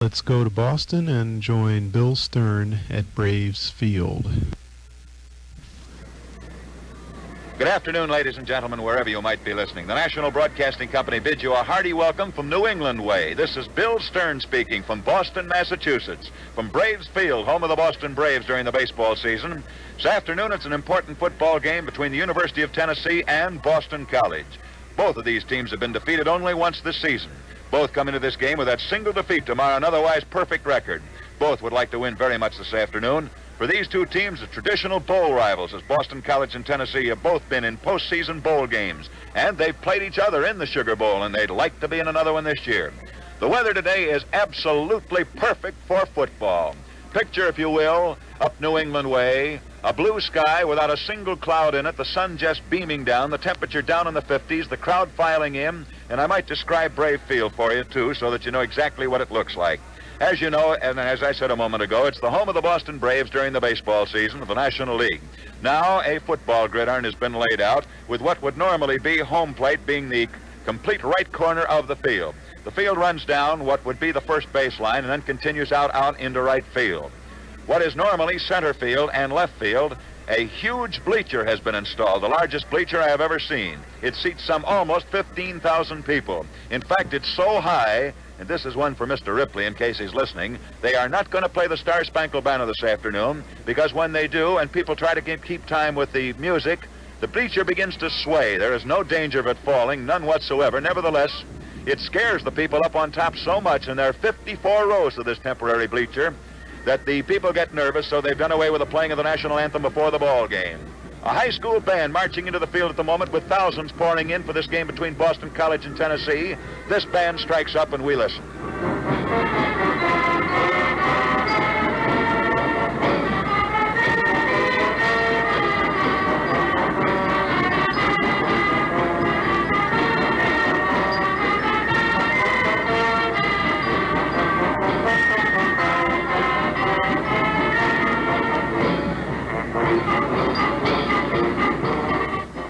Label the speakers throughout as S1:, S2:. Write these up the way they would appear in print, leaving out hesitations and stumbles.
S1: Let's go to Boston and join Bill Stern at Braves Field.
S2: Good afternoon, ladies and gentlemen, wherever you might be listening. The National Broadcasting Company bids you a hearty welcome from New England way. This is Bill Stern speaking from Boston, Massachusetts, from Braves Field, home of the Boston Braves during the baseball season. This afternoon, it's an important football game between the University of Tennessee and Boston College. Both of these teams have been defeated only once this season. Both come into this game with that single defeat to mar an otherwise perfect record. Both would like to win very much this afternoon. For these two teams, the traditional bowl rivals, as Boston College and Tennessee have both been in postseason bowl games, and they've played each other in the Sugar Bowl, and they'd like to be in another one this year. The weather today is absolutely perfect for football. Picture, if you will, up New England way, a blue sky without a single cloud in it, the sun just beaming down, the temperature down in the 50s, the crowd filing in, and I might describe Brave Field for you, too, so that you know exactly what it looks like. As you know, and as I said a moment ago, it's the home of the Boston Braves during the baseball season of the National League. Now, a football gridiron has been laid out with what would normally be home plate being the complete right corner of the field. The field runs down what would be the first baseline and then continues out into right field. What is normally center field and left field, a huge bleacher has been installed, the largest bleacher I have ever seen. It seats some almost 15,000 people. In fact, it's so high, and this is one for Mr. Ripley in case he's listening, they are not going to play the Star Spangled Banner this afternoon, because when they do and people try to keep time with the music, the bleacher begins to sway. There is no danger of it falling, none whatsoever. Nevertheless, it scares the people up on top so much, and there are 54 rows of this temporary bleacher, that the people get nervous, so they've done away with the playing of the national anthem before the ball game. A high school band marching into the field at the moment with thousands pouring in for this game between Boston College and Tennessee. This band strikes up and we listen.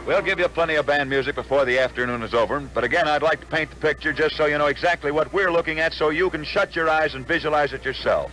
S2: We'll give you plenty of band music before the afternoon is over, but again, I'd like to paint the picture just so you know exactly what we're looking at so you can shut your eyes and visualize it yourself.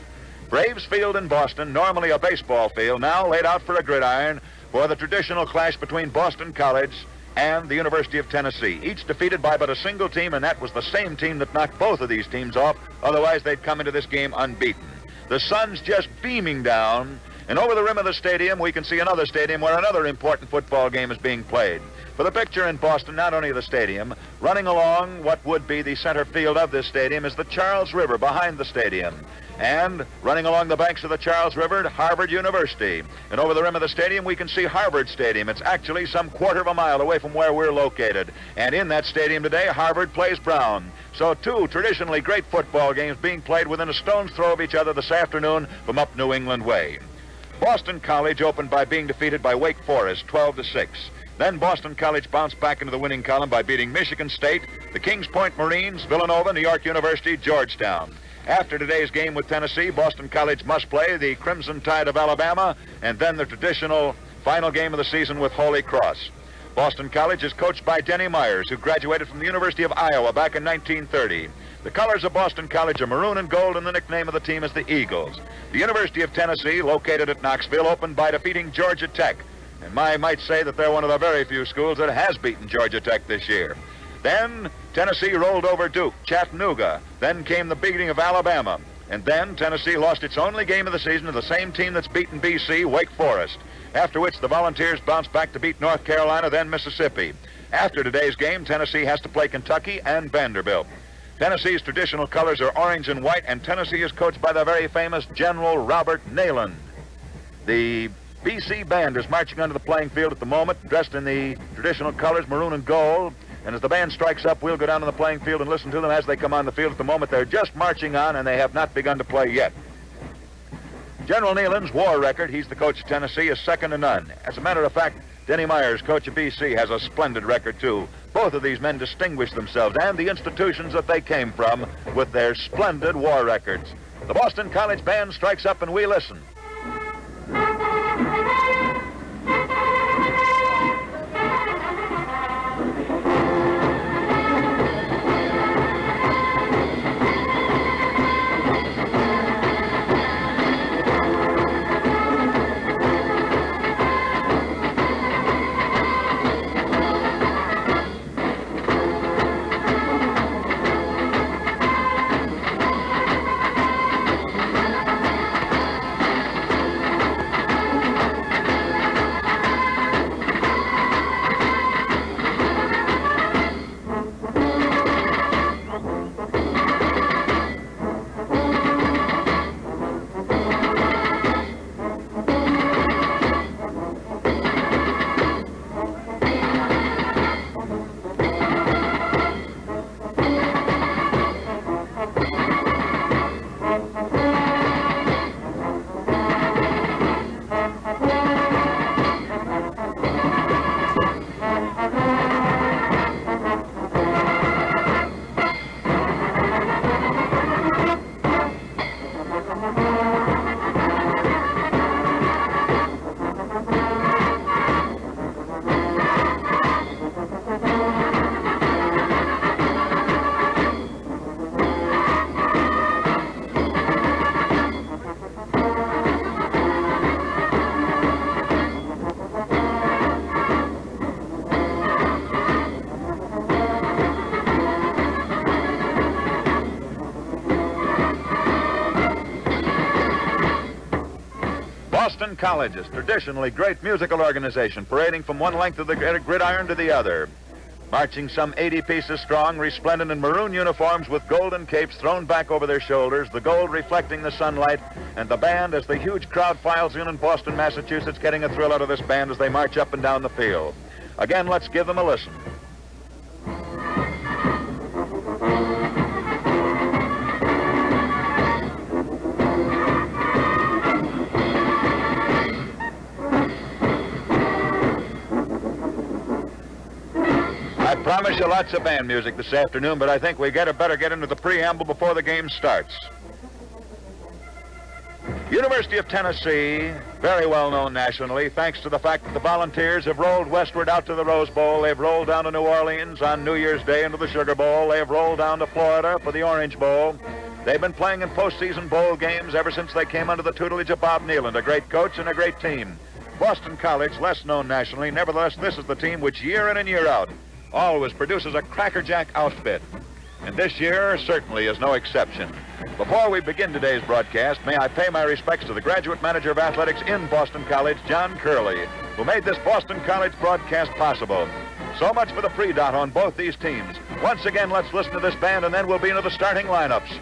S2: Braves Field in Boston, normally a baseball field, now laid out for a gridiron for the traditional clash between Boston College and the University of Tennessee, each defeated by but a single team, and that was the same team that knocked both of these teams off. Otherwise, they'd come into this game unbeaten. The sun's just beaming down, and over the rim of the stadium, we can see another stadium where another important football game is being played. For the picture in Boston, not only the stadium, running along what would be the center field of this stadium is the Charles River behind the stadium. And running along the banks of the Charles River, Harvard University. And over the rim of the stadium, we can see Harvard Stadium. It's actually some quarter of a mile away from where we're located. And in that stadium today, Harvard plays Brown. So two traditionally great football games being played within a stone's throw of each other this afternoon from up New England way. Boston College opened by being defeated by Wake Forest 12-6. Then Boston College bounced back into the winning column by beating Michigan State, the Kings Point Marines, Villanova, New York University, Georgetown. After today's game with Tennessee, Boston College must play the Crimson Tide of Alabama, and then the traditional final game of the season with Holy Cross. Boston College is coached by Denny Myers, who graduated from the University of Iowa back in 1930. The colors of Boston College are maroon and gold, and the nickname of the team is the Eagles. The University of Tennessee, located at Knoxville, opened by defeating Georgia Tech. And I might say that they're one of the very few schools that has beaten Georgia Tech this year. Then Tennessee rolled over Duke, Chattanooga. Then came the beating of Alabama. And then Tennessee lost its only game of the season to the same team that's beaten BC, Wake Forest. After which the Volunteers bounced back to beat North Carolina, then Mississippi. After today's game, Tennessee has to play Kentucky and Vanderbilt. Tennessee's traditional colors are orange and white, and Tennessee is coached by the very famous General Robert Neyland. The BC band is marching onto the playing field at the moment, dressed in the traditional colors, maroon and gold. And as the band strikes up, we'll go down to the playing field and listen to them as they come on the field. At the moment, they're just marching on, and they have not begun to play yet. General Neyland's war record, he's the coach of Tennessee, is second to none. As a matter of fact, Denny Myers, coach of BC, has a splendid record, too. Both of these men distinguished themselves and the institutions that they came from with their splendid war records. The Boston College band strikes up, and we listen. Boston College's traditionally great musical organization, parading from one length of the gridiron to the other. Marching some 80 pieces strong, resplendent in maroon uniforms with golden capes thrown back over their shoulders, the gold reflecting the sunlight, and the band as the huge crowd files in Boston, Massachusetts, getting a thrill out of this band as they march up and down the field. Again, let's give them a listen. I promise you lots of band music this afternoon, but I think we better get into the preamble before the game starts. University of Tennessee, very well known nationally, thanks to the fact that the Volunteers have rolled westward out to the Rose Bowl. They've rolled down to New Orleans on New Year's Day into the Sugar Bowl. They've rolled down to Florida for the Orange Bowl. They've been playing in postseason bowl games ever since they came under the tutelage of Bob Nealand, a great coach and a great team. Boston College, less known nationally, nevertheless, this is the team which year in and year out always produces a crackerjack outfit. And this year certainly is no exception. Before we begin today's broadcast, may I pay my respects to the graduate manager of athletics in Boston College, John Curley, who made this Boston College broadcast possible. So much for the pre-dot on both these teams. Once again, let's listen to this band, and then we'll be into the starting lineups.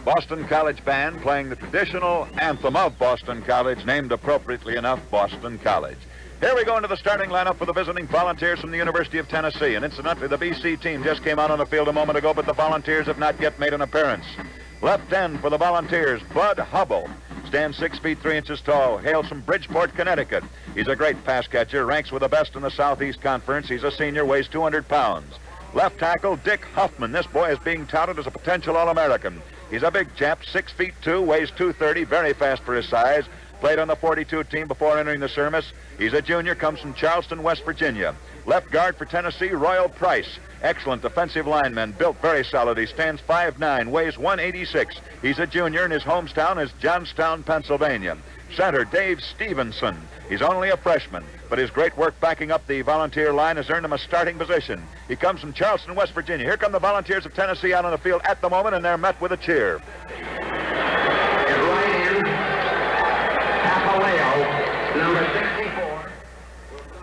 S2: Boston College Band playing the traditional anthem of Boston College, named appropriately enough Boston College. Here we go into the starting lineup for the visiting Volunteers from the University of Tennessee. And incidentally, the BC team just came out on the field a moment ago, but the Volunteers have not yet made an appearance. Left end for the Volunteers, Bud Hubble. Stands 6 feet 3 inches tall, hails from Bridgeport, Connecticut. He's a great pass catcher, ranks with the best in the Southeast Conference. He's a senior, weighs 200 pounds. Left tackle, Dick Huffman. This boy is being touted as a potential All-American. He's a big chap, 6 feet 2, weighs 230, very fast for his size. Played on the 42 team before entering the service. He's a junior, comes from Charleston, West Virginia. Left guard for Tennessee, Royal Price. Excellent defensive lineman, built very solid. He stands 5'9", weighs 186. He's a junior, and his hometown is Johnstown, Pennsylvania. Center, Dave Stevenson. He's only a freshman, but his great work backing up the Volunteer line has earned him a starting position. He comes from Charleston, West Virginia. Here come the Volunteers of Tennessee out on the field at the moment, and they're met with a cheer.
S3: At right end, Papaleo, number 64.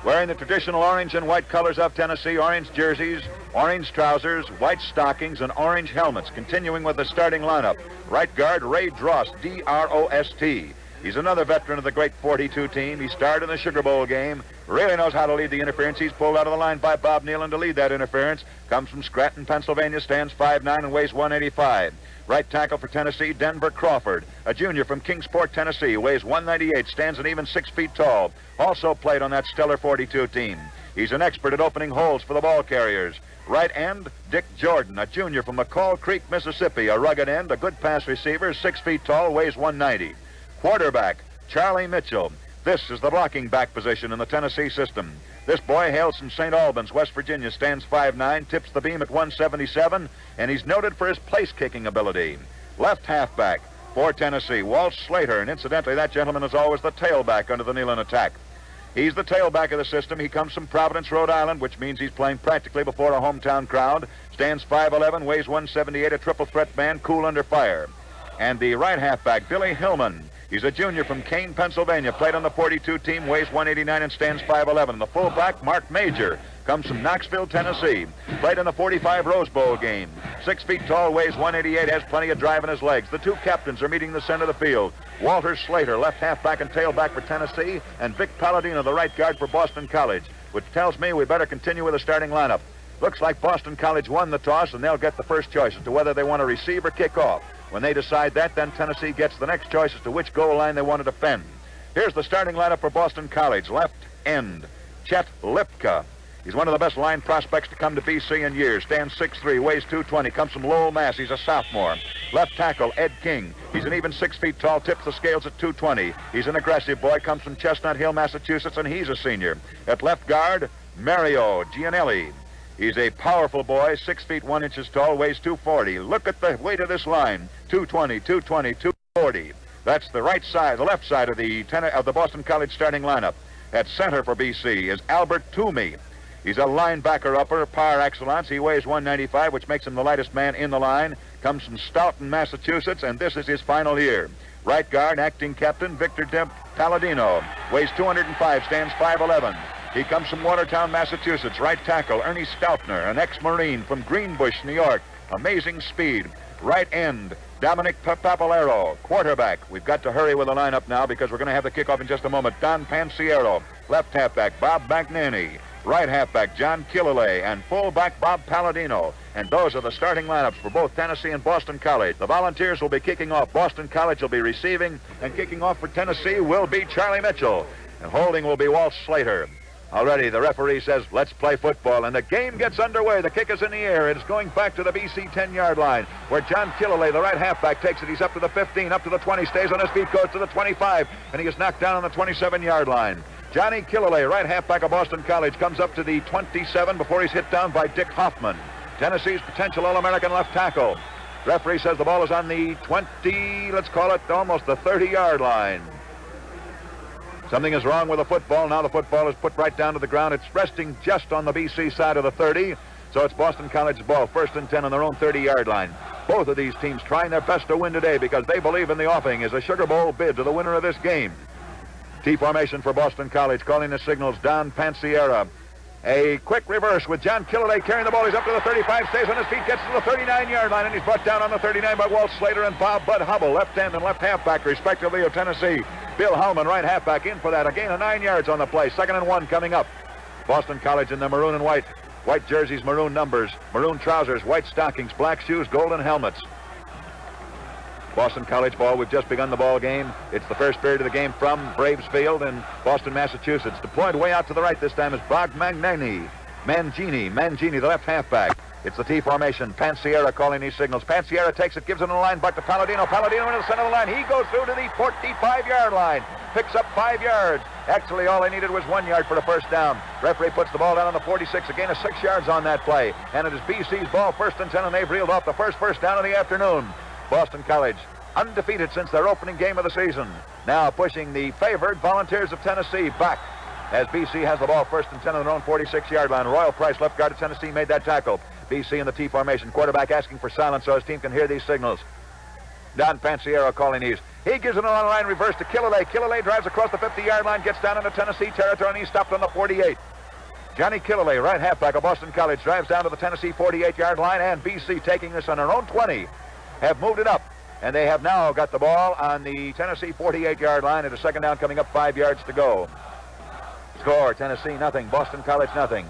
S2: Wearing the traditional orange and white colors of Tennessee, orange jerseys, orange trousers, white stockings, and orange helmets. Continuing with the starting lineup. Right guard, Ray Drost, D-R-O-S-T. He's another veteran of the great 42 team. He starred in the Sugar Bowl game. Really knows how to lead the interference. He's pulled out of the line by Bob Nealand to lead that interference. Comes from Scranton, Pennsylvania, stands 5'9" and weighs 185. Right tackle for Tennessee, Denver Crawford, a junior from Kingsport, Tennessee, weighs 198, stands an even 6 feet tall. Also played on that stellar 42 team. He's an expert at opening holes for the ball carriers. Right end, Dick Jordan, a junior from McCall Creek, Mississippi, a rugged end, a good pass receiver, 6 feet tall, weighs 190. Quarterback, Charlie Mitchell. This is the blocking back position in the Tennessee system. This boy hails from St. Albans, West Virginia, stands 5'9", tips the beam at 177, and he's noted for his place-kicking ability. Left halfback for Tennessee, Walt Slater, and incidentally, that gentleman is always the tailback under the Nealand attack. He's the tailback of the system. He comes from Providence, Rhode Island, which means he's playing practically before a hometown crowd. Stands 5'11", weighs 178, a triple threat man, cool under fire. And the right halfback, Billy Hillman. He's a junior from Kane, Pennsylvania, played on the 42 team, weighs 189 and stands 5'11". The fullback, Mark Major, comes from Knoxville, Tennessee, played in the 45 Rose Bowl game. 6 feet tall, weighs 188, has plenty of drive in his legs. The two captains are meeting the center of the field. Walter Slater, left halfback and tailback for Tennessee, and Vic Palladino, the right guard for Boston College, which tells me we better continue with the starting lineup. Looks like Boston College won the toss, and they'll get the first choice as to whether they want to receive or kick off. When they decide that, then Tennessee gets the next choice as to which goal line they want to defend. Here's the starting lineup for Boston College. Left end, Chet Lipka. He's one of the best line prospects to come to BC in years. Stands 6'3", weighs 220, comes from Lowell, Mass. He's a sophomore. Left tackle, Ed King. He's an even 6 feet tall, tips the scales at 220. He's an aggressive boy, comes from Chestnut Hill, Massachusetts, and he's a senior. At left guard, Mario Gianelli. He's a powerful boy, 6 feet 1 inches tall, weighs 240. Look at the weight of this line, 220, 220, 240. That's the right side, the left side of the Boston College starting lineup. At center for BC is Albert Toomey. He's a linebacker upper, par excellence. He weighs 195, which makes him the lightest man in the line. Comes from Stoughton, Massachusetts, and this is his final year. Right guard, acting captain, Victor Palladino. Weighs 205, stands 5'11". He comes from Watertown, Massachusetts. Right tackle, Ernie Stoutner, an ex-Marine from Greenbush, New York. Amazing speed. Right end, Dominic Papalero. Quarterback, we've got to hurry with the lineup now because we're going to have the kickoff in just a moment. Don Pansiero. Left halfback, Bob Magnani. Right halfback, John Killalay, and fullback, Bob Palladino. And those are the starting lineups for both Tennessee and Boston College. The Volunteers will be kicking off. Boston College will be receiving, and kicking off for Tennessee will be Charlie Mitchell. And holding will be Walt Slater. Already, the referee says, let's play football, and the game gets underway. The kick is in the air. It's going back to the BC 10-yard line, where John Killalay, the right halfback, takes it. He's up to the 15, up to the 20, stays on his feet, goes to the 25, and he is knocked down on the 27-yard line. Johnny Killalay, right halfback of Boston College, comes up to the 27 before he's hit down by Dick Hoffman, Tennessee's potential All-American left tackle. Referee says the ball is on the 20, let's call it almost the 30-yard line. Something is wrong with the football. Now the football is put right down to the ground. It's resting just on the BC side of the 30, so it's Boston College's ball, 1st and 10 on their own 30-yard line. Both of these teams trying their best to win today because they believe in the offing as a Sugar Bowl bid to the winner of this game. T formation for Boston College, calling the signals, Don Pansiera. A quick reverse with John Killalay carrying the ball. He's up to the 35, stays on his feet, gets to the 39-yard line, and he's brought down on the 39 by Walt Slater and Bob Bud Hubble, left end and left halfback, respectively, of Tennessee. Bill Hellman, right halfback, in for that. A gain of 9 yards on the play. 2nd and 1 coming up. Boston College in the maroon and white. White jerseys, maroon numbers, maroon trousers, white stockings, black shoes, golden helmets. Boston College ball. We've just begun the ball game. It's the first period of the game from Braves Field in Boston, Massachusetts. Deployed way out to the right this time is Bob Mangini, the left halfback. It's the T formation. Pansiera calling these signals. Pansiera takes it, gives it in the line back to Palladino. Palladino into the center of the line. He goes through to the 45-yard line. Picks up 5 yards. Actually, all they needed was 1 yard for the first down. Referee puts the ball down on the 46. A gain of 6 yards on that play. And it is BC's ball, 1st and 10, and they've reeled off the first down of the afternoon. Boston College, undefeated since their opening game of the season. Now pushing the favored Volunteers of Tennessee back as BC has the ball, 1st and 10 on their own 46-yard line. Royal Price, left guard of Tennessee, made that tackle. BC in the T formation. Quarterback asking for silence so his team can hear these signals. Don Pansiero calling these. He gives it an on-line reverse to Killalay. Killalay drives across the 50-yard line, gets down into Tennessee territory, and he's stopped on the 48. Johnny Killalay, right halfback of Boston College, drives down to the Tennessee 48-yard line, and BC, taking this on their own 20, have moved it up. And they have now got the ball on the Tennessee 48-yard line at a 2nd down coming up, 5 yards to go. Score, Tennessee nothing, Boston College nothing.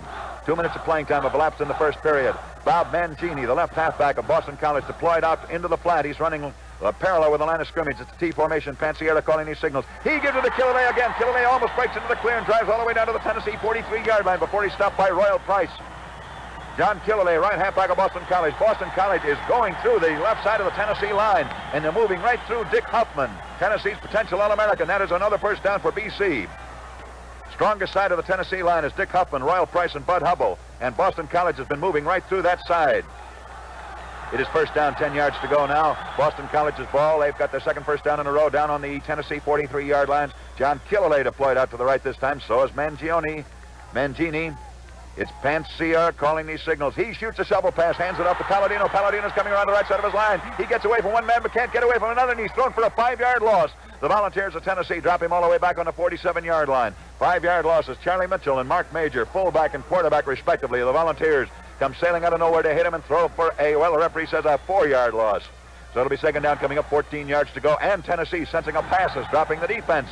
S2: 2 minutes of playing time have elapsed in the first period. Bob Mangini, the left halfback of Boston College, deployed out into the flat. He's running parallel with the line of scrimmage. It's the T formation. Pansiera calling these signals. He gives it to Killalay again. Killalay almost breaks into the clear and drives all the way down to the Tennessee 43-yard line before he's stopped by Royal Price. John Killalay, right halfback of Boston College. Boston College is going through the left side of the Tennessee line, and they're moving right through Dick Huffman, Tennessee's potential All-American. That is another first down for BC. Strongest side of the Tennessee line is Dick Huffman, Royal Price, and Bud Hubble, and Boston College has been moving right through that side. It is 1st down, 10 yards to go now. Boston College's ball. They've got their 2nd first down in a row down on the Tennessee 43-yard line. John Killalay deployed out to the right this time. So is Mangini. It's Pansiera calling these signals. He shoots a shovel pass, hands it off to Palladino. Palladino's coming around the right side of his line. He gets away from one man, but can't get away from another, and he's thrown for a 5-yard loss. The Volunteers of Tennessee drop him all the way back on the 47-yard line. 5-yard losses. Charlie Mitchell and Mark Major, fullback and quarterback respectively. The Volunteers come sailing out of nowhere to hit him and throw for the referee says a 4-yard loss. So it'll be 2nd down coming up, 14 yards to go, and Tennessee sensing a pass is dropping the defense.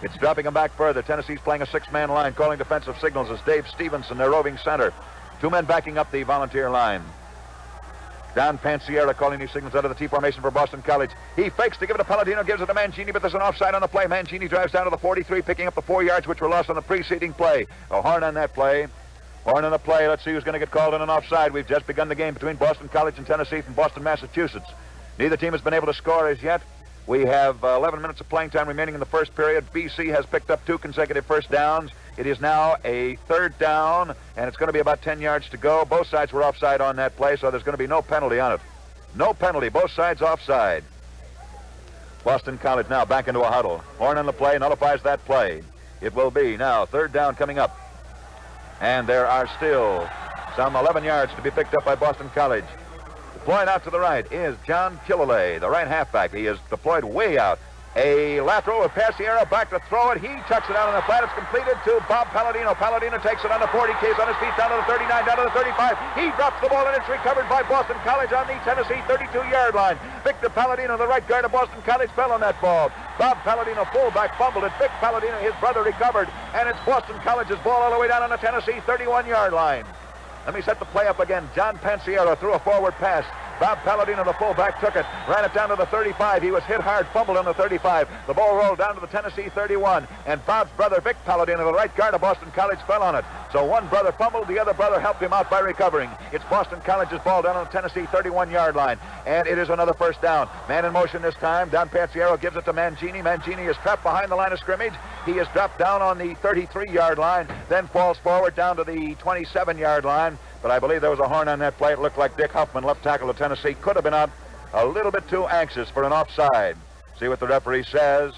S2: It's dropping them back further. Tennessee's playing a 6-man line, calling defensive signals as Dave Stevenson, their roving center. 2 men backing up the Volunteer line. Don Pansiera calling these signals out of the T formation for Boston College. He fakes to give it to Palladino, gives it to Mancini, but there's an offside on the play. Mancini drives down to the 43, picking up the 4 yards, which were lost on the preceding play. A horn on that play. Horn on the play. Let's see who's going to get called in an offside. We've just begun the game between Boston College and Tennessee from Boston, Massachusetts. Neither team has been able to score as yet. We have 11 minutes of playing time remaining in the first period. BC has picked up 2 consecutive first downs. It is now a 3rd down, and it's going to be about 10 yards to go. Both sides were offside on that play, so there's going to be no penalty on it. No penalty. Both sides offside. Boston College now back into a huddle. Horn on the play nullifies that play. It will be now 3rd down coming up. And there are still some 11 yards to be picked up by Boston College. Deployed out to the right is John Killalay, the right halfback. He is deployed way out. A lateral with Pansiera back to throw it. He chucks it out on the flat. It's completed to Bob Palladino. Palladino takes it on the 40, K's on his feet, down to the 39, down to the 35. He drops the ball, and it's recovered by Boston College on the Tennessee 32-yard line. Victor Palladino, the right guard of Boston College, fell on that ball. Bob Palladino, fullback, fumbled it. Vic Palladino, his brother, recovered. And it's Boston College's ball all the way down on the Tennessee 31-yard line. Let me set the play up again. John Pansiera threw a forward pass. Bob Palladino, the fullback, took it, ran it down to the 35. He was hit hard, fumbled on the 35. The ball rolled down to the Tennessee 31, and Bob's brother, Vic Palladino, the right guard of Boston College, fell on it. So one brother fumbled, the other brother helped him out by recovering. It's Boston College's ball down on the Tennessee 31-yard line, and it is another first down. Man in motion this time. Don Pansiero gives it to Mancini. Mancini is trapped behind the line of scrimmage. He is dropped down on the 33-yard line, then falls forward down to the 27-yard line. But I believe there was a horn on that play. It looked like Dick Huffman, left tackle of Tennessee, could have been out a little bit too anxious for an offside. See what the referee says.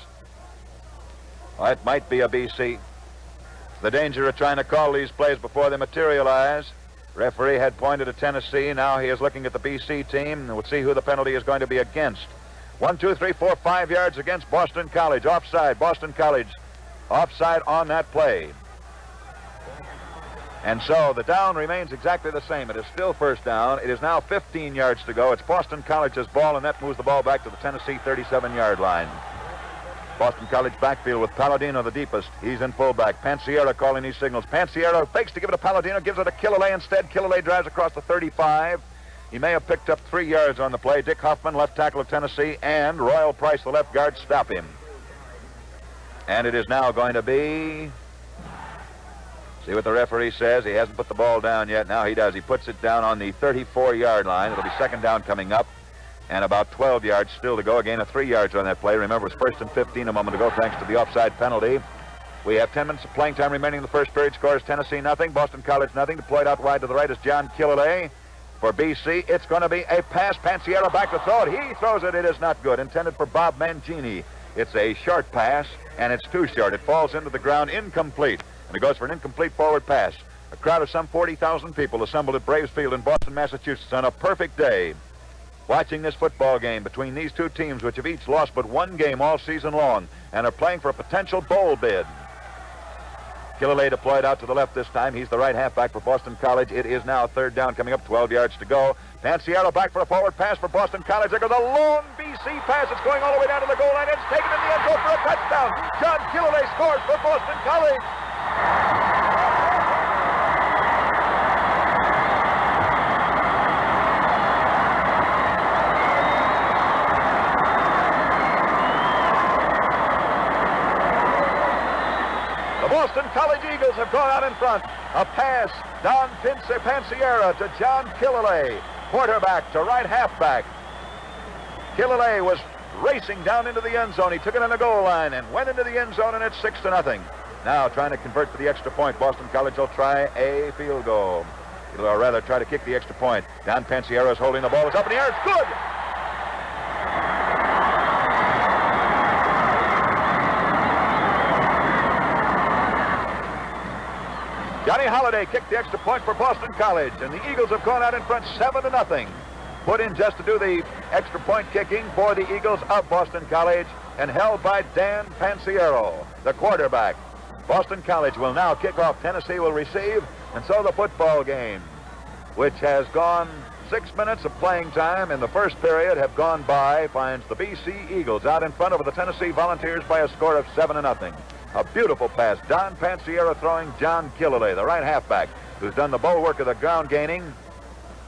S2: Well, it might be a BC. The danger of trying to call these plays before they materialize. Referee had pointed at Tennessee. Now he is looking at the BC team, and we'll see who the penalty is going to be against. 1, 2, 3, 4, 5 yards against Boston College. Offside, Boston College. Offside on that play. And so the down remains exactly the same. It is still first down. It is now 15 yards to go. It's Boston College's ball, and that moves the ball back to the Tennessee 37-yard line. Boston College backfield with Palladino the deepest. He's in fullback. Pansiera calling these signals. Pansiera fakes to give it to Palladino, gives it to Killalay instead. Killalay drives across the 35. He may have picked up 3 yards on the play. Dick Huffman, left tackle of Tennessee, and Royal Price, the left guard, stop him. And it is now going to be... See what the referee says. He hasn't put the ball down yet. Now he does. He puts it down on the 34-yard line. It'll be second down coming up, and about 12 yards still to go. A gain of 3 yards on that play. Remember, it was 1st and 15 a moment ago thanks to the offside penalty. We have 10 minutes of playing time remaining in the first period. Scores Tennessee nothing, Boston College nothing. Deployed out wide to the right is John Killalay. For BC, it's going to be a pass. Pansiera back to throw it. He throws it. It is not good. Intended for Bob Mancini. It's a short pass, and it's too short. It falls into the ground, incomplete. And it goes for an incomplete forward pass. A crowd of some 40,000 people assembled at Braves Field in Boston, Massachusetts on a perfect day, watching this football game between these two teams, which have each lost but one game all season long and are playing for a potential bowl bid. Killalay deployed out to the left this time. He's the right halfback for Boston College. It is now 3rd down coming up, 12 yards to go. Pansiero back for a forward pass for Boston College. There goes a long BC pass. It's going all the way down to the goal line. It's taken in the end zone for a touchdown. John Killalay scores for Boston College. The Boston College Eagles have gone out in front. A pass, Don Pansiera to John Killalay, quarterback to right halfback. Killalay was racing down into the end zone. He took it on the goal line and went into the end zone, and it's 6-0. Now trying to convert for the extra point. Boston College will try a field goal. Or rather try to kick the extra point. Don Pansiera is holding the ball. It's up in the air. It's good. Johnny Holliday kicked the extra point for Boston College, and the Eagles have gone out in front 7-0. Put in just to do the extra point kicking for the Eagles of Boston College, and held by Dan Pansiero, the quarterback. Boston College will now kick off. Tennessee will receive, and so the football game, which has gone 6 minutes of playing time in the first period, have gone by, finds the BC Eagles out in front over the Tennessee Volunteers by a score of 7-0. A beautiful pass. Don Pansiera throwing John Killalay, the right halfback, who's done the bulwark of the ground gaining,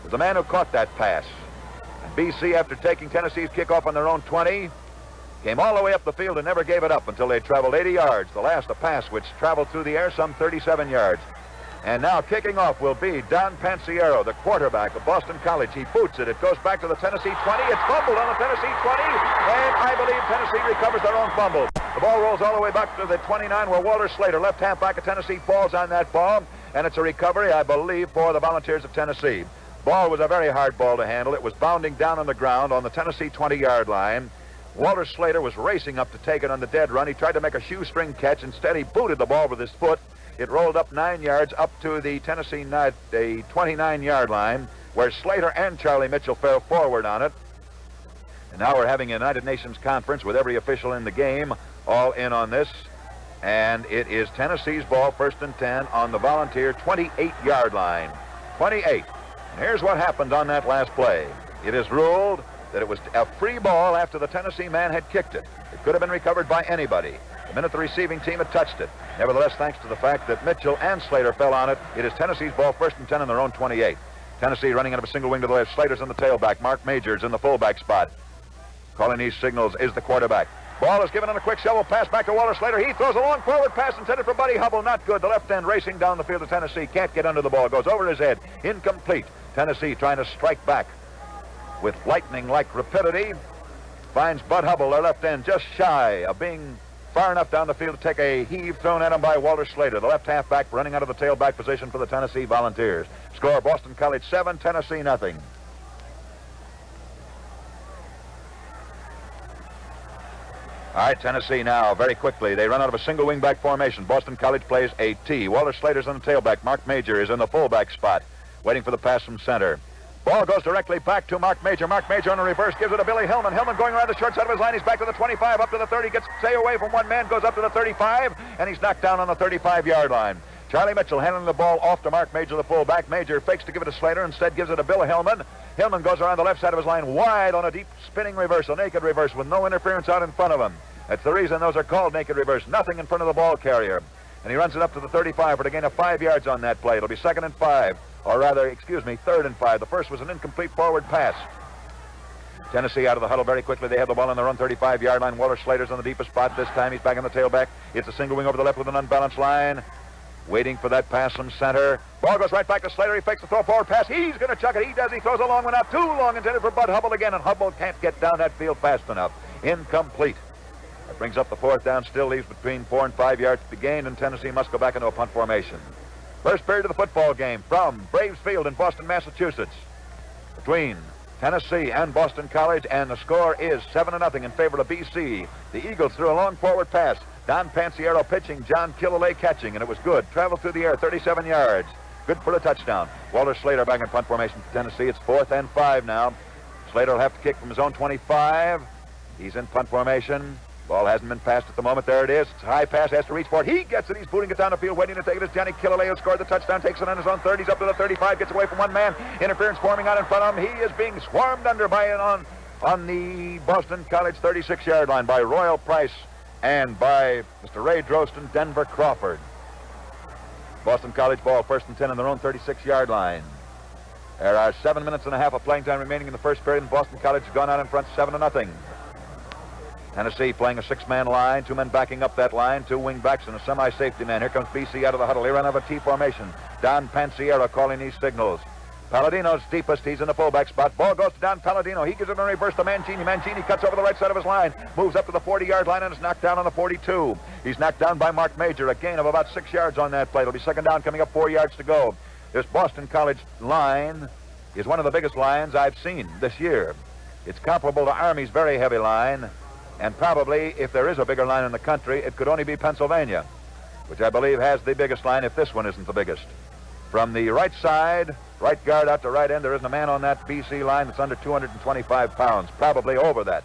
S2: was the man who caught that pass. BC, after taking Tennessee's kickoff on their own 20, came all the way up the field and never gave it up until they traveled 80 yards. The last, a pass which traveled through the air some 37 yards. And now kicking off will be Don Pansiero, the quarterback of Boston College. He boots it. It goes back to the Tennessee 20. It's fumbled on the Tennessee 20, and I believe Tennessee recovers their own fumble. The ball rolls all the way back to the 29 where Walter Slater, left halfback of Tennessee, falls on that ball, and it's a recovery, I believe, for the Volunteers of Tennessee. Ball was a very hard ball to handle. It was bounding down on the ground on the Tennessee 20-yard line. Walter Slater was racing up to take it on the dead run. He tried to make a shoestring catch. Instead, he booted the ball with his foot. It rolled up 9 yards up to the Tennessee 29-yard line, where Slater and Charlie Mitchell fell forward on it. And now we're having a United Nations conference with every official in the game all in on this. And it is Tennessee's ball, 1st and 10, on the Volunteer 28-yard line. 28. And here's what happened on that last play. It is ruled that it was a free ball after the Tennessee man had kicked it. It could have been recovered by anybody. The minute the receiving team had touched it. Nevertheless, thanks to the fact that Mitchell and Slater fell on it, it is Tennessee's ball, 1st and 10 on their own 28. Tennessee running out of a single wing to the left. Slater's in the tailback. Mark Majors in the fullback spot. Calling these signals is the quarterback. Ball is given on a quick shovel pass back to Walter Slater. He throws a long forward pass intended for Buddy Hubble. Not good. The left end racing down the field of Tennessee. Can't get under the ball. Goes over his head. Incomplete. Tennessee trying to strike back with lightning-like rapidity. Finds Bud Hubble, their left end, just shy of being far enough down the field to take a heave thrown at him by Walter Slater, the left halfback running out of the tailback position for the Tennessee Volunteers. Score, Boston College 7, Tennessee nothing. All right, Tennessee now, very quickly. They run out of a single wingback formation. Boston College plays a T. Walter Slater's on the tailback. Mark Major is in the fullback spot, waiting for the pass from center. Ball goes directly back to Mark Major. Mark Major on the reverse gives it to Billy Hillman. Hillman going around the short side of his line. He's back to the 25, up to the 30, gets stay away from one man, goes up to the 35, and he's knocked down on the 35-yard line. Charlie Mitchell handling the ball off to Mark Major, the fullback. Major fakes to give it to Slater, instead gives it to Bill Hillman. Hillman goes around the left side of his line wide on a deep spinning reverse, a naked reverse with no interference out in front of him. That's the reason those are called naked reverse. Nothing in front of the ball carrier. And he runs it up to the 35 for a gain of 5 yards on that play. It'll be 2nd and 5. Or rather, 3rd and 5. The first was an incomplete forward pass. Tennessee out of the huddle very quickly. They have the ball on their own 35-yard line. Walter Slater's on the deepest spot this time. He's back on the tailback. It's a single wing over the left with an unbalanced line. Waiting for that pass from center. Ball goes right back to Slater. He fakes the throw forward pass. He's going to chuck it. He does. He throws a long one out. Too long intended for Bud Hubble again. And Hubble can't get down that field fast enough. Incomplete. That brings up the 4th down. Still leaves between 4 and 5 yards to be gained. And Tennessee must go back into a punt formation. First period of the football game from Braves Field in Boston, Massachusetts, between Tennessee and Boston College, and the score is 7-0 in favor of BC. The Eagles threw a long forward pass. Don Pansiero pitching, John Killalay catching, and it was good. Traveled through the air, 37 yards. Good for the touchdown. Walter Slater back in punt formation for Tennessee. It's 4th and 5 now. Slater will have to kick from his own 25. He's in punt formation. Ball hasn't been passed at the moment. There it is. It's a high pass. Has to reach for it. He gets it. He's booting it down the field, waiting to take it. It's Johnny Killalay who scored the touchdown. Takes it on his own 30. He's up to the 35. Gets away from one man. Interference forming out in front of him. He is being swarmed under by on the Boston College 36-yard line by Royal Price and by Mr. Ray Droston, Denver Crawford. Boston College ball, 1st and 10 on their own 36-yard line. There are 7 minutes and a half of playing time remaining in the first period, and Boston College has gone out in front 7-0. Tennessee playing a 6-man line, 2 men backing up that line, 2 wing backs and a semi-safety man. Here comes BC out of the huddle. They run out of a T formation. Don Pansiero calling these signals. Palladino's deepest. He's in the fullback spot. Ball goes to Don Palladino. He gives it in reverse to Mangini. Mangini cuts over the right side of his line, moves up to the 40-yard line, and is knocked down on the 42. He's knocked down by Mark Major. A gain of about 6 yards on that play. It'll be 2nd down, coming up 4 yards to go. This Boston College line is one of the biggest lines I've seen this year. It's comparable to Army's very heavy line. And probably, if there is a bigger line in the country, it could only be Pennsylvania, which I believe has the biggest line, if this one isn't the biggest. From the right side, right guard out to right end, there isn't a man on that BC line that's under 225 pounds, probably over that.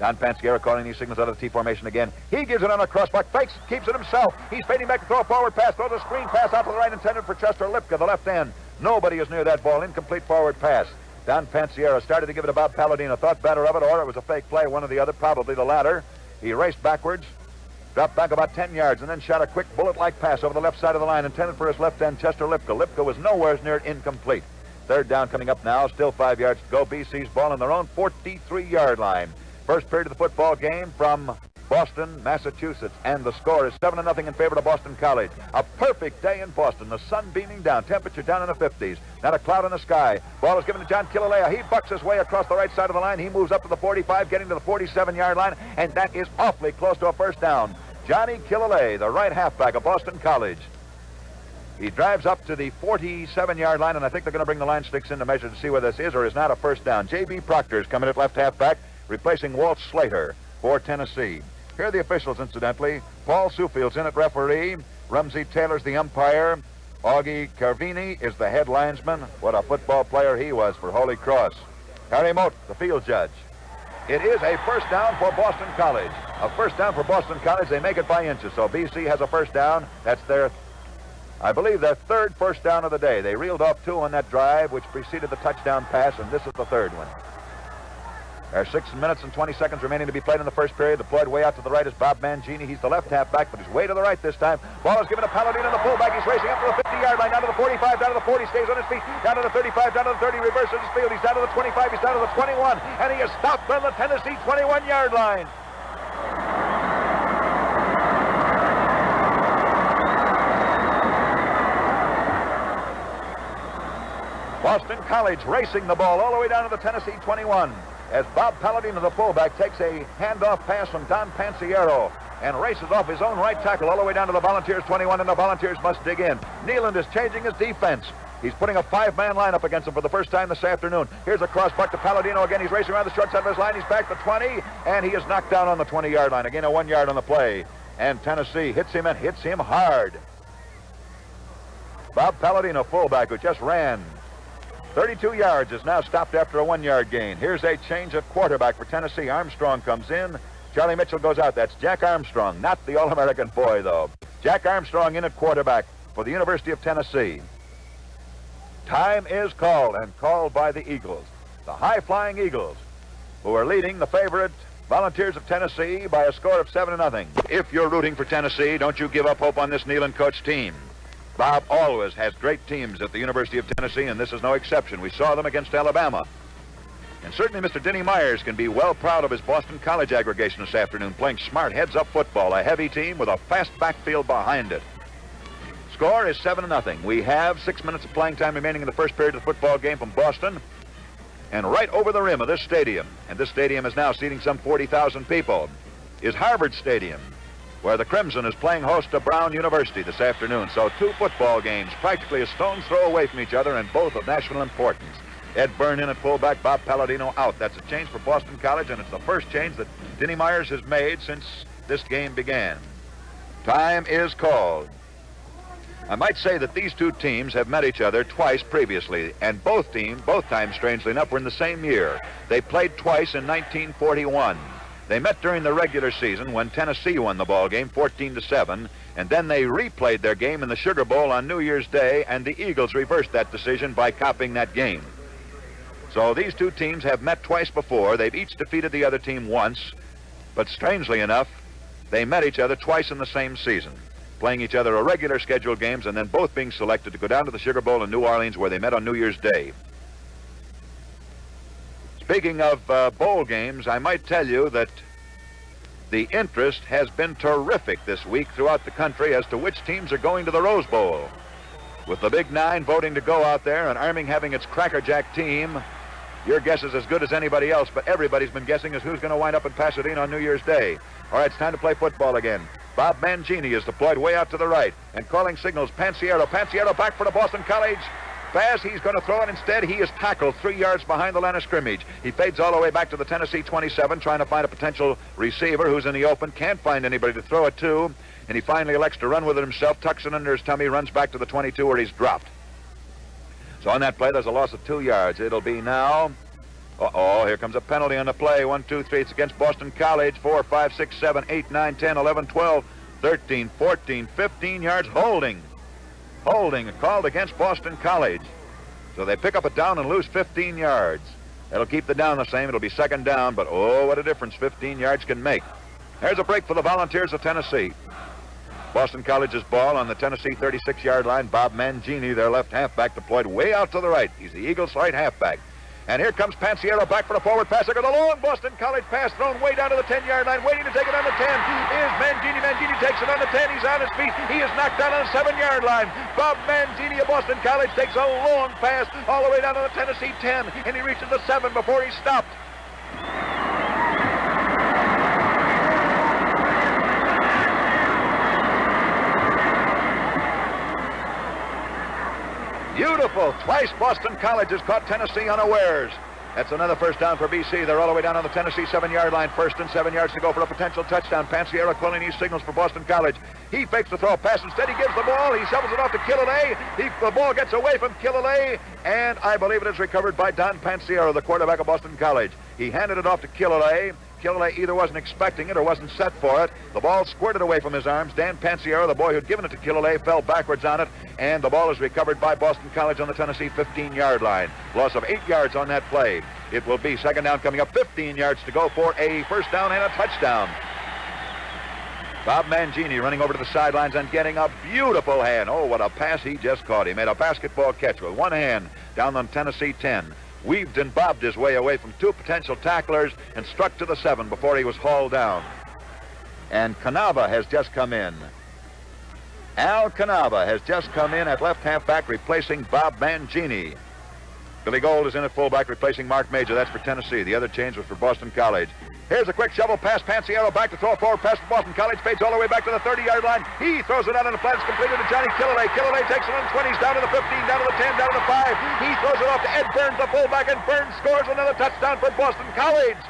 S2: Don Pansiero calling these signals out of the T formation again. He gives it on a crossbuck, fakes, keeps it himself. He's fading back to throw a forward pass, throws a screen pass out to the right, intended for Chester Lipka, the left end. Nobody is near that ball. Incomplete forward pass. Don Pansiero started to give it to Bob Palladino. Thought better of it, or it was a fake play, one or the other, probably the latter. He raced backwards, dropped back about 10 yards, and then shot a quick bullet-like pass over the left side of the line, intended for his left end, Chester Lipka. Lipka was nowhere near incomplete. Third down coming up now. Still 5 yards to go. BC's ball on their own 43-yard line. First period of the football game from Boston, Massachusetts, and the score is 7-0 in favor of Boston College. A perfect day in Boston. The sun beaming down, temperature down in the 50s. Not a cloud in the sky. Ball is given to John Killalea. He bucks his way across the right side of the line. He moves up to the 45, getting to the 47-yard line, and that is awfully close to a first down. Johnny Killalea, the right halfback of Boston College. He drives up to the 47-yard line, and I think they're going to bring the line sticks in to measure to see whether this is or is not a first down. J.B. Proctor is coming at left halfback, replacing Walt Slater for Tennessee. Here are the officials, incidentally. Paul Sufield's in at referee. Rumsey Taylor's the umpire. Augie Carvini is the head linesman. What a football player he was for Holy Cross. Harry Mote, the field judge. It is a first down for Boston College. A first down for Boston College. They make it by inches, so BC has a first down. That's their, I believe, their third first down of the day. They reeled off 2 on that drive, which preceded the touchdown pass, and this is the third one. There are 6 minutes and 20 seconds remaining to be played in the first period. Deployed way out to the right is Bob Mangini. He's the left halfback, but he's way to the right this time. Ball is given to Palladino, the fullback. He's racing up to the 50-yard line, down to the 45, down to the 40, stays on his feet, down to the 35, down to the 30, reverses his field. He's down to the 25, he's down to the 21, and he is stopped on the Tennessee 21-yard line. Boston College racing the ball all the way down to the Tennessee 21 as Bob Palladino, the fullback, takes a handoff pass from Don Pansiero and races off his own right tackle all the way down to the Volunteers 21, and the Volunteers must dig in. Nealand is changing his defense. He's putting a 5-man lineup against him for the first time this afternoon. Here's a cross buck to Palladino again. He's racing around the short side of his line. He's back to 20, and he is knocked down on the 20-yard line. Again, a 1 yard on the play, and Tennessee hits him and hits him hard. Bob Palladino, fullback, who just ran 32 yards, is now stopped after a 1 yard gain. Here's a change at quarterback for Tennessee. Armstrong comes in. Charlie Mitchell goes out. That's Jack Armstrong, not the All-American boy, though. Jack Armstrong in at quarterback for the University of Tennessee. Time is called, and called by the Eagles, the high-flying Eagles, who are leading the favorite Volunteers of Tennessee by a score of 7-0. If you're rooting for Tennessee, don't you give up hope on this Nealand coach team. Bob always has great teams at the University of Tennessee, and this is no exception. We saw them against Alabama. And certainly Mr. Denny Myers can be well proud of his Boston College aggregation this afternoon, playing smart heads-up football, a heavy team with a fast backfield behind it. Score is 7-0. We have 6 minutes of playing time remaining in the first period of the football game from Boston. And right over the rim of this stadium, and this stadium is now seating some 40,000 people, is Harvard Stadium, where the Crimson is playing host to Brown University this afternoon. So 2 football games practically a stone's throw away from each other, and both of national importance. Ed Byrne in at fullback, Bob Palladino out. That's a change for Boston College, and it's the first change that Denny Myers has made since this game began. Time is called. I might say that these 2 teams have met each other twice previously, and both times, strangely enough, were in the same year. They played twice in 1941. They met during the regular season when Tennessee won the ball game 14-7, and then they replayed their game in the Sugar Bowl on New Year's Day, and the Eagles reversed that decision by copying that game. So these 2 teams have met twice before. They've each defeated the other team once, but strangely enough, they met each other twice in the same season, playing each other irregular scheduled games and then both being selected to go down to the Sugar Bowl in New Orleans, where they met on New Year's Day. Speaking of bowl games, I might tell you that the interest has been terrific this week throughout the country as to which teams are going to the Rose Bowl. With the Big Nine voting to go out there and Arming having its crackerjack team, your guess is as good as anybody else, but everybody's been guessing as who's going to wind up in Pasadena on New Year's Day. All right, it's time to play football again. Bob Mangini is deployed way out to the right and calling signals. Pansiero back for the Boston College pass. He's going to throw it. Instead, he is tackled 3 yards behind the line of scrimmage. He fades all the way back to the Tennessee 27, trying to find a potential receiver who's in the open. Can't find anybody to throw it to, and he finally elects to run with it himself, tucks it under his tummy, runs back to the 22 where he's dropped. So on that play, there's a loss of 2 yards. It'll be now... here comes a penalty on the play. 1, 2, 3. It's against Boston College. 4, 5, 6, 7, 8, 9, 10, 11, 12, 13, 14, 15 yards. Holding called against Boston College. So they pick up a down and lose 15 yards. It'll keep the down the same. It'll be second down, but oh, what a difference 15 yards can make. There's a break for the Volunteers of Tennessee. Boston College's ball on the Tennessee 36-yard line. Bob Mangini, their left halfback, deployed way out to the right. He's the Eagles' right halfback. And here comes Pansiero back for a forward pass. Look at the long Boston College pass thrown way down to the 10-yard line, waiting to take it on the 10. Is Mangini. Mangini takes it on the 10. He's on his feet. He is knocked down on the 7-yard line. Bob Mangini of Boston College takes a long pass all the way down to the Tennessee 10, and he reaches the 7 before he's stopped. Beautiful. Twice Boston College has caught Tennessee unawares. That's another first down for BC. They're all the way down on the Tennessee 7-yard line. 1st and 7 yards to go for a potential touchdown. Pansiero calling these signals for Boston College. He fakes the throw pass. Instead, he gives the ball. He shovels it off to Killalay. The ball gets away from Killalay, and I believe it is recovered by Don Pansiero, the quarterback of Boston College. He handed it off to Killalay. Killalay either wasn't expecting it or wasn't set for it. The ball squirted away from his arms. Dan Pansiero, the boy who'd given it to Killalay, fell backwards on it, and the ball is recovered by Boston College on the Tennessee 15-yard line. Loss of 8 yards on that play. It will be second down coming up, 15 yards to go for a first down and a touchdown. Bob Mangini running over to the sidelines and getting a beautiful hand. Oh, what a pass he just caught. He made a basketball catch with one hand down on Tennessee 10. Weaved and bobbed his way away from 2 potential tacklers and struck to the 7 before he was hauled down. And Canava has just come in. Al Canava has just come in at left halfback, replacing Bob Mangini. Billy Gold is in at fullback, replacing Mark Major. That's for Tennessee. The other change was for Boston College. Here's a quick shovel pass. Pansiero back to throw a forward pass for Boston College. Fades all the way back to the 30-yard line. He throws it out on the flat. It's completed to Johnny Killalay. Killalay takes it on the 20s, down to the 15, down to the 10, down to the 5. He throws it off to Ed Burns, the fullback, and Burns scores another touchdown for Boston College.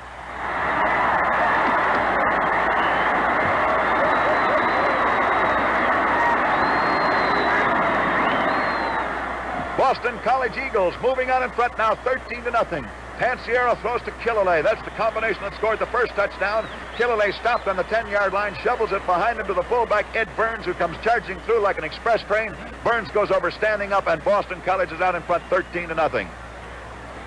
S2: Boston College Eagles moving on in front now, 13-0. Pansiero throws to Killalay. That's the combination that scored the first touchdown. Killalay stopped on the 10-yard line, shovels it behind him to the fullback, Ed Burns, who comes charging through like an express train. Burns goes over standing up, and Boston College is out in front, 13-0.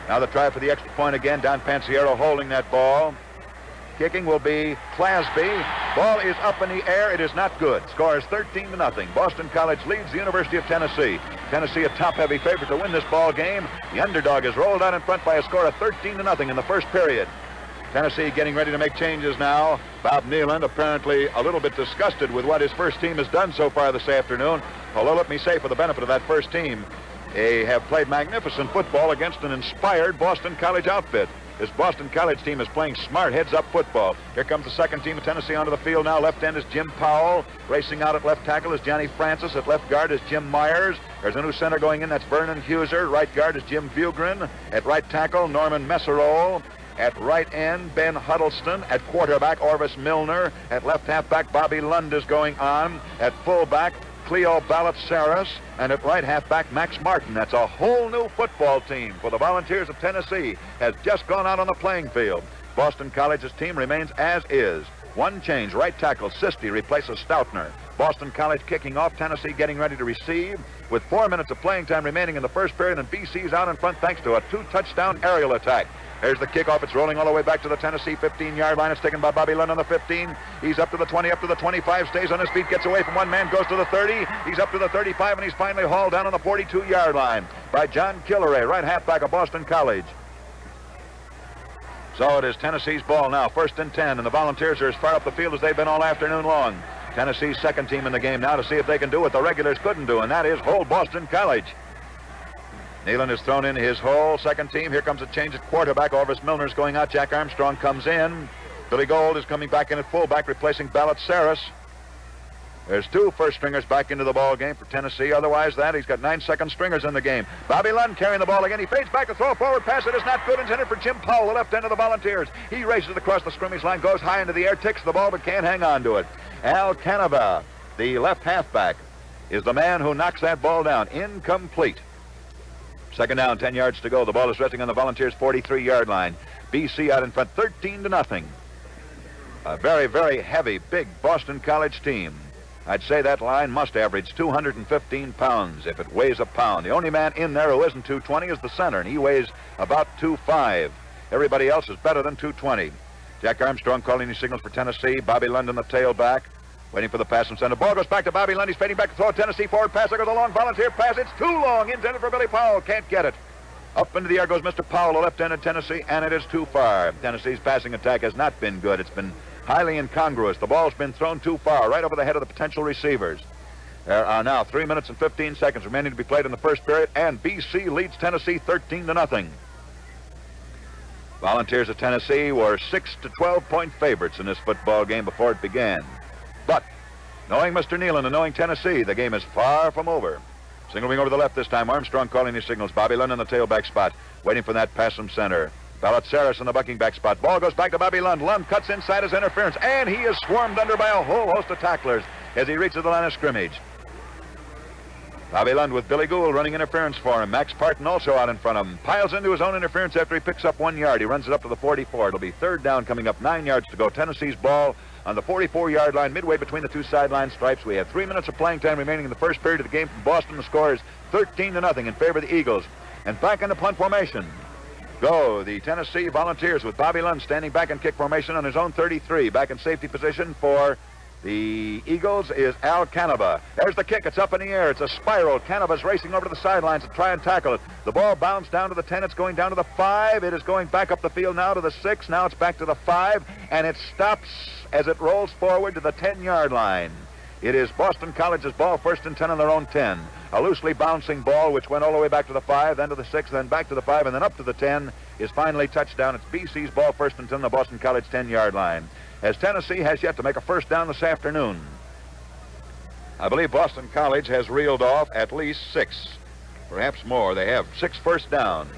S2: Now the try for the extra point again. Don Pansiero holding that ball. Kicking will be Clasby. Ball is up in the air. It is not good. Score is 13-0. Boston College leads the University of Tennessee. Tennessee a top-heavy favorite to win this ball game. The underdog is rolled out in front by a score of 13-0 in the first period. Tennessee getting ready to make changes now. Bob Nealand apparently a little bit disgusted with what his first team has done so far this afternoon. Although let me say, for the benefit of that first team, they have played magnificent football against an inspired Boston College outfit. This Boston College team is playing smart heads-up football. Here comes the second team of Tennessee onto the field now. Left end is Jim Powell. Racing out at left tackle is Johnny Francis. At left guard is Jim Myers. There's a new center going in. That's Vernon Huser. Right guard is Jim Bugren. At right tackle, Norman Messerol. At right end, Ben Huddleston. At quarterback, Orvis Milner. At left halfback, Bobby Lund is going on. At fullback, Cleo Ballett-Saris, and at right halfback, Max Martin. That's a whole new football team for the Volunteers of Tennessee. Has just gone out on the playing field. Boston College's team remains as is. One change, right tackle, Sisti replaces Stoutner. Boston College kicking off, Tennessee getting ready to receive. With 4 minutes of playing time remaining in the first period, and BC's out in front thanks to a 2-touchdown aerial attack. There's the kickoff. It's rolling all the way back to the Tennessee 15-yard line. It's taken by Bobby Lund on the 15. He's up to the 20, up to the 25, stays on his feet, gets away from one man, goes to the 30. He's up to the 35, and he's finally hauled down on the 42-yard line by John Killalay, right halfback of Boston College. So it is Tennessee's ball now, 1st and 10, and the Volunteers are as far up the field as they've been all afternoon long. Tennessee's second team in the game now to see if they can do what the regulars couldn't do, and that is hold Boston College. Nealon has thrown in his whole second team. Here comes a change at quarterback. Orvis Milner's going out. Jack Armstrong comes in. Billy Gold is coming back in at fullback, replacing Ballett-Saris. There's 2 first stringers back into the ball game for Tennessee. Otherwise, he's got 9 second stringers in the game. Bobby Lund carrying the ball again. He fades back to throw a forward pass. It is not good. Intended for Jim Powell, the left end of the Volunteers. He races across the scrimmage line, goes high into the air, ticks the ball, but can't hang on to it. Al Canava, the left halfback, is the man who knocks that ball down. Incomplete. Second down, 10 yards to go. The ball is resting on the Volunteers' 43-yard line. BC out in front, 13-0. A very, very heavy, big Boston College team. I'd say that line must average 215 pounds if it weighs a pound. The only man in there who isn't 220 is the center, and he weighs about 205. Everybody else is better than 220. Jack Armstrong calling the signals for Tennessee. Bobby London, the tailback. Waiting for the pass from center. Ball goes back to Bobby Lund. He's fading back to throw. Tennessee forward pass. There goes a long volunteer pass. It's too long. Intended for Billy Powell. Can't get it. Up into the air goes Mr. Powell, the left-handed Tennessee, and it is too far. Tennessee's passing attack has not been good. It's been highly incongruous. The ball's been thrown too far, right over the head of the potential receivers. There are now 3 minutes and 15 seconds remaining to be played in the first period, and BC leads Tennessee 13-0. Volunteers of Tennessee were 6 to 12-point favorites in this football game before it began. But knowing Mr. Nealon and knowing Tennessee, the game is far from over. Signaling over the left this time. Armstrong calling his signals. Bobby Lund in the tailback spot, waiting for that pass from center. Ballotsaris in the bucking back spot. Ball goes back to Bobby Lund. Lund cuts inside his interference, and he is swarmed under by a whole host of tacklers as he reaches the line of scrimmage. Bobby Lund with Billy Gould running interference for him. Max Parton also out in front of him. Piles into his own interference after he picks up 1 yard. He runs it up to the 44. It'll be third down coming up, 9 yards to go. Tennessee's ball on the 44-yard line, midway between the two sideline stripes. We have 3 minutes of playing time remaining in the first period of the game from Boston. The score is 13-0 in favor of the Eagles. And back in the punt formation go the Tennessee Volunteers with Bobby Lund standing back in kick formation on his own 33. Back in safety position for the Eagles is Al Canova. There's the kick. It's up in the air. It's a spiral. Canova's racing over to the sidelines to try and tackle it. The ball bounced down to the 10. It's going down to the 5. It is going back up the field now to the 6. Now it's back to the 5. And it stops as it rolls forward to the 10-yard line. It is Boston College's ball, first and 10 on their own 10. A loosely bouncing ball which went all the way back to the 5, then to the 6, then back to the 5, and then up to the 10 is finally touchdown. It's BC's ball, first and 10 on the Boston College 10-yard line. As Tennessee has yet to make a first down this afternoon. I believe Boston College has reeled off at least 6, perhaps more. They have 6 first downs.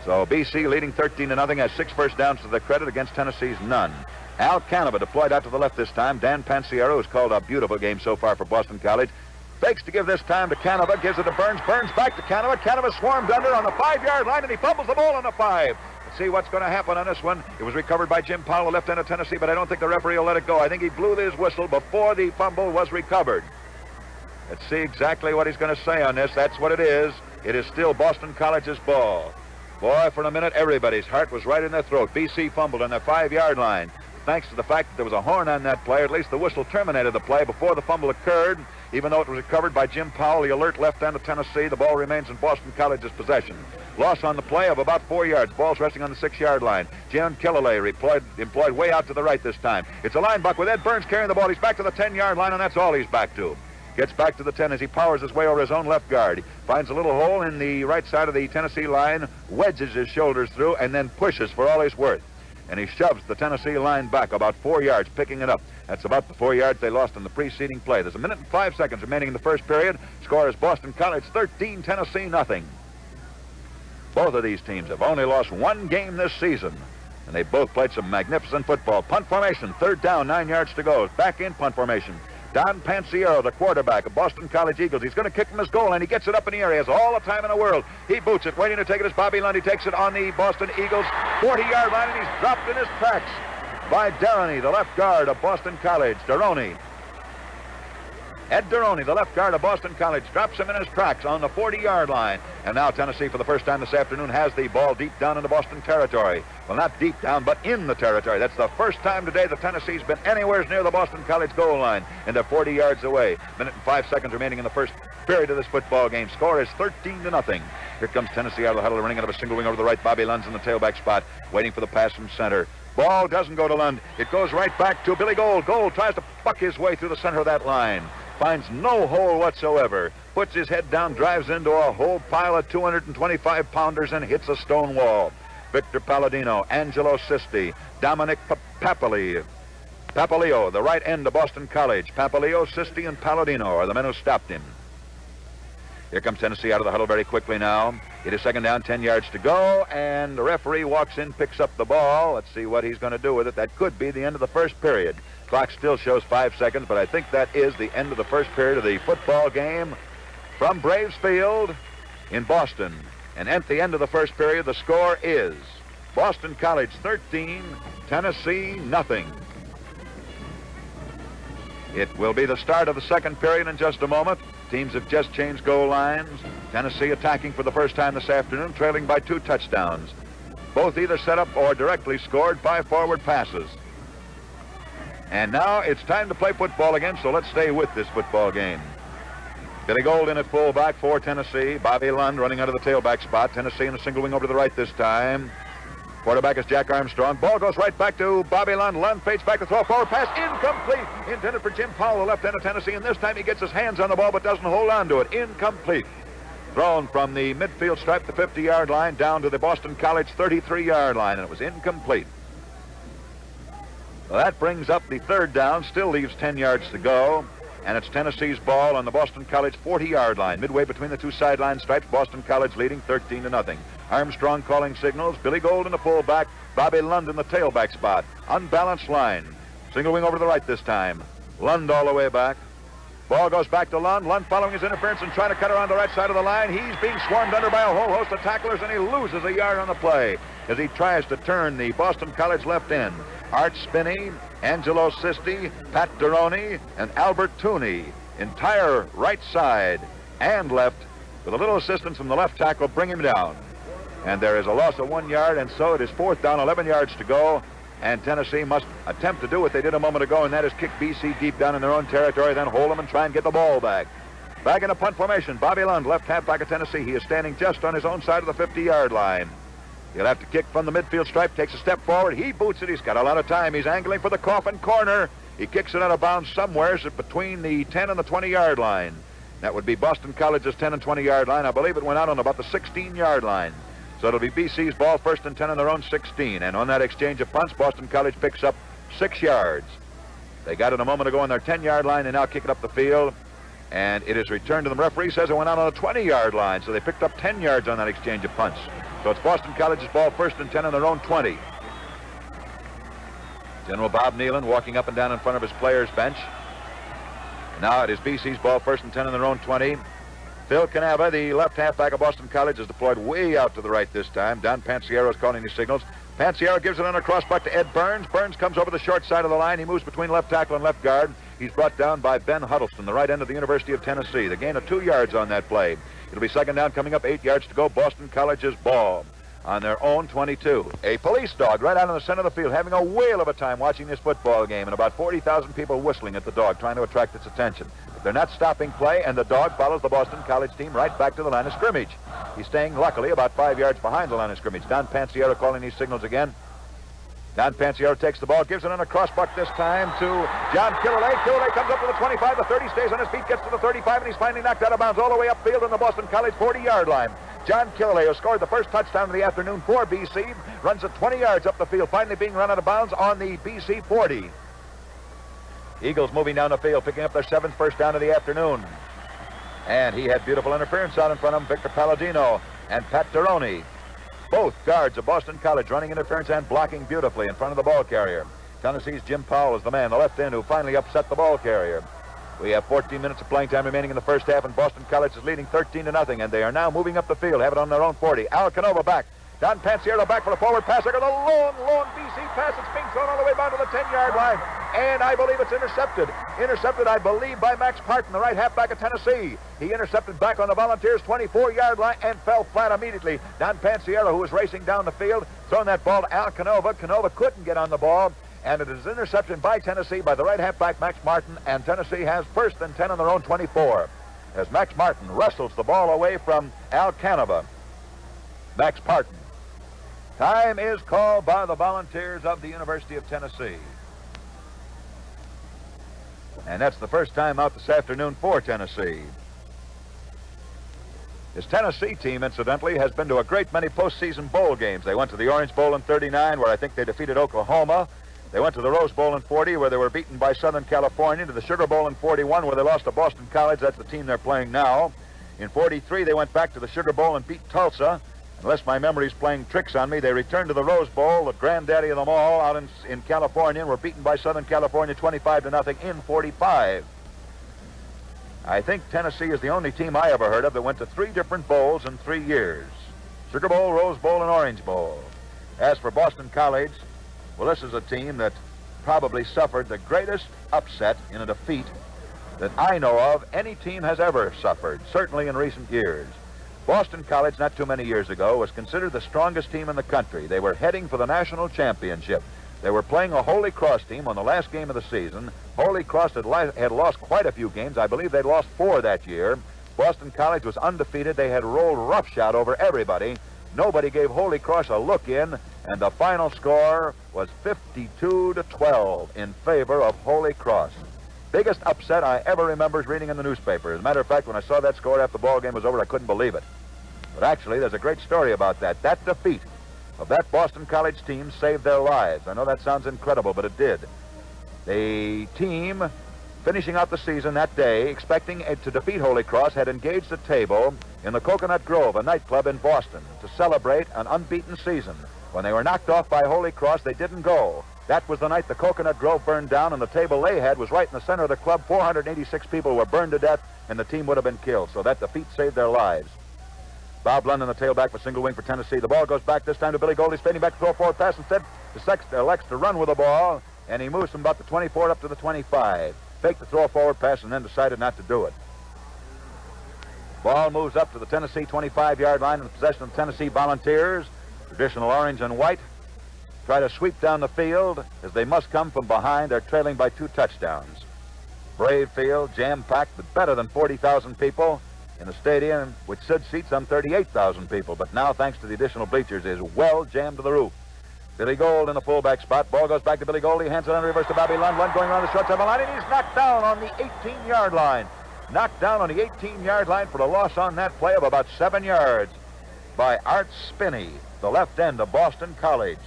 S2: So BC leading 13-0 has 6 first downs to their credit against Tennessee's none. Al Canova deployed out to the left this time. Dan Pansiero has called a beautiful game so far for Boston College. Fakes to give this time to Canova, gives it to Burns. Burns back to Canova. Canova swarmed under on the 5-yard line, and he fumbles the ball on the 5. Let's see what's going to happen on this one. It was recovered by Jim Powell, the left end of Tennessee, but I don't think the referee will let it go. I think he blew his whistle before the fumble was recovered. Let's see exactly what he's going to say on this. That's what it is. It is still Boston College's ball. Boy, for a minute, everybody's heart was right in their throat. BC fumbled on their 5-yard line. Thanks to the fact that there was a horn on that play, at least the whistle terminated the play before the fumble occurred. Even though it was recovered by Jim Powell, the alert left end of Tennessee, the ball remains in Boston College's possession. Loss on the play of about 4 yards. Ball's resting on the 6-yard line. Jan Killalay employed way out to the right this time. It's a linebacker with Ed Burns carrying the ball. He's back to the 10-yard line, and that's all he's back to. Gets back to the 10 as he powers his way over his own left guard. He finds a little hole in the right side of the Tennessee line, wedges his shoulders through, and then pushes for all he's worth. And he shoves the Tennessee line back about 4 yards, picking it up. That's about the 4 yards they lost in the preceding play. There's 1 minute and 5 seconds remaining in the first period. Score is Boston College 13, Tennessee nothing. Both of these teams have only lost 1 game this season, and they both played some magnificent football. Punt formation, third down, 9 yards to go. Back in punt formation. Don Pansiero, the quarterback of Boston College Eagles. He's going to kick from his goal, and he gets it up in the air. He has all the time in the world. He boots it. Waiting to take it is Bobby Lund. He takes it on the Boston Eagles 40-yard line, and he's dropped in his tracks by Deroney, the left guard of Boston College. Ed Deroney, the left guard of Boston College, drops him in his tracks on the 40-yard line. And now Tennessee, for the first time this afternoon, has the ball deep down into Boston territory. Well, not deep down, but in the territory. That's the first time today that Tennessee's been anywhere near the Boston College goal line, and they're 40 yards away. 1 minute and 5 seconds remaining in the first period of this football game. Score is 13-0. Here comes Tennessee out of the huddle, running out of a single wing over the right. Bobby Lund's in the tailback spot, waiting for the pass from center. Ball doesn't go to Lund. It goes right back to Billy Gould. Gould tries to buck his way through the center of that line. Finds no hole whatsoever. Puts his head down, drives into a whole pile of 225-pounders and hits a stone wall. Victor Palladino, Angelo Sisti, Dominic Papaleo, the right end of Boston College. Papaleo, Sisti, and Palladino are the men who stopped him. Here comes Tennessee out of the huddle very quickly now. It is second down, 10 yards to go, and the referee walks in, picks up the ball. Let's see what he's going to do with it. That could be the end of the first period. Clock still shows 5 seconds, but I think that is the end of the first period of the football game from Braves Field in Boston. And at the end of the first period, the score is Boston College 13, Tennessee nothing. It will be the start of the second period in just a moment. Teams have just changed goal lines. Tennessee attacking for the first time this afternoon, trailing by 2 touchdowns. Both either set up or directly scored by forward passes. And now it's time to play football again, so let's stay with this football game. Billy Gold in at fullback for Tennessee. Bobby Lund running out of the tailback spot. Tennessee in a single wing over to the right this time. Quarterback is Jack Armstrong. Ball goes right back to Bobby Lund. Lund fades back to throw a forward pass. Incomplete. Intended for Jim Powell, the left end of Tennessee. And this time he gets his hands on the ball but doesn't hold on to it. Incomplete. Thrown from the midfield stripe, the 50-yard line, down to the Boston College 33-yard line. And it was incomplete. Well, that brings up the third down. Still leaves 10 yards to go. And it's Tennessee's ball on the Boston College 40-yard line. Midway between the two sideline stripes, Boston College leading 13-0. Armstrong calling signals. Billy Gold in the fullback. Bobby Lund in the tailback spot. Unbalanced line. Single wing over to the right this time. Lund all the way back. Ball goes back to Lund. Lund following his interference and trying to cut around the right side of the line. He's being swarmed under by a whole host of tacklers, and he loses a yard on the play as he tries to turn the Boston College left end. Art Spinney, Angelo Sisti, Pat Deroni, and Albert Tooney. Entire right side and left, with a little assistance from the left tackle, bring him down. And there is a loss of 1 yard, and so it is fourth down, 11 yards to go. And Tennessee must attempt to do what they did a moment ago, and that is kick BC deep down in their own territory, then hold them and try and get the ball back. Back in a punt formation, Bobby Lund, left halfback of Tennessee. He is standing just on his own side of the 50-yard line. He'll have to kick from the midfield stripe, takes a step forward. He boots it. He's got a lot of time. He's angling for the coffin corner. He kicks it out of bounds somewhere between the 10 and the 20-yard line. That would be Boston College's 10 and 20-yard line. I believe it went out on about the 16-yard line. So it'll be BC's ball, first and 10 on their own 16. And on that exchange of punts, Boston College picks up 6 yards. They got it a moment ago on their 10-yard line. They now kick it up the field. And it is returned to them. Referee says it went out on the 20-yard line. So they picked up 10 yards on that exchange of punts. So it's Boston College's ball, first and 10 on their own 20. General Bob Nealon walking up and down in front of his players' bench. Now it is BC's ball, first and 10 on their own 20. Phil Canava, the left halfback of Boston College, is deployed way out to the right this time. Don Pansiero is calling his signals. Pansiero gives it on a crossbuck to Ed Burns. Burns comes over the short side of the line. He moves between left tackle and left guard. He's brought down by Ben Huddleston, the right end of the University of Tennessee. The gain of 2 yards on that play. It'll be second down, coming up 8 yards to go. Boston College's ball on their own 22. A police dog right out in the center of the field, having a whale of a time watching this football game, and about 40,000 people whistling at the dog, trying to attract its attention. But they're not stopping play, and the dog follows the Boston College team right back to the line of scrimmage. He's staying, luckily, about 5 yards behind the line of scrimmage. Don Pansiero calling these signals again. Don Pansiero takes the ball, gives it on a crossbuck this time to John Killalay. Killalay comes up to the 25, the 30, stays on his feet, gets to the 35, and he's finally knocked out of bounds all the way upfield on the Boston College 40-yard line. John Killalay, who scored the first touchdown of the afternoon for BC, runs it 20 yards up the field, finally being run out of bounds on the BC 40. Eagles moving down the field, picking up their 7th first down of the afternoon. And he had beautiful interference out in front of him, Victor Palladino and Pat Deroni. Both guards of Boston College running interference and blocking beautifully in front of the ball carrier. Tennessee's Jim Powell is the man, the left end, who finally upset the ball carrier. We have 14 minutes of playing time remaining in the first half, and Boston College is leading 13-0, and they are now moving up the field, have it on their own 40. Al Canova back. Don Pansiero back for the forward pass. They got a long BC pass. It's being thrown all the way down to the 10-yard line. And I believe it's intercepted. Intercepted, I believe, by Max Parton, the right halfback of Tennessee. He intercepted back on the Volunteers' 24-yard line and fell flat immediately. Don Pansiero, who was racing down the field, throwing that ball to Al Canova. Canova couldn't get on the ball. And it is interception by Tennessee by the right halfback, Max Martin. And Tennessee has first and 10 on their own 24. As Max Martin wrestles the ball away from Al Canova. Max Parton. Time is called by the Volunteers of the University of Tennessee. And that's the first time out this afternoon for Tennessee. This Tennessee team, incidentally, has been to a great many postseason bowl games. They went to the Orange Bowl in '39, where I think they defeated Oklahoma. They went to the Rose Bowl in '40, where they were beaten by Southern California, to the Sugar Bowl in '41, where they lost to Boston College. That's the team they're playing now. In '43, they went back to the Sugar Bowl and beat Tulsa. Unless my memory's playing tricks on me, they returned to the Rose Bowl, the granddaddy of them all, out in California, and were beaten by Southern California 25-0 in '45. I think Tennessee is the only team I ever heard of that went to 3 different bowls in 3 years. Sugar Bowl, Rose Bowl, and Orange Bowl. As for Boston College, well, this is a team that probably suffered the greatest upset in a defeat that I know of any team has ever suffered, certainly in recent years. Boston College, not too many years ago, was considered the strongest team in the country. They were heading for the national championship. They were playing a Holy Cross team on the last game of the season. Holy Cross had lost quite a few games. I believe they'd lost 4 that year. Boston College was undefeated. They had rolled roughshod over everybody. Nobody gave Holy Cross a look in, and the final score was 52-12 in favor of Holy Cross. Biggest upset I ever remember is reading in the newspaper. As a matter of fact, when I saw that score after the ball game was over, I couldn't believe it. But actually, there's a great story about that. That defeat of that Boston College team saved their lives. I know that sounds incredible, but it did. The team, finishing out the season that day, expecting to defeat Holy Cross, had engaged a table in the Coconut Grove, a nightclub in Boston, to celebrate an unbeaten season. When they were knocked off by Holy Cross, they didn't go. That was the night the Coconut Grove burned down, and the table they had was right in the center of the club. 486 people were burned to death, and the team would have been killed. So that defeat saved their lives. Bob London, the tailback for single wing for Tennessee. The ball goes back this time to Billy Gold. He's fading back to throw a forward pass. Instead, elects to run with the ball, and he moves from about the 24 up to the 25. Faked the throw a forward pass and then decided not to do it. Ball moves up to the Tennessee 25-yard line in the possession of the Tennessee Volunteers. Traditional orange and white. Try to sweep down the field as they must come from behind. They're trailing by 2 touchdowns. Brave field, jam-packed with better than 40,000 people in the stadium, which should seat some 38,000 people. But now, thanks to the additional bleachers, is well jammed to the roof. Billy Gold in the fullback spot. Ball goes back to Billy Gold. He hands it on reverse to Bobby Lund. Lund going around the short side of the line, and he's knocked down on the 18-yard line. Knocked down on the 18-yard line for a loss on that play of about 7 yards by Art Spinney, the left end of Boston College.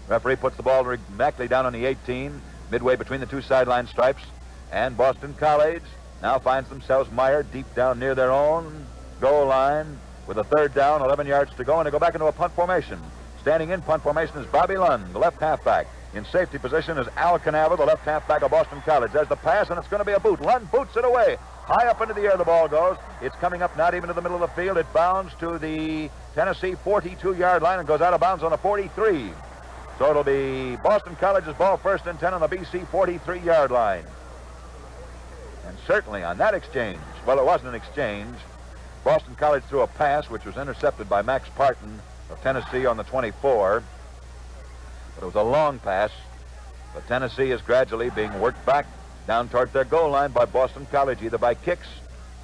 S2: Referee puts the ball exactly down on the 18, midway between the 2 sideline stripes, and Boston College now finds themselves mired deep down near their own goal line with a 3rd down, 11 yards to go, and they go back into a punt formation. Standing in punt formation is Bobby Lund, the left halfback. In safety position is Al Canava, the left halfback of Boston College. There's the pass, and it's going to be a boot. Lund boots it away. High up into the air the ball goes. It's coming up not even to the middle of the field. It bounds to the Tennessee 42-yard line and goes out of bounds on the 43. So it'll be Boston College's ball, 1st and 10 on the BC 43-yard line. And certainly on that exchange, well, it wasn't an exchange. Boston College threw a pass which was intercepted by Max Parton of Tennessee on the 24. But it was a long pass. But Tennessee is gradually being worked back down towards their goal line by Boston College, either by kicks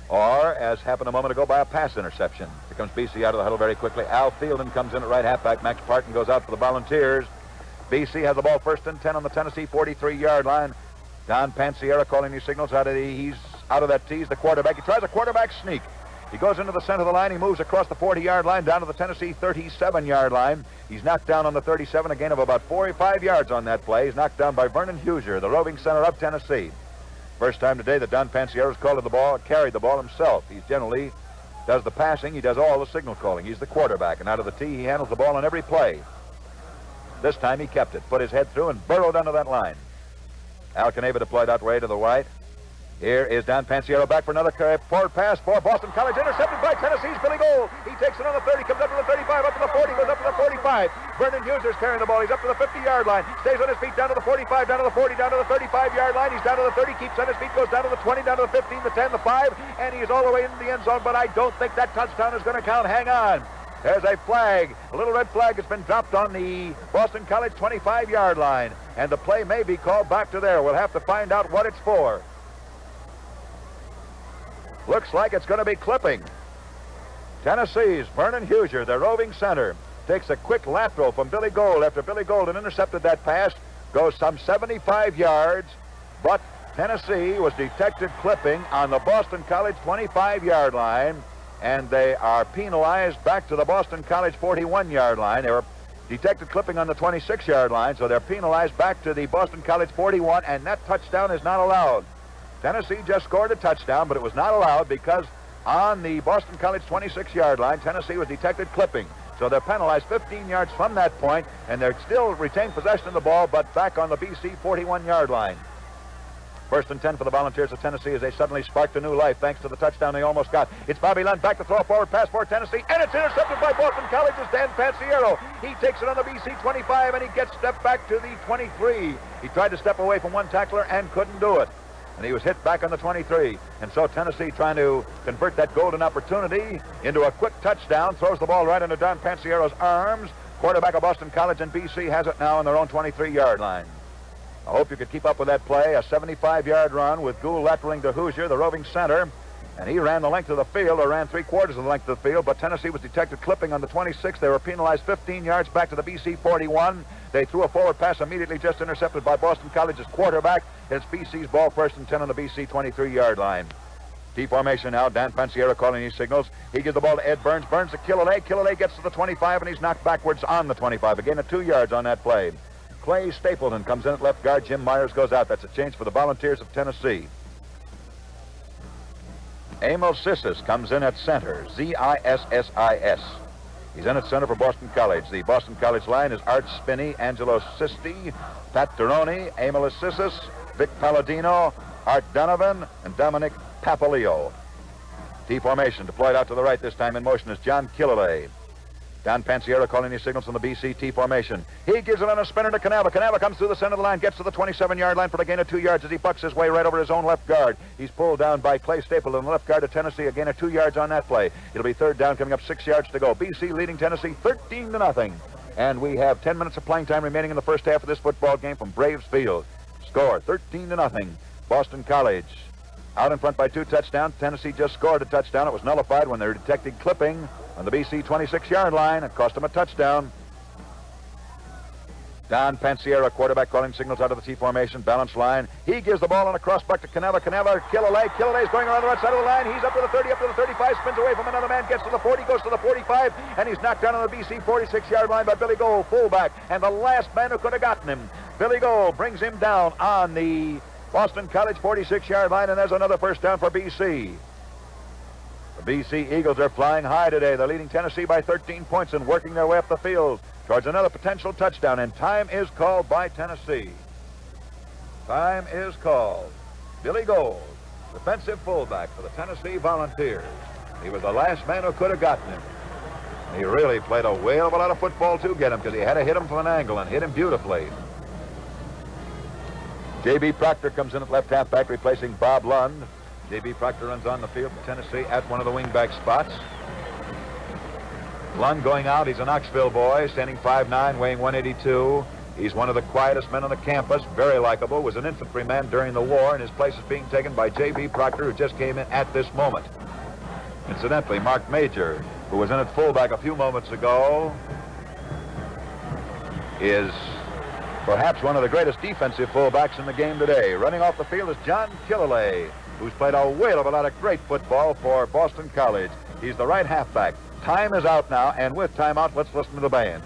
S2: or, as happened a moment ago, by a pass interception. Here comes BC out of the huddle very quickly. Al Fielden comes in at right halfback. Max Parton goes out for the Volunteers. BC has the ball, 1st and 10 on the Tennessee 43-yard line. Don Pansiera calling these signals he's out of that tease, the quarterback. He tries a quarterback sneak. He goes into the center of the line. He moves across the 40-yard line down to the Tennessee 37-yard line. He's knocked down on the 37, a gain of about 45 yards on that play. He's knocked down by Vernon Huser, the roving center of Tennessee. First time today that Don Pansiera's called the ball, carried the ball himself. He generally does the passing. He does all the signal calling. He's the quarterback, and out of the tee, he handles the ball on every play. This time he kept it, put his head through, and burrowed under that line. Al Caneva deployed out way to the right. Here is Don Pansiero back for another forward pass for Boston College. Intercepted by Tennessee's Billy Gold. He takes it on the 30, comes up to the 35, up to the 40, goes up to the 45. Vernon Huser's carrying the ball. He's up to the 50-yard line. Stays on his feet down to the 45, down to the 40, down to the 35-yard line. He's down to the 30, keeps on his feet, goes down to the 20, down to the 15, the 10, the 5, and he's all the way into the end zone, but I don't think that touchdown is going to count. Hang on. There's a flag. A little red flag has been dropped on the Boston College 25-yard line, and the play may be called back to there. We'll have to find out what it's for. Looks like it's going to be clipping. Tennessee's Vernon Huser, the roving center, takes a quick lateral from Billy Gold after Billy Gold had intercepted that pass, goes some 75 yards, but Tennessee was detected clipping on the Boston College 25-yard line, and they are penalized back to the Boston College 41-yard line. They were detected clipping on the 26-yard line, so they're penalized back to the Boston College 41, and that touchdown is not allowed. Tennessee just scored a touchdown, but it was not allowed because on the Boston College 26-yard line, Tennessee was detected clipping. So they're penalized 15 yards from that point, and they're still retain possession of the ball, but back on the BC 41-yard line. 1st and 10 for the Volunteers of Tennessee as they suddenly sparked a new life thanks to the touchdown they almost got. It's Bobby Lund back to throw a forward pass for Tennessee, and it's intercepted by Boston College's Dan Pansiero. He takes it on the BC 25, and he gets stepped back to the 23. He tried to step away from one tackler and couldn't do it. And he was hit back on the 23. And so Tennessee, trying to convert that golden opportunity into a quick touchdown, throws the ball right into Don Pansiero's arms. Quarterback of Boston College and BC has it now on their own 23-yard line. I hope you could keep up with that play. A 75-yard run with Gould lateraling to Hoosier, the roving center. And he ran the length of the field, or ran 3/4 of the length of the field, but Tennessee was detected clipping on the 26. They were penalized 15 yards back to the BC 41. They threw a forward pass immediately, just intercepted by Boston College's quarterback. It's BC's ball, 1st and 10 on the BC 23-yard line. T formation now. Dan Pansiera calling these signals. He gives the ball to Ed Burns. Burns to Killalay. Killalay gets to the 25, and he's knocked backwards on the 25. Again, at 2 yards on that play. Clay Stapleton comes in at left guard. Jim Myers goes out. That's a change for the Volunteers of Tennessee. Emil Sissis comes in at center. Zissis. He's in at center for Boston College. The Boston College line is Art Spinney, Angelo Sisti, Pat Deroni, Emil Sissis, Vic Palladino, Art Donovan, and Dominic Papaleo. T formation deployed out to the right this time. In motion is John Killalay. Don Pansiera calling these signals from the BC T formation. He gives it on a spinner to Canava. Canava comes through the center of the line, gets to the 27-yard line for a gain of 2 yards as he bucks his way right over his own left guard. He's pulled down by Clay Stapleton, the left guard of Tennessee, a gain of 2 yards on that play. It'll be 3rd down, coming up 6 yards to go. BC leading Tennessee 13-0. And we have 10 minutes of playing time remaining in the first half of this football game from Braves Field. Score 13-0. Boston College out in front by 2 touchdowns. Tennessee just scored a touchdown. It was nullified when they were detected clipping on the BC 26-yard line. It cost them a touchdown. Don Pansiera, quarterback, calling signals out of the T formation, balanced line. He gives the ball on a crossbuck to Canava. Canava, Killalay. Killalay is going around the right side of the line. He's up to the 30, up to the 35, spins away from another man, gets to the 40, goes to the 45, and he's knocked down on the BC 46-yard line by Billy Gold, fullback, and the last man who could have gotten him. Billy Gold brings him down on the Boston College 46-yard line, and there's another first down for BC. The BC Eagles are flying high today. They're leading Tennessee by 13 points and working their way up the field towards another potential touchdown, and time is called by Tennessee. Time is called. Billy Gold, defensive fullback for the Tennessee Volunteers. He was the last man who could have gotten him. He really played a whale of a lot of football to get him, because he had to hit him from an angle and hit him beautifully. J.B. Proctor comes in at left halfback, replacing Bob Lund. J.B. Proctor runs on the field for Tennessee at one of the wingback spots. Lund going out. He's a Knoxville boy, standing 5'9", weighing 182. He's one of the quietest men on the campus, very likable, was an infantryman during the war, and his place is being taken by J.B. Proctor, who just came in at this moment. Incidentally, Mark Major, who was in at fullback a few moments ago, is perhaps one of the greatest defensive fullbacks in the game today. Running off the field is John Killalay, who's played a whale of a lot of great football for Boston College. He's the right halfback. Time is out now, and with time out, let's listen to the band.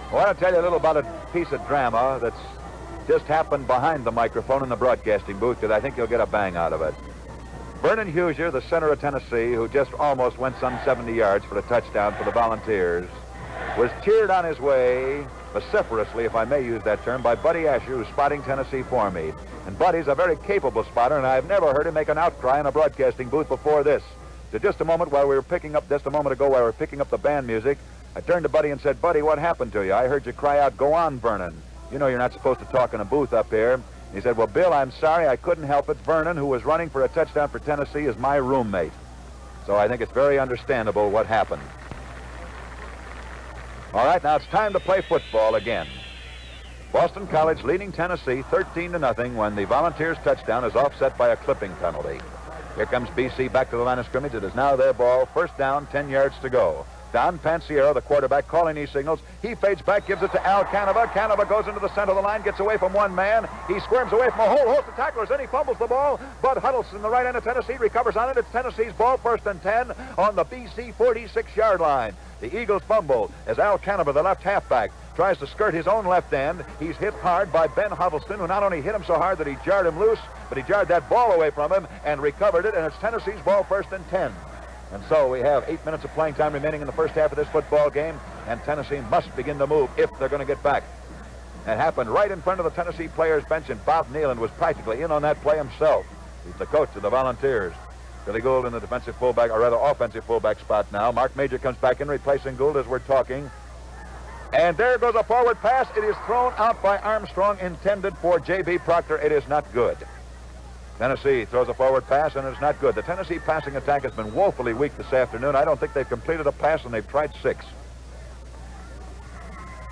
S2: I want to tell you a little about a piece of drama that's just happened behind the microphone in the broadcasting booth, because I think you'll get a bang out of it. Vernon Hoosier, the center of Tennessee, who just almost went some 70 yards for a touchdown for the Volunteers, was cheered on his way, vociferously, if I may use that term, by Buddy Asher, who's spotting Tennessee for me. And Buddy's a very capable spotter, and I've never heard him make an outcry in a broadcasting booth before this. So just a moment ago, while we were picking up the band music, I turned to Buddy and said, "Buddy, what happened to you? I heard you cry out, 'Go on, Vernon.' You know you're not supposed to talk in a booth up here." He said, "Well, Bill, I'm sorry. I couldn't help it. Vernon, who was running for a touchdown for Tennessee, is my roommate." So I think it's very understandable what happened. All right, now it's time to play football again. Boston College leading Tennessee 13-0 when the Volunteers' touchdown is offset by a clipping penalty. Here comes BC back to the line of scrimmage. It is now their ball. First down, 10 yards to go. Don Pansiero, the quarterback, calling these signals. He fades back, gives it to Al Canova. Canova goes into the center of the line, gets away from one man. He squirms away from a whole host of tacklers. Then he fumbles the ball. Bud Huddleston, the right end of Tennessee, recovers on it. It's Tennessee's ball, 1st and 10 on the BC 46-yard line. The Eagles fumble as Al Canova, the left halfback, tries to skirt his own left end. He's hit hard by Ben Huddleston, who not only hit him so hard that he jarred him loose, but he jarred that ball away from him and recovered it, and it's Tennessee's ball, 1st and 10. And so we have 8 minutes of playing time remaining in the first half of this football game, and Tennessee must begin to move if they're going to get back. It happened right in front of the Tennessee players' bench, and Bob Nealon was practically in on that play himself. He's the coach of the Volunteers. Billy Gould in the defensive fullback, or rather offensive fullback spot now. Mark Major comes back in, replacing Gould as we're talking. And there goes a forward pass. It is thrown out by Armstrong, intended for J.B. Proctor. It is not good. Tennessee throws a forward pass, and it's not good. The Tennessee passing attack has been woefully weak this afternoon. I don't think they've completed a pass, and they've tried 6.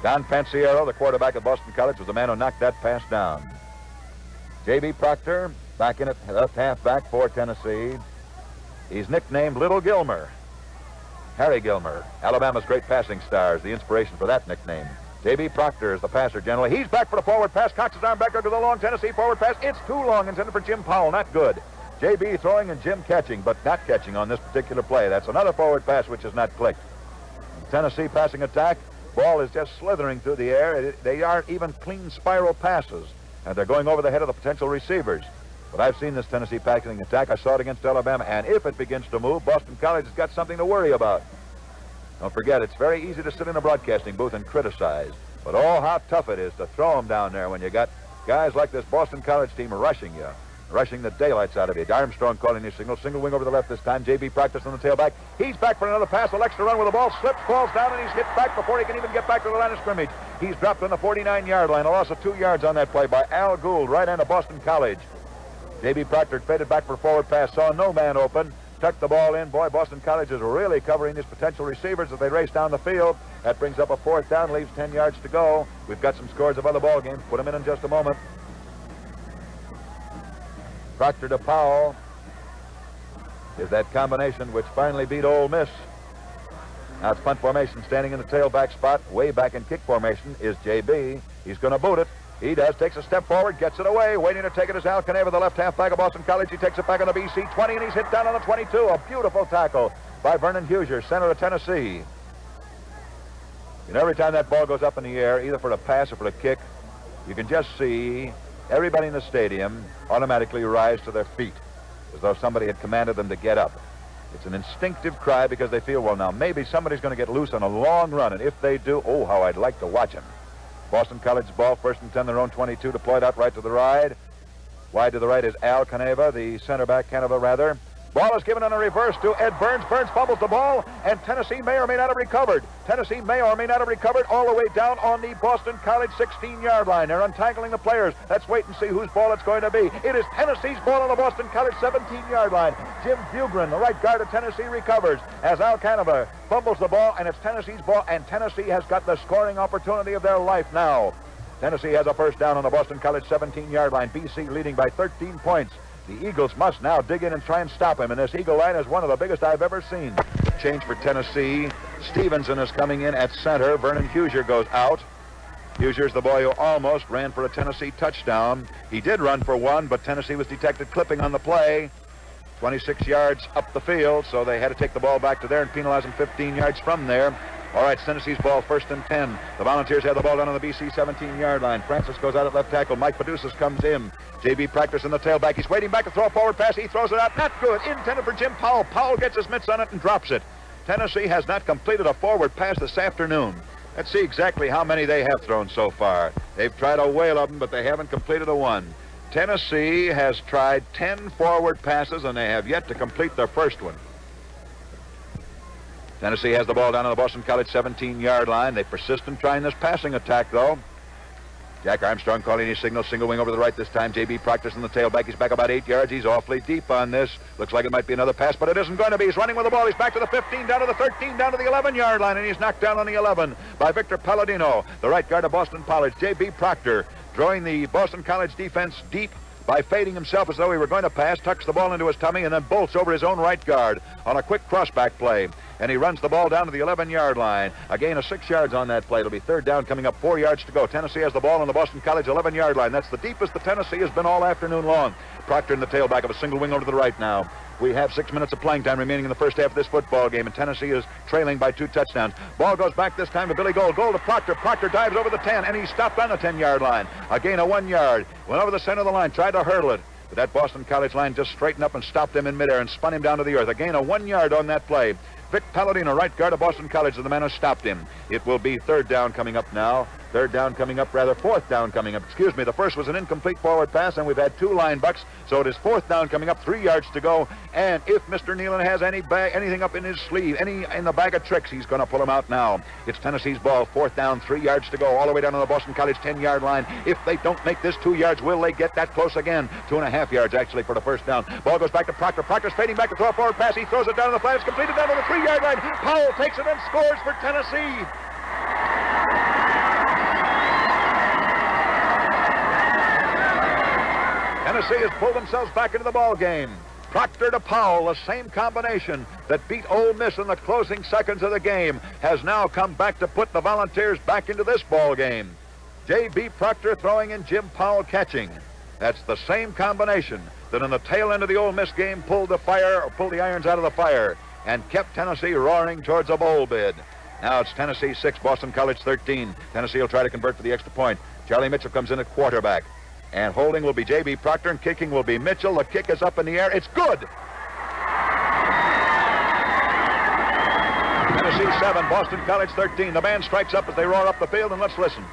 S2: Don Pansiero, the quarterback of Boston College, was the man who knocked that pass down. J.B. Proctor back in at left halfback for Tennessee. He's nicknamed Little Gilmer. Harry Gilmer, Alabama's great passing star, is the inspiration for that nickname. J.B. Proctor is the passer generally. He's back for the forward pass. Cocks his arm back under the long Tennessee forward pass. It's too long, intended for Jim Powell. Not good. J.B. throwing and Jim catching, but not catching on this particular play. That's another forward pass which is not clicked. Tennessee passing attack. Ball is just slithering through the air. They aren't even clean spiral passes, and they're going over the head of the potential receivers. But I've seen this Tennessee passing attack. I saw it against Alabama, and if it begins to move, Boston College has got something to worry about. Don't forget, it's very easy to sit in a broadcasting booth and criticize, but oh, how tough it is to throw them down there when you got guys like this Boston College team rushing you, rushing the daylights out of you. Armstrong calling his signal. Single wing over the left this time. J.B. Proctor on the tailback. He's back for another pass. Elects to run with the ball. Slips, falls down, and he's hit back before he can even get back to the line of scrimmage. He's dropped on the 49-yard line. A loss of 2 yards on that play by Al Gould, right end of Boston College. J.B. Proctor faded back for a forward pass. Saw no man open. Tucked the ball in. Boy, Boston College is really covering these potential receivers as they race down the field. That brings up a 4th down, leaves 10 yards to go. We've got some scores of other ball games. Put them in just a moment. Proctor to Powell is that combination which finally beat Ole Miss. Now it's punt formation. Standing in the tailback spot, way back in kick formation, is J.B. He's going to boot it. He does, takes a step forward, gets it away. Waiting to take it is Al Caneva, the left halfback of Boston College. He takes it back on the BC 20, and he's hit down on the 22. A beautiful tackle by Vernon Huger, center of Tennessee. You know, every time that ball goes up in the air, either for a pass or for a kick, you can just see everybody in the stadium automatically rise to their feet, as though somebody had commanded them to get up. It's an instinctive cry because they feel, well, now maybe somebody's going to get loose on a long run, and if they do, oh, how I'd like to watch him. Boston College ball, 1st and 10, their own 22, deployed out right to the right. Wide to the right is Al Caneva, the center back, Caneva rather. Ball is given on a reverse to Ed Burns. Burns fumbles the ball, and Tennessee may or may not have recovered. Tennessee may or may not have recovered all the way down on the Boston College 16-yard line. They're untangling the players. Let's wait and see whose ball it's going to be. It is Tennessee's ball on the Boston College 17-yard line. Jim Bugren, the right guard of Tennessee, recovers as Al Caneva fumbles the ball, and it's Tennessee's ball, and Tennessee has got the scoring opportunity of their life now. Tennessee has a 1st down on the Boston College 17-yard line. BC leading by 13 points. The Eagles must now dig in and try and stop him, and this Eagle line is one of the biggest I've ever seen. Change for Tennessee. Stevenson is coming in at center. Vernon Huger goes out. Huger's the boy who almost ran for a Tennessee touchdown. He did run for one, but Tennessee was detected clipping on the play. 26 yards up the field, so they had to take the ball back to there and penalize him 15 yards from there. All right, Tennessee's ball, 1st and 10. The Volunteers have the ball down on the BC 17-yard line. Francis goes out at left tackle. Mike Paducas comes in. J.B. Proctor in the tailback. He's waiting back to throw a forward pass. He throws it out. Not good. Intended for Jim Powell. Powell gets his mitts on it and drops it. Tennessee has not completed a forward pass this afternoon. Let's see exactly how many they have thrown so far. They've tried a whale of them, but they haven't completed a one. Tennessee has tried 10 forward passes, and they have yet to complete their first one. Tennessee has the ball down on the Boston College 17-yard line. They persist in trying this passing attack, though. Jack Armstrong calling his signal. Single wing over the right this time. J.B. Proctor in the tailback. He's back about 8 yards. He's awfully deep on this. Looks like it might be another pass, but it isn't going to be. He's running with the ball. He's back to the 15, down to the 13, down to the 11-yard line, and he's knocked down on the 11 by Victor Palladino, the right guard of Boston College. J.B. Proctor drawing the Boston College defense deep by fading himself as though he were going to pass, tucks the ball into his tummy, and then bolts over his own right guard on a quick crossback play. And he runs the ball down to the 11-yard line. A gain of 6 yards on that play. It'll be 3rd down, coming up 4 yards to go. Tennessee has the ball on the Boston College 11-yard line. That's the deepest the Tennessee has been all afternoon long. Proctor in the tailback of a single wing over to the right now. We have 6 minutes of playing time remaining in the first half of this football game, and Tennessee is trailing by 2 touchdowns. Ball goes back this time to Billy Gould. Gould to Proctor. Proctor dives over the 10, and he stopped on the 10-yard line. A gain of 1 yard. Went over the center of the line, tried to hurdle it. But that Boston College line just straightened up and stopped him in midair and spun him down to the earth. A gain of 1 yard on that play. Vic Palladino, right guard of Boston College, is the man who stopped him. It will be third down coming up now. Fourth down coming up. Excuse me. The first was an incomplete forward pass, and we've had 2 line bucks, so it is fourth down coming up, 3 yards to go. And if Mr. Nealon has anything up in his sleeve, any in the bag of tricks, he's going to pull them out now. It's Tennessee's ball, fourth down, 3 yards to go, all the way down to the Boston College 10-yard line. If they don't make this 2 yards, will they get that close again? 2.5 yards, actually, for the first down. Ball goes back to Proctor. Proctor's fading back to throw a forward pass. He throws it down to the flat. It's completed down to the 3-yard line. Powell takes it and scores for Tennessee. Tennessee has pulled themselves back into the ball game. Proctor to Powell, the same combination that beat Ole Miss in the closing seconds of the game, has now come back to put the Volunteers back into this ball game. J.B. Proctor throwing and Jim Powell catching. That's the same combination that in the tail end of the Ole Miss game pulled the irons out of the fire and kept Tennessee roaring towards a bowl bid. Now it's Tennessee 6, Boston College 13. Tennessee will try to convert for the extra point. Charlie Mitchell comes in at quarterback. And holding will be J.B. Proctor, and kicking will be Mitchell. The kick is up in the air. It's good. Tennessee 7, Boston College 13. The band strikes up as they roar up the field, and let's listen.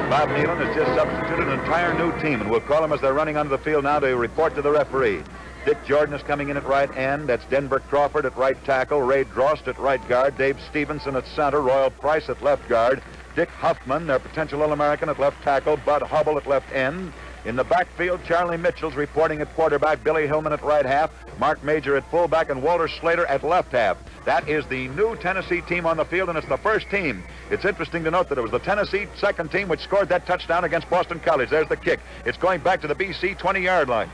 S2: Bob Nealon has just substituted an entire new team, and we'll call them as they're running onto the field now to report to the referee. Dick Jordan is coming in at right end. That's Denver Crawford at right tackle. Ray Drost at right guard. Dave Stevenson at center. Royal Price at left guard. Dick Huffman, their potential All-American, at left tackle. Bud Hubble at left end. In the backfield, Charlie Mitchell's reporting at quarterback. Billy Hillman at right half. Mark Major at fullback, and Walter Slater at left half. That is the new Tennessee team on the field, and it's the first team. It's interesting to note that it was the Tennessee second team which scored that touchdown against Boston College. There's the kick. It's going back to the BC 20-yard line.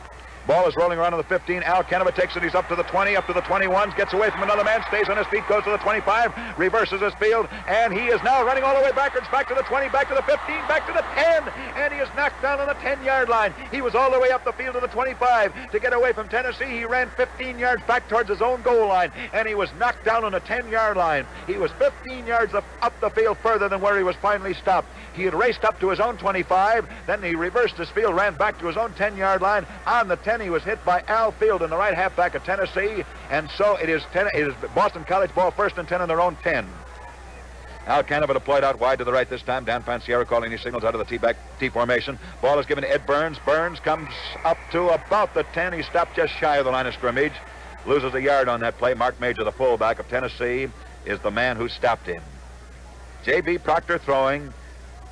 S2: Ball is rolling around to the 15. Al Canova takes it. He's up to the 20, up to the 21, gets away from another man, stays on his feet, goes to the 25, reverses his field, and he is now running all the way backwards, back to the 20, back to the 15, back to the 10, and he is knocked down on the 10-yard line. He was all the way up the field to the 25. To get away from Tennessee, he ran 15 yards back towards his own goal line, and he was knocked down on the 10-yard line. He was 15 yards up the field further than where he was finally stopped. He had raced up to his own 25, then he reversed his field, ran back to his own 10-yard line. On the 10, he was hit by Al Fielden, the right halfback of Tennessee, and so it is Boston College ball, first and 10 on their own 10. Al Canova deployed out wide to the right this time. Dan Panciero calling these signals out of the T formation. Ball is given to Ed Burns. Burns comes up to about the 10. He stopped just shy of the line of scrimmage. Loses a yard on that play. Mark Major, the fullback of Tennessee, is the man who stopped him. J.B. Proctor throwing.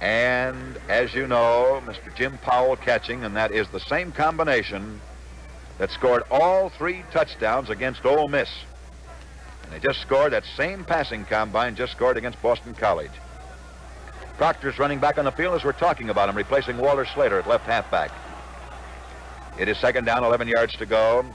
S2: And as you know, Mr. Jim Powell catching, and that is the same combination that scored all 3 touchdowns against Ole Miss. And they just scored that same passing combine, just scored against Boston College. Proctor's running back on the field as we're talking about him, replacing Walter Slater at left halfback. It is second down, 11 yards to go.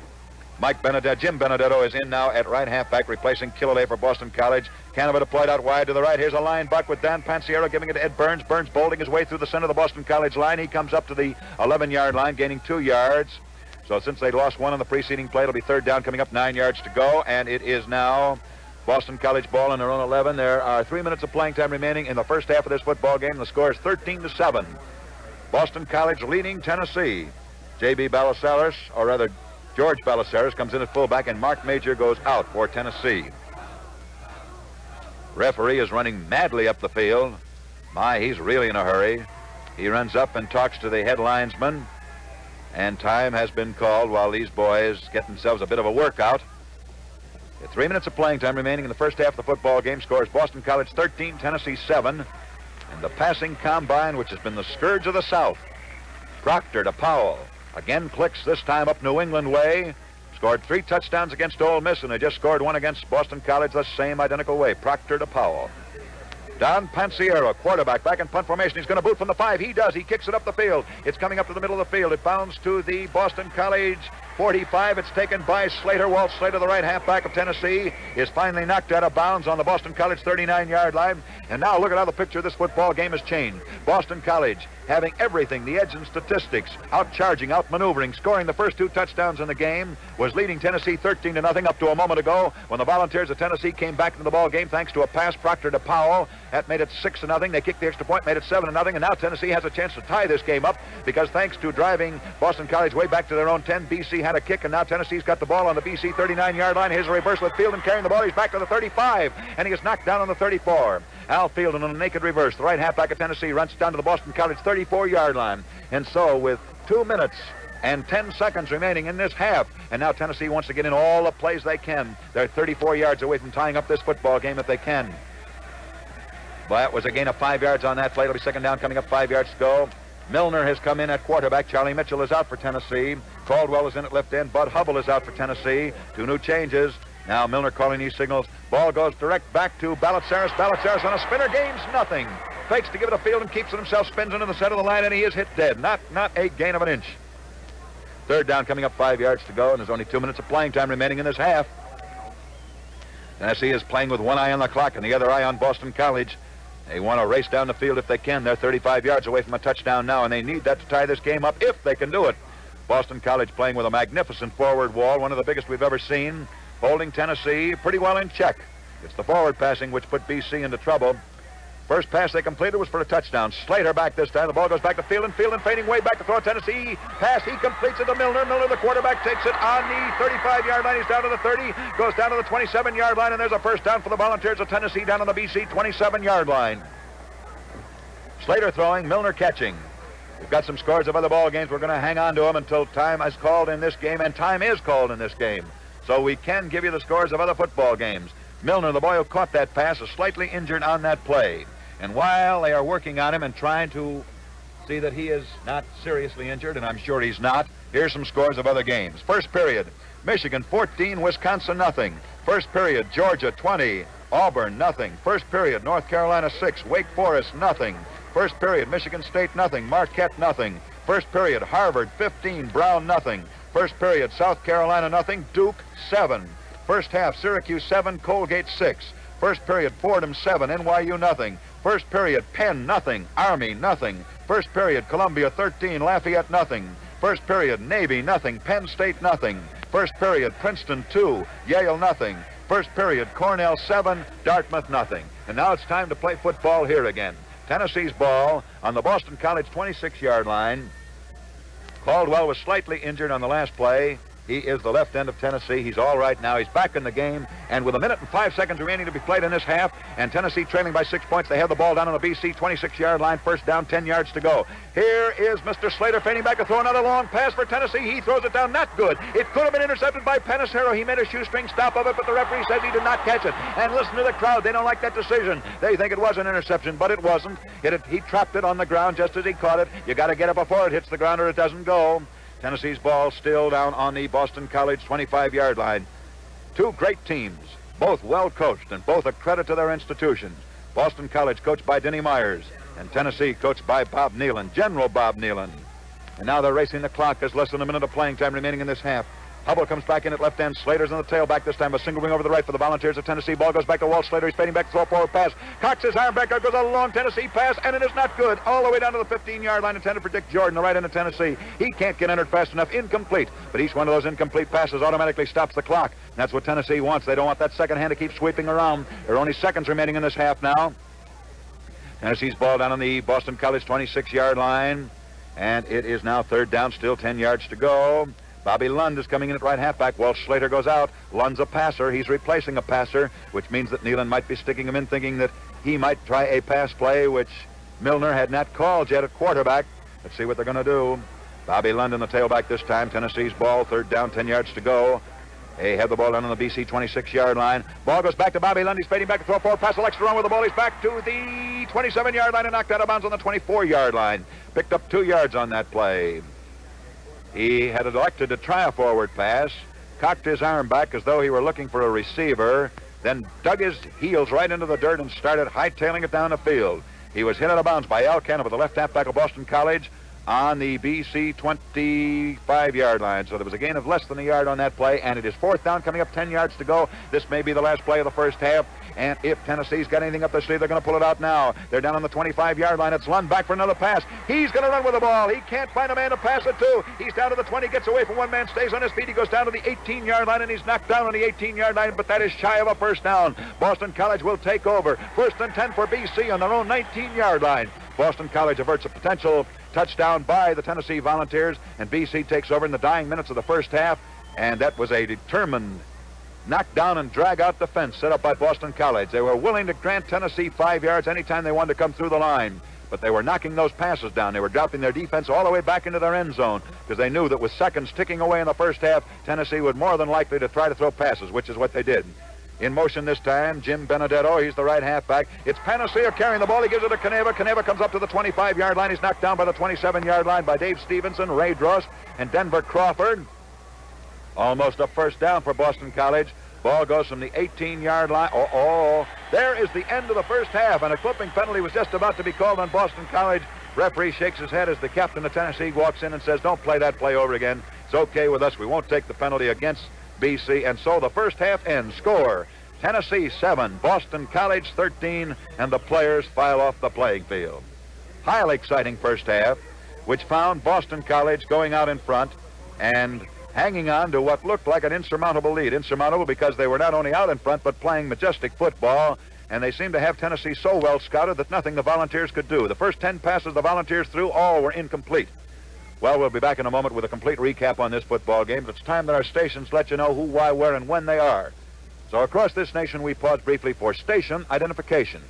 S2: Jim Benedetto is in now at right halfback, replacing Killalay for Boston College. Canova deployed out wide to the right. Here's a line buck with Dan Panciero giving it to Ed Burns. Burns bolting his way through the center of the Boston College line. He comes up to the 11-yard line, gaining 2 yards. So since they lost 1 on the preceding play, it'll be third down coming up, 9 yards to go. And it is now Boston College ball on their own 11. There are 3 minutes of playing time remaining in the first half of this football game. The score is 13-7. Boston College leading Tennessee. J.B. Ballesteros, or rather George Ballesteros, comes in at fullback, and Mark Major goes out for Tennessee. Referee is running madly up the field. My, he's really in a hurry. He runs up and talks to the head linesman, and time has been called while these boys get themselves a bit of a workout. 3 minutes of playing time remaining in the first half of the football game. Scores Boston College 13, Tennessee 7. And the passing combine, which has been the scourge of the South. Proctor to Powell. Again clicks, this time up New England way. Scored 3 touchdowns against Ole Miss, and they just scored 1 against Boston College the same identical way. Proctor to Powell. Don Pansiero, quarterback, back in punt formation. He's going to boot from the 5. He does. He kicks it up the field. It's coming up to the middle of the field. It bounds to the Boston College 45. It's taken by Slater. Walt Slater, the right halfback of Tennessee, is finally knocked out of bounds on the Boston College 39-yard line. And now look at how the picture of this football game has changed. Boston College having everything, the edge and statistics, out-charging, out-maneuvering, scoring the first 2 touchdowns in the game, was leading Tennessee 13-0 up to a moment ago when the Volunteers of Tennessee came back into the ball game thanks to a pass Proctor to Powell. That made it 6-0. They kicked the extra point, made it 7-0, and now Tennessee has a chance to tie this game up because thanks to driving Boston College way back to their own 10, BC had a kick, and now Tennessee's got the ball on the BC 39-yard line. Here's a reversal with Fielding carrying the ball. He's back to the 35, and he is knocked down on the 34. Al Fielding on a naked reverse. The right halfback of Tennessee runs down to the Boston College 34-yard line. And so with 2 minutes and 10 seconds remaining in this half, and now Tennessee wants to get in all the plays they can. They're 34 yards away from tying up this football game if they can. Well, that was a gain of 5 yards on that play. It'll be second down coming up, 5 yards to go. Milner has come in at quarterback. Charlie Mitchell is out for Tennessee. Caldwell is in at left end. Bud Hubble is out for Tennessee. 2 new changes. Now Milner calling these signals. Ball goes direct back to Ballotsaris. Ballotsaris on a spinner, gains nothing. Fakes to give it a field and keeps it himself, spins into the center of the line, and he is hit dead. Not a gain of an inch. Third down coming up, 5 yards to go, and there's only 2 minutes of playing time remaining in this half. Tennessee is playing with one eye on the clock and the other eye on Boston College. They want to race down the field if they can. They're 35 yards away from a touchdown now, and they need that to tie this game up if they can do it. Boston College playing with a magnificent forward wall, one of the biggest we've ever seen, holding Tennessee pretty well in check. It's the forward passing which put BC into trouble. First pass they completed was for a touchdown. Slater back this time. The ball goes back to Fielding. Fielding fading way back to throw. Tennessee pass. He completes it to Milner. Milner, the quarterback, takes it on the 35-yard line. He's down to the 30. Goes down to the 27-yard line, and there's a first down for the Volunteers of Tennessee down on the BC 27-yard line. Slater throwing. Milner catching. We've got some scores of other ball games. We're going to hang on to them until time is called in this game, and time is called in this game. So we can give you the scores of other football games. Milner, the boy who caught that pass, is slightly injured on that play. And while they are working on him and trying to see that he is not seriously injured, and I'm sure he's not, here's some scores of other games. First period, Michigan 14, Wisconsin nothing. First period, Georgia 20, Auburn nothing. First period, North Carolina 6, Wake Forest nothing. First period, Michigan State nothing, Marquette nothing. First period, Harvard 15, Brown nothing. First period, South Carolina nothing, Duke 7. First half, Syracuse 7, Colgate 6. First period, Fordham 7, NYU nothing. First period, Penn nothing, Army nothing. First period, Columbia 13, Lafayette nothing. First period, Navy nothing, Penn State nothing. First period, Princeton 2, Yale nothing. First period, Cornell 7, Dartmouth nothing. And now it's time to play football here again. Tennessee's ball on the Boston College 26-yard line. Caldwell was slightly injured on the last play. He is the left end of Tennessee. He's all right now. He's back in the game. And with 1 minute and 5 seconds remaining to be played in this half, and Tennessee trailing by 6 points, they have the ball down on the BC 26-yard line. First down, 10 yards to go. Here is Mr. Slater fading back to throw another long pass for Tennessee. He throws it down. Not good. It could have been intercepted by Panissero. He made a shoestring stop of it, but the referee says he did not catch it. And listen to the crowd. They don't like that decision. They think it was an interception, but it wasn't. He trapped it on the ground just as he caught it. You got to get it before it hits the ground or it doesn't go. Tennessee's ball still down on the Boston College 25-yard line. Two great teams, both well coached and both a credit to their institutions. Boston College coached by Denny Myers and Tennessee coached by Bob Nealon, General Bob Nealon. And now they're racing the clock. There's less than a minute of playing time remaining in this half. Hubble comes back in at left end. Slater's on the tailback this time. A single wing over the right for the Volunteers of Tennessee. Ball goes back to Walt Slater. He's fading back to throw a forward pass. Cocks his arm back. There goes a long Tennessee pass, and it is not good. All the way down to the 15-yard line intended for Dick Jordan, the right end of Tennessee. He can't get entered fast enough. Incomplete. But each one of those incomplete passes automatically stops the clock. And that's what Tennessee wants. They don't want that second hand to keep sweeping around. There are only seconds remaining in this half now. Tennessee's ball down on the Boston College 26-yard line. And it is now third down, still 10 yards to go. Bobby Lund is coming in at right halfback. Walt Slater goes out. Lund's a passer. He's replacing a passer, which means that Nealon might be sticking him in, thinking that he might try a pass play, which Milner had not called yet at quarterback. Let's see what they're going to do. Bobby Lund in the tailback this time. Tennessee's ball, third down, 10 yards to go. They have the ball down on the BC 26-yard line. Ball goes back to Bobby Lund. He's fading back to throw a forward pass. Elects to run with the ball. He's back to the 27-yard line and knocked out of bounds on the 24-yard line. Picked up 2 yards on that play. He had elected to try a forward pass, cocked his arm back as though he were looking for a receiver, then dug his heels right into the dirt and started hightailing it down the field. He was hit out of bounds by Al Canova, the left halfback of Boston College, on the BC 25-yard line. So there was a gain of less than a yard on that play, and it is fourth down, coming up 10 yards to go. This may be the last play of the first half, and if Tennessee's got anything up their sleeve, they're going to pull it out now. They're down on the 25-yard line. It's Lund back for another pass. He's going to run with the ball. He can't find a man to pass it to. He's down to the 20, gets away from one man, stays on his feet. He goes down to the 18-yard line, and he's knocked down on the 18-yard line, but that is shy of a first down. Boston College will take over. First and 10 for BC on their own 19-yard line. Boston College averts a potential touchdown by the Tennessee Volunteers, and BC takes over in the dying minutes of the first half, and that was a determined knock down and drag out defense set up by Boston College. They were willing to grant Tennessee 5 yards anytime they wanted to come through the line, but they were knocking those passes down. They were dropping their defense all the way back into their end zone because they knew that with seconds ticking away in the first half, Tennessee was more than likely to try to throw passes, which is what they did. In motion this time, Jim Benedetto. He's the right halfback. It's Panacea carrying the ball. He gives it to Caneva. Caneva comes up to the 25-yard line. He's knocked down by the 27-yard line by Dave Stevenson, Ray Dross, and Denver Crawford. Almost a first down for Boston College. Ball goes from the 18-yard line. There is the end of the first half, and a clipping penalty was just about to be called on Boston College. Referee shakes his head as the captain of Tennessee walks in and says, "Don't play that play over again. It's okay with us. We won't take the penalty against BC." And so the first half ends. Score: Tennessee 7, Boston College 13, and the players file off the playing field. Highly exciting first half, which found Boston College going out in front and hanging on to what looked like an insurmountable lead. Insurmountable because they were not only out in front, but playing majestic football, and they seemed to have Tennessee so well scouted that nothing the Volunteers could do. The first 10 passes the Volunteers threw, all were incomplete. Well, we'll be back in a moment with a complete recap on this football game, but it's time that our stations let you know who, why, where, and when they are. So across this nation, we pause briefly for station identification.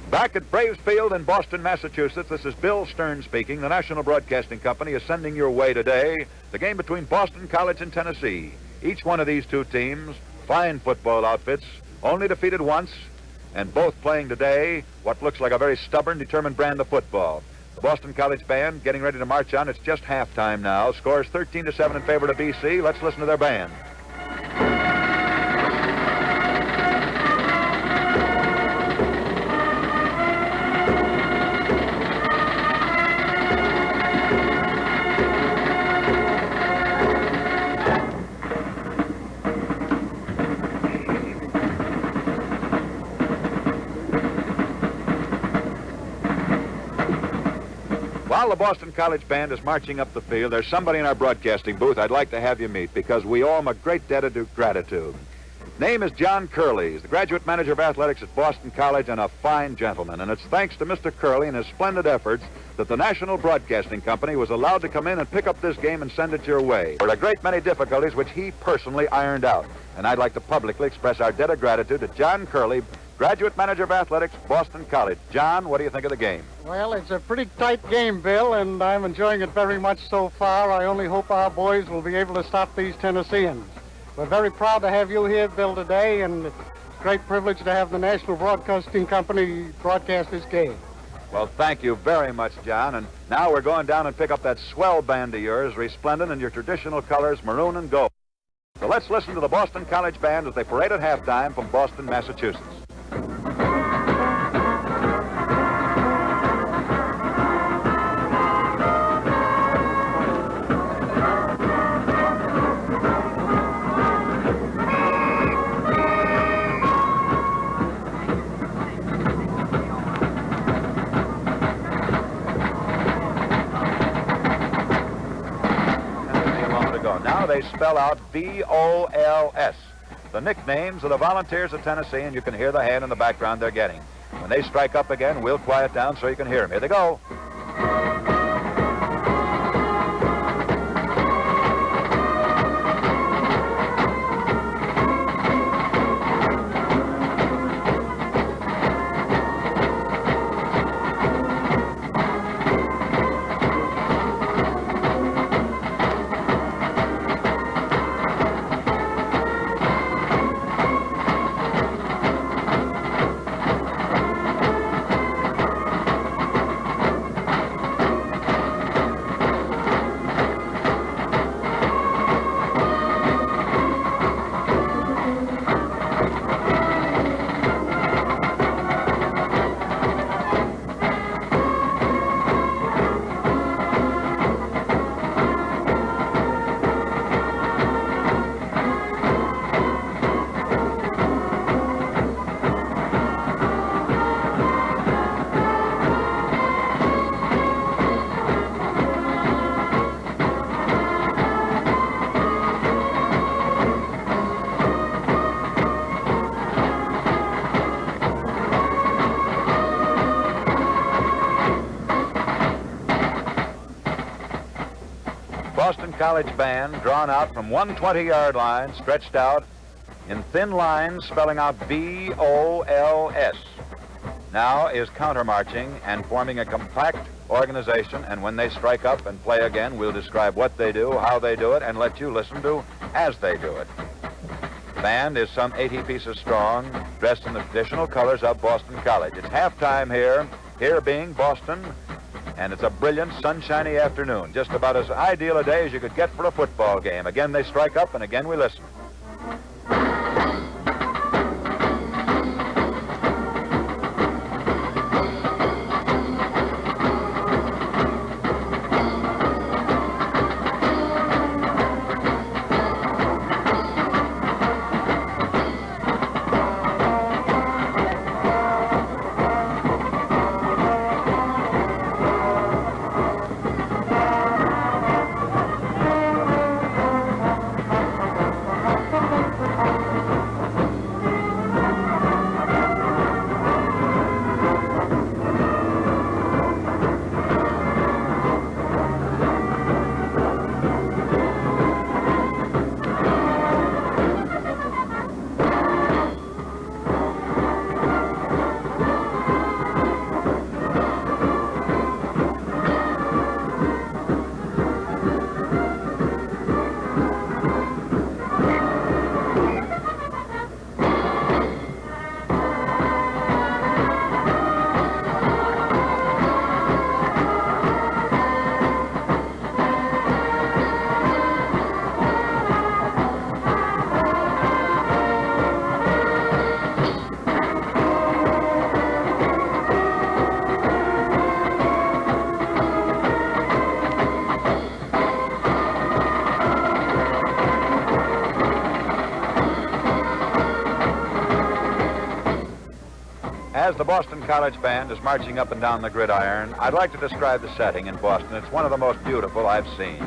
S2: Back at Braves Field in Boston, Massachusetts, this is Bill Stern speaking. The National Broadcasting Company is sending your way today the game between Boston College and Tennessee. Each one of these two teams, fine football outfits, only defeated once, and both playing today what looks like a very stubborn, determined brand of football. The Boston College band getting ready to march on. It's just halftime now. Scores 13-7 in favor of BC. Let's listen to their band. While the Boston College band is marching up the field, there's somebody in our broadcasting booth I'd like to have you meet because we owe him a great debt of gratitude. Name is John Curley. He's the graduate manager of athletics at Boston College and a fine gentleman. And it's thanks to Mr. Curley and his splendid efforts that the National Broadcasting Company was allowed to come in and pick up this game and send it your way. There were a great many difficulties which he personally ironed out. And I'd like to publicly express our debt of gratitude to John Curley, graduate manager of athletics, Boston College. John, what do you think of the game?
S4: Well, it's a pretty tight game, Bill, and I'm enjoying it very much so far. I only hope our boys will be able to stop these Tennesseans. We're very proud to have you here, Bill, today, and it's a great privilege to have the National Broadcasting Company broadcast this game.
S2: Well, thank you very much, John. And now we're going down and pick up that swell band of yours, resplendent in your traditional colors, maroon and gold. So let's listen to the Boston College band as they parade at halftime from Boston, Massachusetts. Now they spell out V-O-L-S, the nicknames of the Volunteers of Tennessee, and you can hear the hand in the background they're getting. When they strike up again, we'll quiet down so you can hear them. Here they go. College band drawn out from one 20-yard line, stretched out in thin lines spelling out B-O-L-S. Now is countermarching and forming a compact organization, and when they strike up and play again, we'll describe what they do, how they do it, and let you listen to as they do it. The band is some 80 pieces strong, dressed in the traditional colors of Boston College. It's halftime here being Boston, and it's a brilliant, sunshiny afternoon, just about as ideal a day as you could get for a football game. Again, they strike up, and again we listen. As the Boston College Band is marching up and down the gridiron, I'd like to describe the setting in Boston. It's one of the most beautiful I've seen.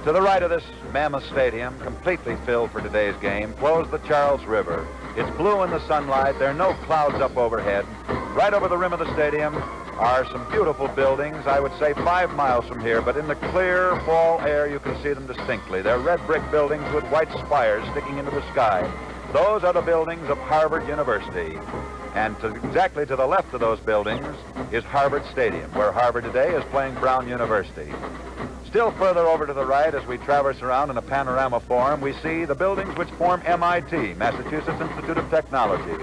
S2: To the right of this mammoth stadium, completely filled for today's game, flows the Charles River. It's blue in the sunlight. There are no clouds up overhead. Right over the rim of the stadium are some beautiful buildings, I would say 5 miles from here, but in the clear fall air you can see them distinctly. They're red brick buildings with white spires sticking into the sky. Those are the buildings of Harvard University. And exactly to the left of those buildings is Harvard Stadium, where Harvard today is playing Brown University. Still further over to the right, as we traverse around in a panorama form, we see the buildings which form MIT, Massachusetts Institute of Technology.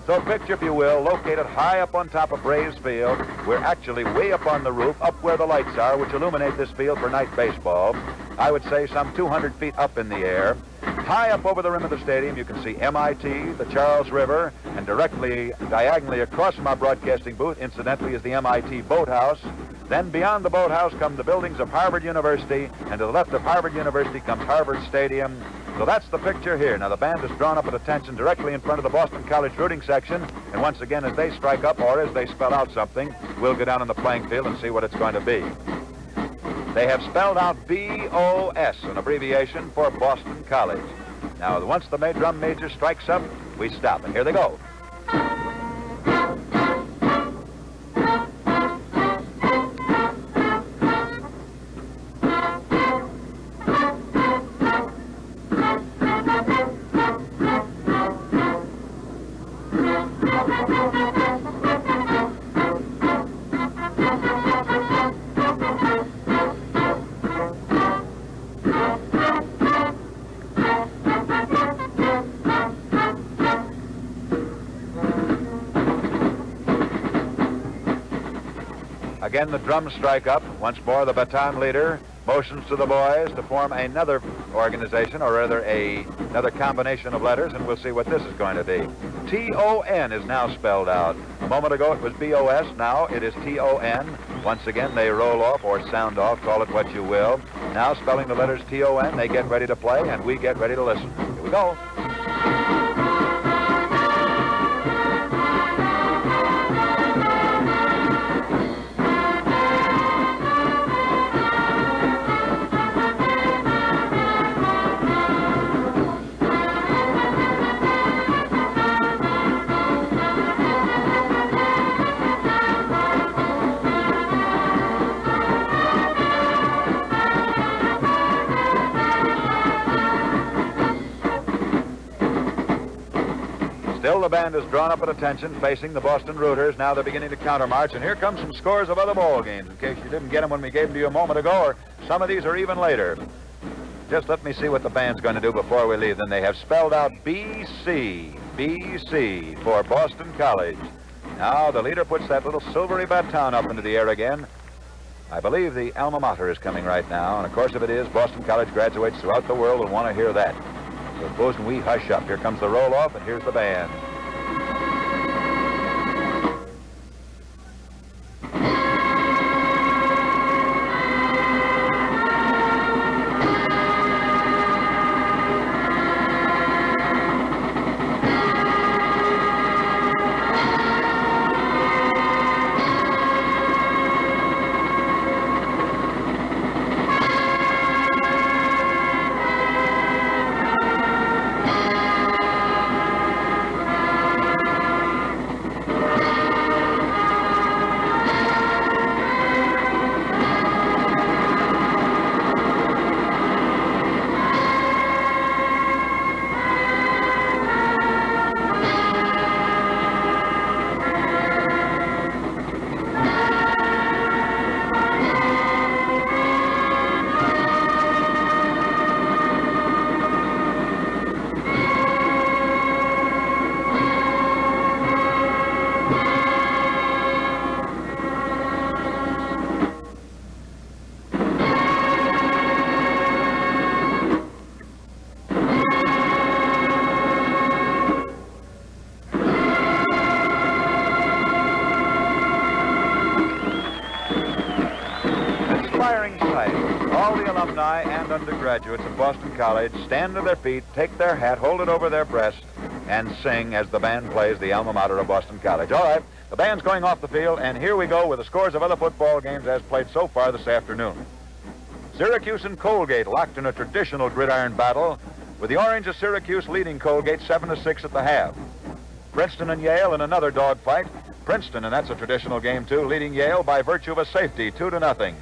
S2: So picture, if you will, located high up on top of Braves Field. We're actually way up on the roof, up where the lights are, which illuminate this field for night baseball. I would say some 200 feet up in the air. High up over the rim of the stadium, you can see MIT, the Charles River, and directly, diagonally across from our broadcasting booth, incidentally, is the MIT boathouse. Then beyond the boathouse come the buildings of Harvard University, and to the left of Harvard University comes Harvard Stadium. So that's the picture here. Now, the band is drawn up at attention directly in front of the Boston College rooting section, and once again, as they strike up or as they spell out something, we'll go down on the playing field and see what it's going to be. They have spelled out B-O-S, an abbreviation for Boston College. Now, once the drum major strikes up, we stop, and here they go. Again, the drums strike up. Once more, the baton leader motions to the boys to form another organization, or rather another combination of letters, and we'll see what this is going to be. T-O-N is now spelled out. A moment ago it was B-O-S, now it is T-O-N. Once again, they roll off or sound off, call it what you will. Now spelling the letters T-O-N, they get ready to play, and we get ready to listen. Here we go. Alma band is drawn up at attention, facing the Boston Rooters. Now they're beginning to countermarch, and here comes some scores of other ball games, in case you didn't get them when we gave them to you a moment ago, or some of these are even later. Just let me see what the band's going to do before we leave. Then they have spelled out BC, BC for Boston College. Now the leader puts that little silvery baton up into the air again. I believe the alma mater is coming right now, and of course if it is, Boston College graduates throughout the world will want to hear that. So suppose we hush up. Here comes the roll-off, and here's the band. All the alumni and undergraduates of Boston College stand to their feet, take their hat, hold it over their breast, and sing as the band plays the alma mater of Boston College. All right, the band's going off the field, and here we go with the scores of other football games as played so far this afternoon. Syracuse and Colgate locked in a traditional gridiron battle, with the Orange of Syracuse leading Colgate 7-6 at the half. Princeton and Yale in another dogfight. Princeton, and that's a traditional game too, leading Yale by virtue of a safety, 2-0.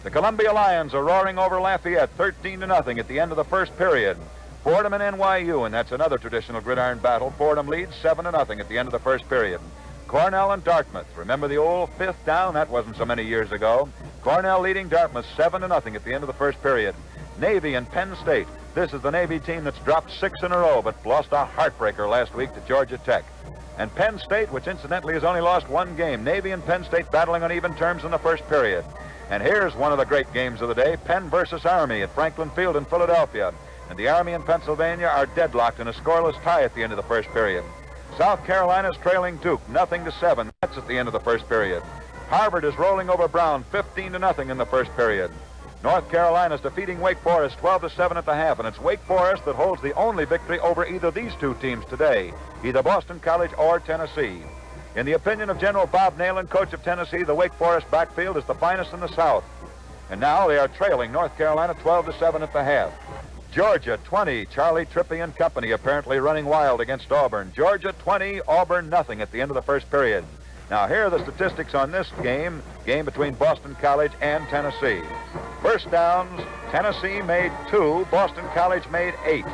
S2: The Columbia Lions are roaring over Lafayette, 13-0 at the end of the first period. Fordham and NYU, and that's another traditional gridiron battle. Fordham leads 7-0 at the end of the first period. Cornell and Dartmouth. Remember the old fifth down? That wasn't so many years ago. Cornell leading Dartmouth 7-0 at the end of the first period. Navy and Penn State. This is the Navy team that's dropped 6 in a row, but lost a heartbreaker last week to Georgia Tech. And Penn State, which incidentally has only lost one game. Navy and Penn State battling on even terms in the first period. And here's one of the great games of the day, Penn versus Army at Franklin Field in Philadelphia. And the Army and Pennsylvania are deadlocked in a scoreless tie at the end of the first period. South Carolina's trailing Duke, 0-7. That's at the end of the first period. Harvard is rolling over Brown, 15-0 in the first period. North Carolina's defeating Wake Forest, 12-7 at the half, and it's Wake Forest that holds the only victory over either of these two teams today, either Boston College or Tennessee. In the opinion of General Bob Neyland, coach of Tennessee, the Wake Forest backfield is the finest in the South. And now they are trailing North Carolina 12-7 at the half. Georgia 20, Charlie Trippi and company apparently running wild against Auburn. Georgia 20, Auburn nothing at the end of the first period. Now here are the statistics on this game between Boston College and Tennessee. First downs, Tennessee made 2, Boston College made 8.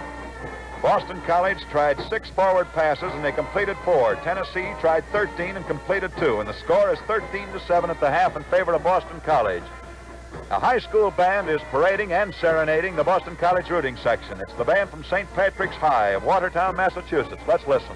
S2: Boston College tried 6 forward passes and they completed 4. Tennessee tried 13 and completed 2. And the score is 13-7 at the half in favor of Boston College. A high school band is parading and serenading the Boston College rooting section. It's the band from St. Patrick's High of Watertown, Massachusetts. Let's listen.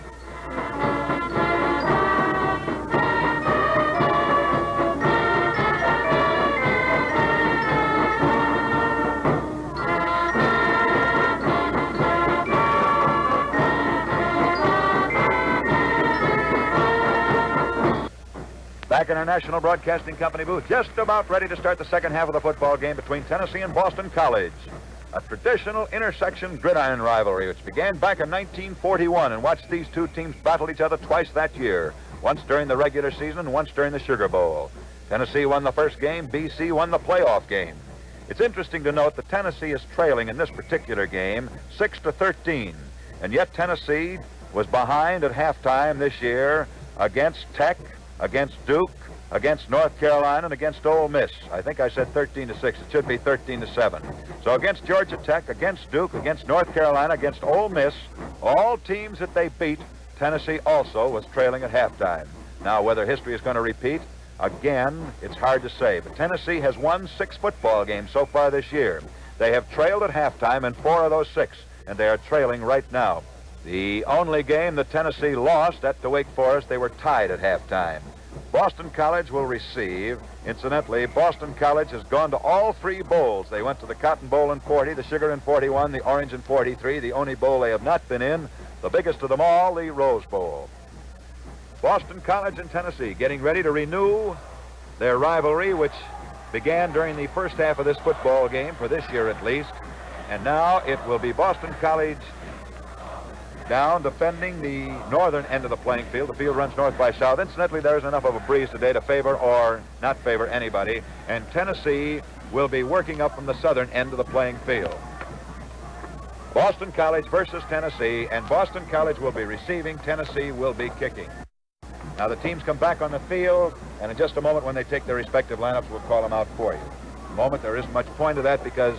S2: Back in our National Broadcasting Company booth, just about ready to start the second half of the football game between Tennessee and Boston College. A traditional intersection gridiron rivalry which began back in 1941 and watched these two teams battle each other twice that year, once during the regular season and once during the Sugar Bowl. Tennessee won the first game, BC won the playoff game. It's interesting to note that Tennessee is trailing in this particular game 6-13, and yet Tennessee was behind at halftime this year against Tech, against Duke, against North Carolina, and against Ole Miss. I think I said 13-6. It should be 13-7. So against Georgia Tech, against Duke, against North Carolina, against Ole Miss, all teams that they beat Tennessee also was trailing at halftime. Now, whether history is going to repeat, again, it's hard to say. But Tennessee has won 6 football games so far this year. They have trailed at halftime in 4 of those 6, and they are trailing right now. The only game that Tennessee lost at the Wake Forest, they were tied at halftime. Boston College will receive. Incidentally, Boston College has gone to all 3 bowls. They went to the Cotton Bowl in 40, the Sugar in 41, the Orange in 43. The only bowl they have not been in, the biggest of them all, the Rose Bowl. Boston College and Tennessee getting ready to renew their rivalry, which began during the first half of this football game, for this year at least. And now it will be Boston College down defending the northern end of the playing field. The field runs north by south. Incidentally, there's enough of a breeze today to favor or not favor anybody. And Tennessee will be working up from the southern end of the playing field. Boston College versus Tennessee, and Boston College will be receiving. Tennessee will be kicking. Now the teams come back on the field, and in just a moment when they take their respective lineups, we'll call them out for you. In a moment, there isn't much point to that because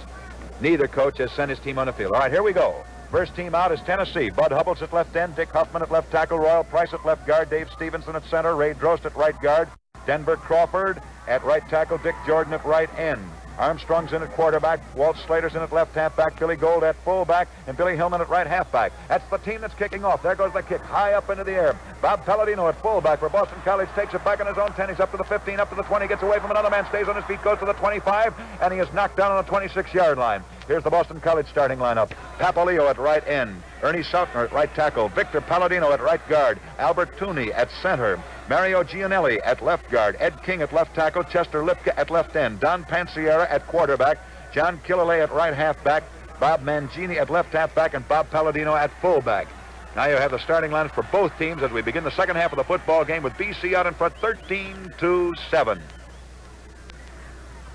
S2: neither coach has sent his team on the field. All right, here we go. First team out is Tennessee. Bud Hubbell's at left end, Dick Huffman at left tackle, Royal Price at left guard, Dave Stevenson at center, Ray Drost at right guard, Denver Crawford at right tackle, Dick Jordan at right end. Armstrong's in at quarterback, Walt Slater's in at left halfback, Billy Gold at fullback, and Billy Hillman at right halfback. That's the team that's kicking off. There goes the kick, high up into the air. Bob Palladino at fullback for Boston College takes it back on his own 10. He's up to the 15, up to the 20, gets away from another man, stays on his feet, goes to the 25, and he is knocked down on the 26-yard line. Here's the Boston College starting lineup. Papaleo at right end, Ernie Sautner at right tackle, Victor Palladino at right guard, Albert Tooney at center, Mario Gianelli at left guard, Ed King at left tackle, Chester Lipka at left end, Don Pansiera at quarterback, John Killalay at right halfback, Bob Mangini at left halfback, and Bob Palladino at fullback. Now you have the starting lineups for both teams as we begin the second half of the football game with BC out in front 13-7.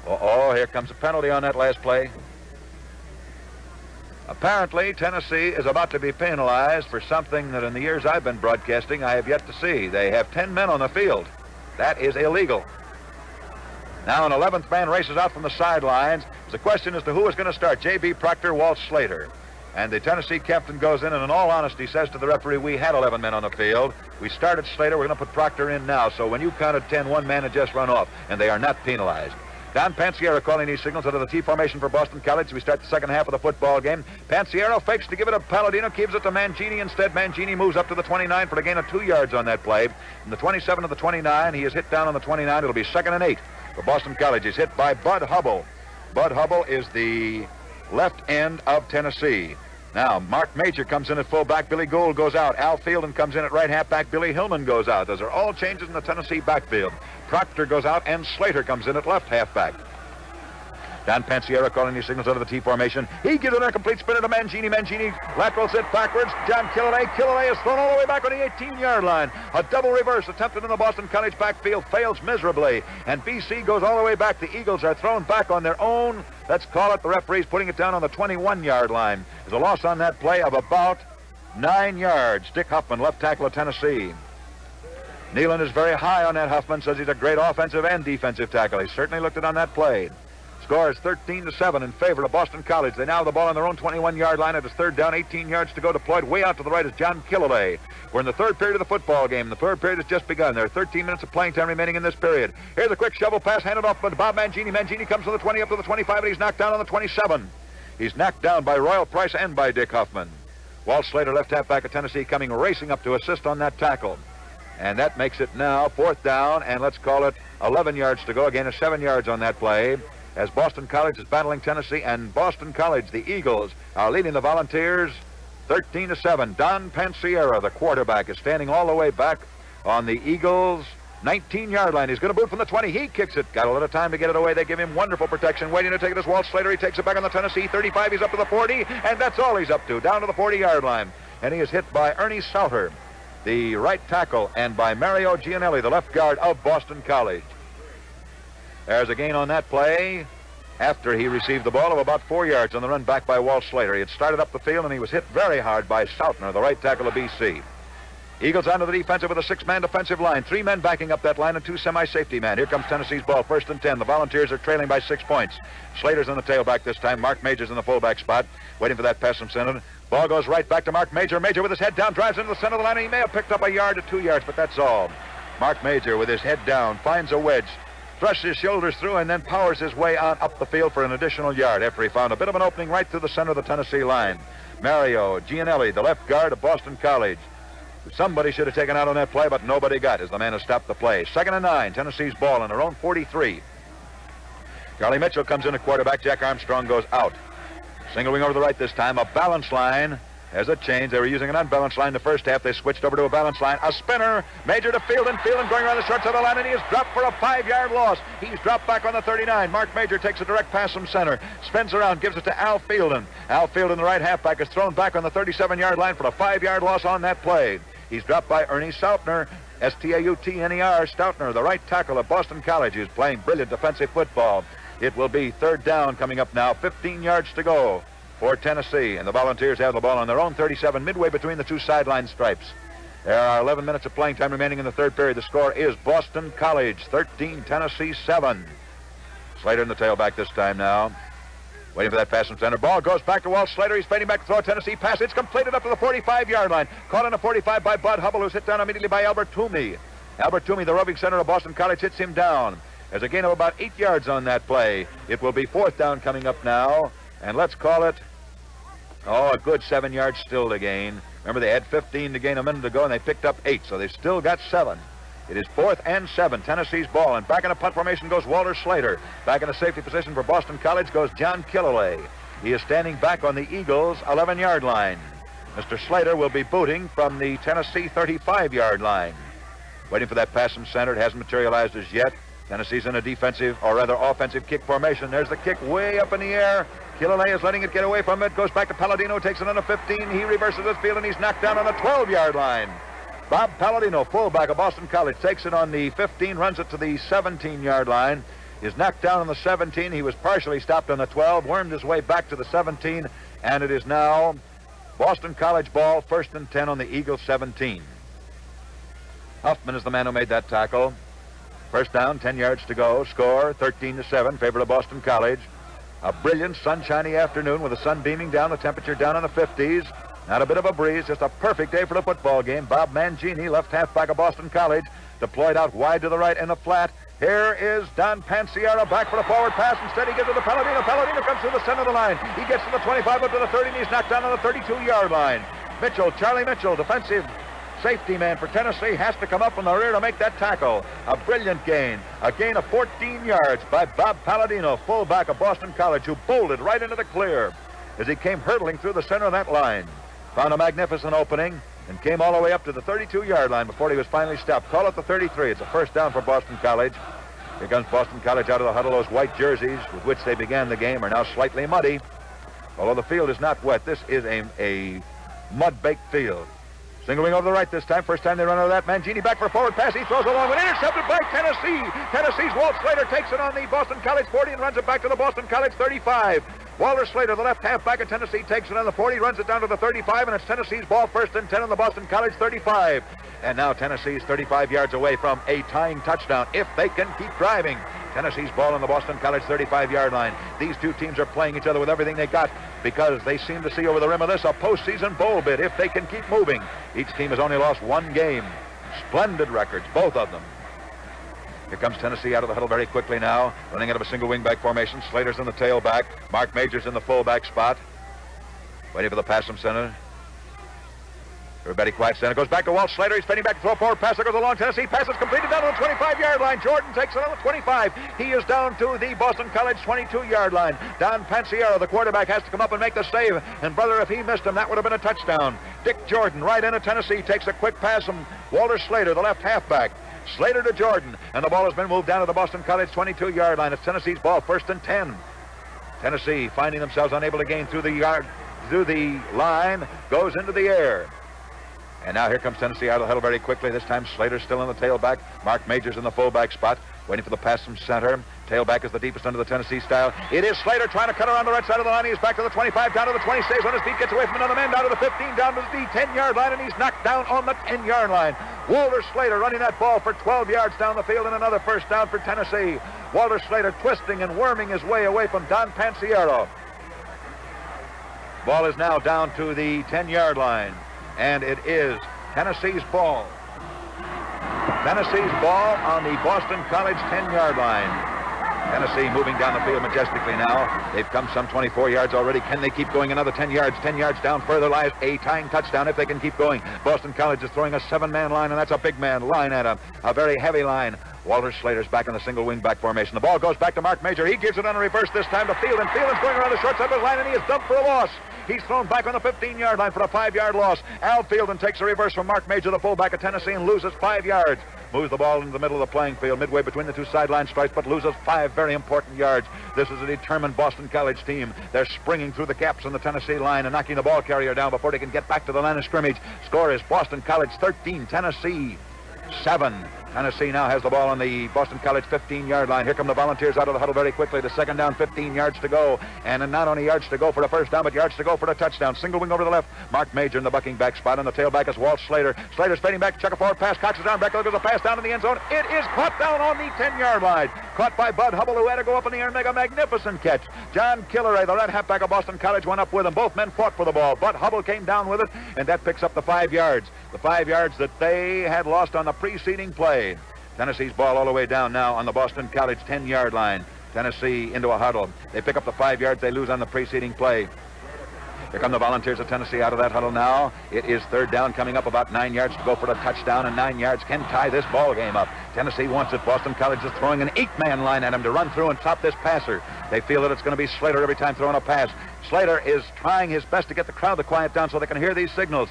S2: Uh-oh, here comes a penalty on that last play. Apparently, Tennessee is about to be penalized for something that in the years I've been broadcasting, I have yet to see. They have 10 men on the field. That is illegal. Now an 11th man races out from the sidelines. The question as to who is going to start, J.B. Proctor, Walt Slater. And the Tennessee captain goes in and in all honesty says to the referee, we had 11 men on the field. We started Slater, we're going to put Proctor in now. So when you counted 10, one man had just run off, and they are not penalized. Don Pansiero calling these signals out of the T formation for Boston College. We start the second half of the football game. Pansiero fakes to give it to Palladino, keeps it to Mangini instead. Mangini moves up to the 29 for a gain of 2 yards on that play. From the 27 to the 29, he is hit down on the 29. It'll be 2nd and 8 for Boston College. He's hit by Bud Hubbell. Bud Hubbell is the left end of Tennessee. Now, Mark Major comes in at fullback. Billy Gould goes out. Al Fielden comes in at right halfback. Billy Hillman goes out. Those are all changes in the Tennessee backfield. Proctor goes out, and Slater comes in at left halfback. Don Pansiero calling these signals out of the T formation. He gives it a complete spinner to Mangini. Mangini lateral sit backwards. John Killalay. Killalay is thrown all the way back on the 18-yard line. A double reverse attempted in the Boston College backfield fails miserably. And BC goes all the way back. The Eagles are thrown back on their own. Let's call it, the referee's putting it down on the 21-yard line. There's a loss on that play of about 9 yards. Dick Huffman, left tackle of Tennessee. Nealon is very high on that. Huffman says he's a great offensive and defensive tackle. He certainly looked it on that play. Score is 13-7 in favor of Boston College. They now have the ball on their own 21-yard line. It is third down, 18 yards to go. Deployed way out to the right is John Killalay. We're in the third period of the football game. The third period has just begun. There are 13 minutes of playing time remaining in this period. Here's a quick shovel pass handed off by Bob Mangini. Mangini comes from the 20 up to the 25, and he's knocked down on the 27. He's knocked down by Royal Price and by Dick Huffman. Walt Slater, left halfback of Tennessee, coming racing up to assist on that tackle. And that makes it now 4th down, and let's call it 11 yards to go. Again, 7 yards on that play, as Boston College is battling Tennessee, and Boston College, the Eagles, are leading the Volunteers 13-7. Don Pansiero, the quarterback, is standing all the way back on the Eagles' 19-yard line. He's going to boot from the 20. He kicks it. Got a little time to get it away. They give him wonderful protection. Waiting to take it is Walt Slater. He takes it back on the Tennessee 35. He's up to the 40, and that's all he's up to, down to the 40-yard line. And he is hit by Ernie Sauter, the right tackle, and by Mario Gianelli, the left guard of Boston College. There's a gain on that play after he received the ball of about 4 yards on the run back by Walt Slater. He had started up the field, and he was hit very hard by Sautner, the right tackle of BC. Eagles onto the defensive with a 6-man defensive line. 3 men backing up that line and 2 semi-safety men. Here comes Tennessee's ball, 1st and 10. The Volunteers are trailing by 6 points. Slater's in the tailback this time. Mark Major's in the fullback spot, waiting for that pass from center. Ball goes right back to Mark Major. Major with his head down drives into the center of the line. He may have picked up a yard to 2 yards, but that's all. Mark Major with his head down finds a wedge, thrusts his shoulders through, and then powers his way on up the field for an additional yard after he found a bit of an opening right through the center of the Tennessee line. Mario Gianelli, the left guard of Boston College. Somebody should have taken out on that play, but nobody got as the man has stopped the play. 2nd and 9, Tennessee's ball on their own 43. Charlie Mitchell comes in at quarterback. Jack Armstrong goes out. Single wing over the right this time. A balance line has a change. They were using an unbalanced line the first half. They switched over to a balance line. A spinner. Major to Fieldin going around the short side of the line, and he is dropped for a 5-yard loss. He's dropped back on the 39. Mark Major takes a direct pass from center. Spins around, gives it to Al Fieldin. Al Fieldin, the right halfback, is thrown back on the 37-yard line for a 5-yard loss on that play. He's dropped by Ernie Stautner, Stautner, Stautner, the right tackle of Boston College, who's playing brilliant defensive football. It will be 3rd down coming up now, 15 yards to go for Tennessee, and the Volunteers have the ball on their own 37, midway between the two sideline stripes. There are 11 minutes of playing time remaining in the 3rd period. The score is Boston College 13, Tennessee 7. Slater in the tailback this time now. Waiting for that pass from center. Ball goes back to Walt Slater. He's fading back to throw a Tennessee pass. It's completed up to the 45-yard line. Caught on the 45 by Bud Hubble, who's hit down immediately by Albert Toomey. Albert Toomey, the roving center of Boston College, hits him down. There's a gain of about 8 yards on that play. It will be 4th down coming up now. And let's call it, a good 7 yards still to gain. Remember, they had 15 to gain a minute ago, and they picked up 8, so they've still got 7. It is 4th and 7, Tennessee's ball, and back in a punt formation goes Walter Slater. Back in a safety position for Boston College goes John Killalay. He is standing back on the Eagles' 11-yard line. Mr. Slater will be booting from the Tennessee 35-yard line. Waiting for that pass from center. It hasn't materialized as yet. Tennessee's in a defensive, or rather offensive kick formation. There's the kick way up in the air. Killalay is letting it get away from it. Goes back to Palladino, takes it on the 15. He reverses his field, and he's knocked down on the 12-yard line. Bob Palladino, fullback of Boston College, takes it on the 15, runs it to the 17-yard line. Is knocked down on the 17. He was partially stopped on the 12, wormed his way back to the 17, and it is now Boston College ball, 1st and 10 on the Eagles 17. Huffman is the man who made that tackle. 1st down, 10 yards to go. Score 13-7, favor of Boston College. A brilliant sunshiny afternoon with the sun beaming down, the temperature down in the 50s. Not a bit of a breeze, just a perfect day for the football game. Bob Mangini, left halfback of Boston College, deployed out wide to the right in the flat. Here is Don Pansiera back for the forward pass. Instead, he gives it to Palladino. Palladino comes through the center of the line. He gets to the 25 up to the 30, and he's knocked down on the 32-yard line. Mitchell, Charlie Mitchell, defensive safety man for Tennessee, has to come up from the rear to make that tackle. A brilliant gain. A gain of 14 yards by Bob Palladino, fullback of Boston College, who bolted right into the clear as he came hurtling through the center of that line. Found a magnificent opening and came all the way up to the 32-yard line before he was finally stopped. Call it the 33. It's a 1st down for Boston College. Here comes Boston College out of the huddle. Those white jerseys with which they began the game are now slightly muddy. Although the field is not wet, this is a mud-baked field. Single wing over the right this time. First time they run out of that. Mangini back for a forward pass. He throws a long one. Intercepted by Tennessee. Tennessee's Walt Slater takes it on the Boston College 40 and runs it back to the Boston College 35. Walter Slater, the left halfback of Tennessee, takes it on the 40, runs it down to the 35, and it's Tennessee's ball, 1st and 10 on the Boston College 35. And now Tennessee's 35 yards away from a tying touchdown if they can keep driving. Tennessee's ball on the Boston College 35-yard line. These two teams are playing each other with everything they got because they seem to see over the rim of this a postseason bowl bid if they can keep moving. Each team has only lost 1 game. Splendid records, both of them. Here comes Tennessee out of the huddle very quickly now, running out of a single wingback formation. Slater's in the tailback. Mark Major's in the fullback spot. Waiting for the pass from center. Everybody quiet. Center goes back to Walt Slater. He's fading back to throw a forward pass. There goes along. Tennessee pass is completed down to the 25-yard line. Jordan takes it on the 25. He is down to the Boston College 22-yard line. Don Pansiera, the quarterback, has to come up and make the save. And, brother, if he missed him, that would have been a touchdown. Dick Jordan, right into Tennessee, takes a quick pass from Walter Slater, the left halfback. Slater to Jordan, and the ball has been moved down to the Boston College 22-yard line. It's Tennessee's ball, 1st and 10. Tennessee, finding themselves unable to gain through the line, goes into the air. And now here comes Tennessee out of the huddle very quickly. This time Slater's still in the tailback. Mark Major's in the fullback spot, waiting for the pass from center. Tailback is the deepest under the Tennessee style. It is Slater trying to cut around the right side of the line. He's back to the 25, down to the 20, stays on his feet, gets away from another man, down to the 15, down to the 10-yard line, and he's knocked down on the 10-yard line. Walter Slater running that ball for 12 yards down the field, and another 1st down for Tennessee. Walter Slater twisting and worming his way away from Don Pansiero. Ball is now down to the 10-yard line, and it is Tennessee's ball. Tennessee's ball on the Boston College 10-yard line. Tennessee moving down the field majestically now. They've come some 24 yards already. Can they keep going another 10 yards? 10 yards down further lies a tying touchdown if they can keep going. Boston College is throwing a 7-man line, and that's a big man line at a very heavy line. Walter Slater's back in the single wing-back formation. The ball goes back to Mark Major. He gives it on a reverse this time to Field, and Field's going around the short side of his line, and he is dumped for a loss. He's thrown back on the 15-yard line for a 5-yard loss. Al Fielden takes a reverse from Mark Major, the fullback of Tennessee, and loses 5 yards. Moves the ball into the middle of the playing field, midway between the two sideline stripes, but loses 5 very important yards. This is a determined Boston College team. They're springing through the gaps on the Tennessee line and knocking the ball carrier down before they can get back to the line of scrimmage. Score is Boston College 13, Tennessee 7. Tennessee now has the ball on the Boston College 15-yard line. Here come the Volunteers out of the huddle very quickly. The second down, 15 yards to go. And not only yards to go for the first down, but yards to go for the touchdown. Single wing over the left. Mark Major in the bucking back spot. On the tailback is Walt Slater. Slater's fading back. Check a forward pass. Coxes down. Brecker goes a pass down in the end zone. It is caught down on the 10-yard line. Caught by Bud Hubble, who had to go up in the air and make a magnificent catch. John Killeray, the red halfback of Boston College, went up with him. Both men fought for the ball. Bud Hubble came down with it, and that picks up the 5 yards. The 5 yards that they had lost on the preceding play. Tennessee's ball all the way down now on the Boston College 10-yard line. Tennessee into a huddle. They pick up the 5 yards they lose on the preceding play. Here come the Volunteers of Tennessee out of that huddle now. It is third down, coming up about 9 yards to go for the touchdown, and 9 yards can tie this ball game up. Tennessee wants it. Boston College is throwing an 8-man line at him to run through and stop this passer. They feel that it's going to be Slater every time throwing a pass. Slater is trying his best to get the crowd to quiet down so they can hear these signals.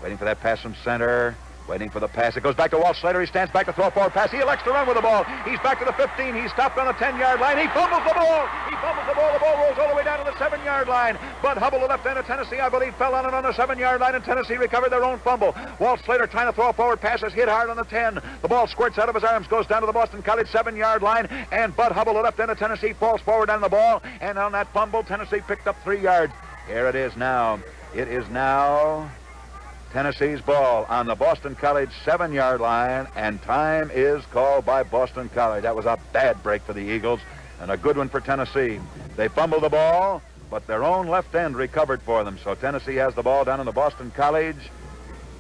S2: Waiting for that pass from center. Waiting for the pass. It goes back to Walt Slater. He stands back to throw a forward pass. He elects to run with the ball. He's back to the 15. He's stopped on the 10-yard line. He fumbles the ball. He fumbles the ball. The ball rolls all the way down to the 7-yard line. Bud Hubble, the left end of Tennessee, I believe, fell on it on the 7-yard line, and Tennessee recovered their own fumble. Walt Slater trying to throw a forward pass is hit hard on the 10. The ball squirts out of his arms, goes down to the Boston College 7-yard line, and Bud Hubble, the left end of Tennessee, falls forward on the ball, and on that fumble, Tennessee picked up 3 yards. Here it is now. It is now Tennessee's ball on the Boston College 7-yard line, and time is called by Boston College. That was a bad break for the Eagles and a good one for Tennessee. They fumbled the ball, but their own left end recovered for them. So Tennessee has the ball down on the Boston College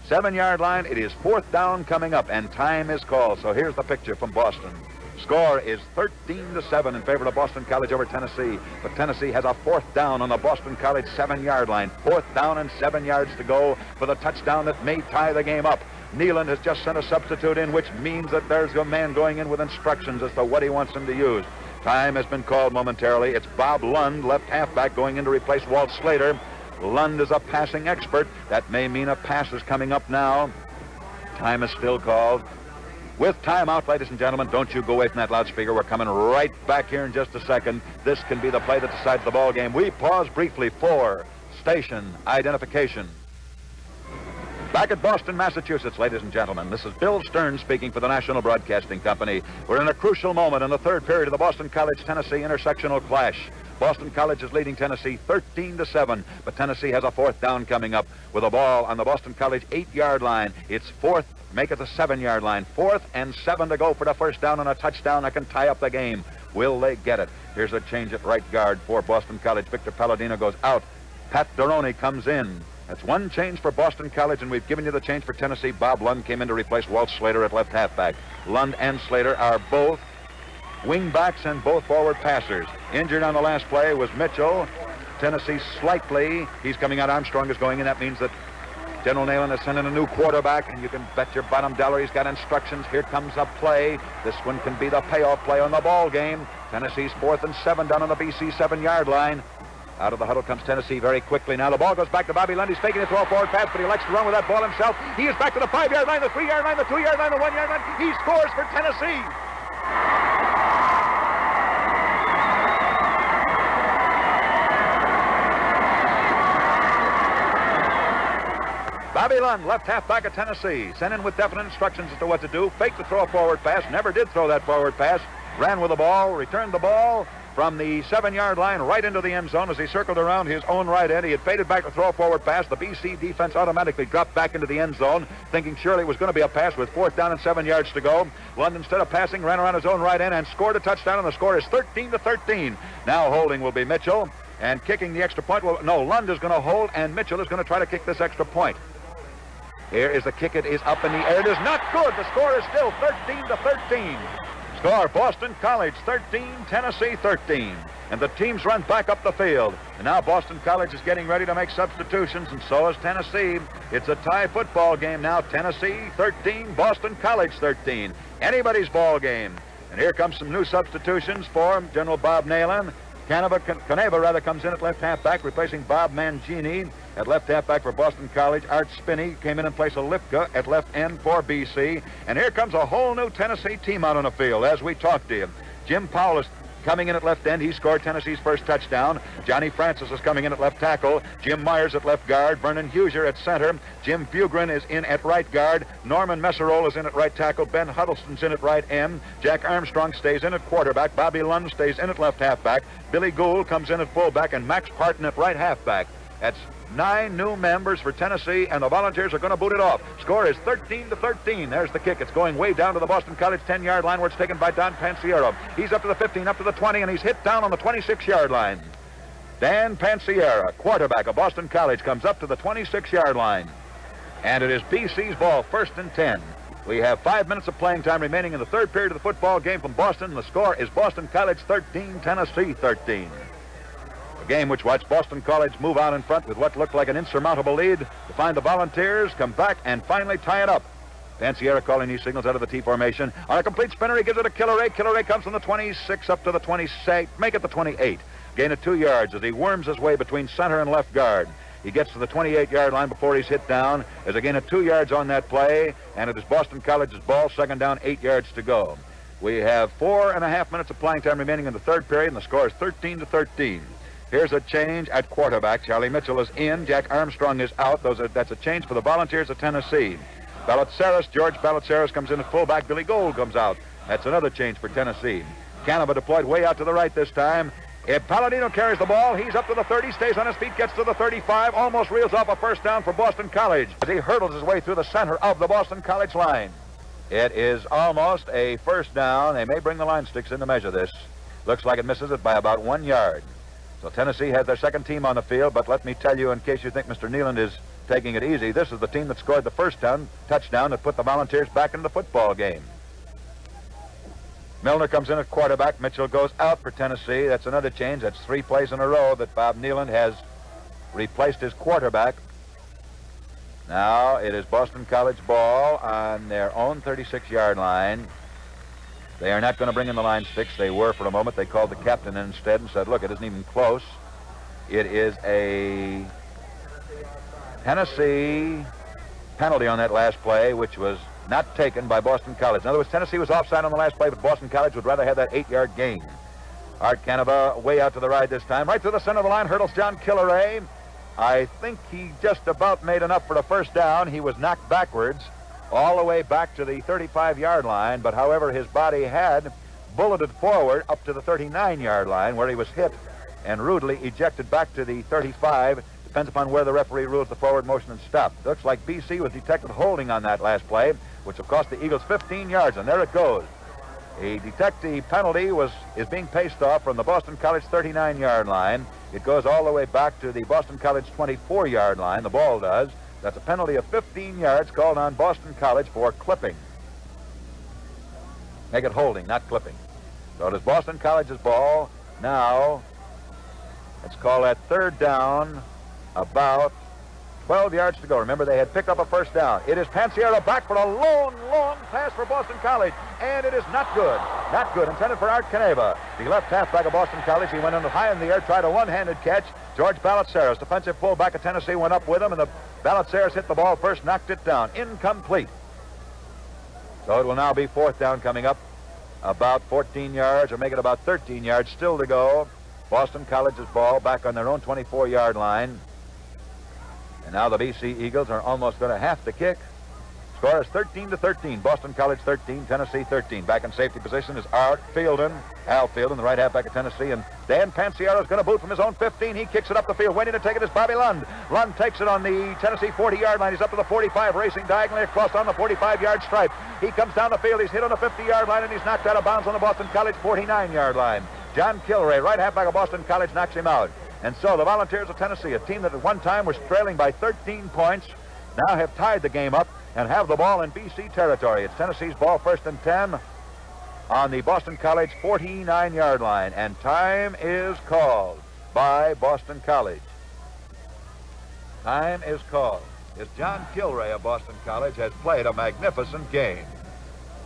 S2: 7-yard line. It is fourth down coming up, and time is called. So here's the picture from Boston. Score is 13-7 in favor of Boston College over Tennessee. But Tennessee has a fourth down on the Boston College 7-yard line. Fourth down and 7 yards to go for the touchdown that may tie the game up. Nealon has just sent a substitute in, which means that there's a man going in with instructions as to what he wants him to use. Time has been called momentarily. It's Bob Lund, left halfback, going in to replace Walt Slater. Lund is a passing expert. That may mean a pass is coming up now. Time is still called. With timeout, ladies and gentlemen, don't you go away from that loudspeaker. We're coming right back here in just a second. This can be the play that decides the ball game. We pause briefly for station identification. Back at Boston, Massachusetts, ladies and gentlemen, this is Bill Stern speaking for the National Broadcasting Company. We're in a crucial moment in the third period of the Boston College-Tennessee intersectional clash. Boston College is leading Tennessee 13-7, but Tennessee has a fourth down coming up with a ball on the Boston College 8-yard line. It's fourth. Make it the 7-yard line. 4th and 7 to go for the first down and a touchdown that can tie up the game. Will they get it? Here's a change at right guard for Boston College. Victor Palladino goes out. Pat Doroni comes in. That's one change for Boston College, and we've given you the change for Tennessee. Bob Lund came in to replace Walt Slater at left halfback. Lund and Slater are both wing backs and both forward passers. Injured on the last play was Mitchell. Tennessee slightly. He's coming out. Armstrong is going in. That means that General Neyland is sending a new quarterback, and you can bet your bottom dollar he's got instructions. Here comes a play. This one can be the payoff play on the ball game. Tennessee's 4th and 7 down on the BC 7-yard line. Out of the huddle comes Tennessee very quickly now. The ball goes back to Bobby Lund. He's faking a throw forward pass, but he likes to run with that ball himself. He is back to the 5-yard line, the 3-yard line, the 2-yard line, the 1-yard line. He scores for Tennessee. Bobby Lund, left halfback of Tennessee, sent in with definite instructions as to what to do. Faked to throw a forward pass, never did throw that forward pass. Ran with the ball, returned the ball from the 7-yard line right into the end zone as he circled around his own right end. He had faded back to throw a forward pass. The BC defense automatically dropped back into the end zone, thinking surely it was going to be a pass with 4th down and 7 yards to go. Lund, instead of passing, ran around his own right end and scored a touchdown, and the score is 13-13. Now holding will be Mitchell. And kicking the extra point. Well, no, Lund is going to hold, and Mitchell is going to try to kick this extra point. Here is the kick. It is up in the air. It is not good. The score is still 13-13. Score, Boston College 13, Tennessee 13. And the teams run back up the field. And now Boston College is getting ready to make substitutions, and so is Tennessee. It's a tie football game now. Tennessee 13, Boston College 13. Anybody's ball game. And here comes some new substitutions for General Bob Nalen. Caneva comes in at left halfback, replacing Bob Mangini. At left halfback for Boston College, Art Spinney came in place of Lipka at left end for BC. And here comes a whole new Tennessee team out on the field as we talk to you. Jim Powell is coming in at left end. He scored Tennessee's first touchdown. Johnny Francis is coming in at left tackle. Jim Myers at left guard. Vernon Huser at center. Jim Fugren is in at right guard. Norman Messerol is in at right tackle. Ben Huddleston's in at right end. Jack Armstrong stays in at quarterback. Bobby Lund stays in at left halfback. Billy Gould comes in at fullback, and Max Parton at right halfback. That's 9 new members for Tennessee, and the Volunteers are going to boot it off. Score is 13-13. There's the kick. It's going way down to the Boston College 10-yard line, where it's taken by Don Pansiero. He's up to the 15, up to the 20, and he's hit down on the 26-yard line. Dan Pansiero, quarterback of Boston College, comes up to the 26-yard line. And it is BC's ball, 1st and 10. We have 5 minutes of playing time remaining in the third period of the football game from Boston. The score is Boston College 13, Tennessee 13. A game which watched Boston College move out in front with what looked like an insurmountable lead to find the Volunteers come back and finally tie it up. Pansiero calling these signals out of the T formation. On a complete spinner, he gives it to Killeray. Killeray comes from the 26 up to the 26, make it the 28. Gain of 2 yards as he worms his way between center and left guard. He gets to the 28-yard line before he's hit down. There's a gain of 2 yards on that play, and it is Boston College's ball, 2nd down, 8 yards to go. We have 4.5 minutes of playing time remaining in the third period, and the score is 13-13. Here's a change at quarterback. Charlie Mitchell is in. Jack Armstrong is out. That's a change for the Volunteers of Tennessee. George Ballotsaris comes in at fullback. Billy Gould comes out. That's another change for Tennessee. Canova deployed way out to the right this time. If Palladino carries the ball, he's up to the 30, stays on his feet, gets to the 35, almost reels off a first down for Boston College as he hurdles his way through the center of the Boston College line. It is almost a first down. They may bring the line sticks in to measure this. Looks like it misses it by about 1 yard. So Tennessee has their second team on the field, but let me tell you, in case you think Mr. Nealand is taking it easy, this is the team that scored the first touchdown that put the Volunteers back into the football game. Milner comes in at quarterback. Mitchell goes out for Tennessee. That's another change. That's 3 plays in a row that Bob Nealand has replaced his quarterback. Now it is Boston College ball on their own 36-yard line. They are not going to bring in the line sticks. They were for a moment. They called the captain in instead and said, look, it isn't even close. It is a Tennessee penalty on that last play, which was not taken by Boston College. In other words, Tennessee was offside on the last play, but Boston College would rather have that 8-yard gain. Art Canova way out to the right this time. Right through the center of the line, hurdles John Killeray. I think he just about made enough for the first down. He was knocked backwards all the way back to the 35-yard line, but however, his body had bulleted forward up to the 39-yard line where he was hit and rudely ejected back to the 35. Depends upon where the referee rules the forward motion and stop. Looks like BC was detected holding on that last play, which will cost the Eagles 15 yards, and there it goes. The penalty is being paced off from the Boston College 39-yard line. It goes all the way back to the Boston College 24-yard line, the ball does. That's a penalty of 15 yards called on Boston College for clipping. Make it holding, not clipping. So it is Boston College's ball. Now, let's call that 3rd down, about 12 yards to go. Remember, they had picked up a first down. It is Pansiero back for a long, long pass for Boston College, and it is not good. Not good. Intended for Art Caneva. The left halfback of Boston College. He went in high in the air, tried a one-handed catch. George Ballotsaris, defensive fullback of Tennessee, went up with him, and the Ballotsaris hit the ball first, knocked it down. Incomplete. So it will now be 4th down coming up, about 14 yards, or make it about 13 yards still to go. Boston College's ball back on their own 24-yard line. And now the BC Eagles are almost going to have to kick. Score is 13-13. Boston College 13, Tennessee 13. Back in safety position is Al Fielden, the right halfback of Tennessee. And Dan Pansiero is going to boot from his own 15. He kicks it up the field. Waiting to take it is Bobby Lund. Lund takes it on the Tennessee 40-yard line. He's up to the 45, racing diagonally across on the 45-yard stripe. He comes down the field. He's hit on the 50-yard line, and he's knocked out of bounds on the Boston College 49-yard line. John Killeray, right halfback of Boston College, knocks him out. And so the Volunteers of Tennessee, a team that at one time was trailing by 13 points, now have tied the game up and have the ball in BC territory. It's Tennessee's ball, 1st and 10 on the Boston College 49-yard line. And time is called by Boston College. Time is called. As John Kilray of Boston College has played a magnificent game.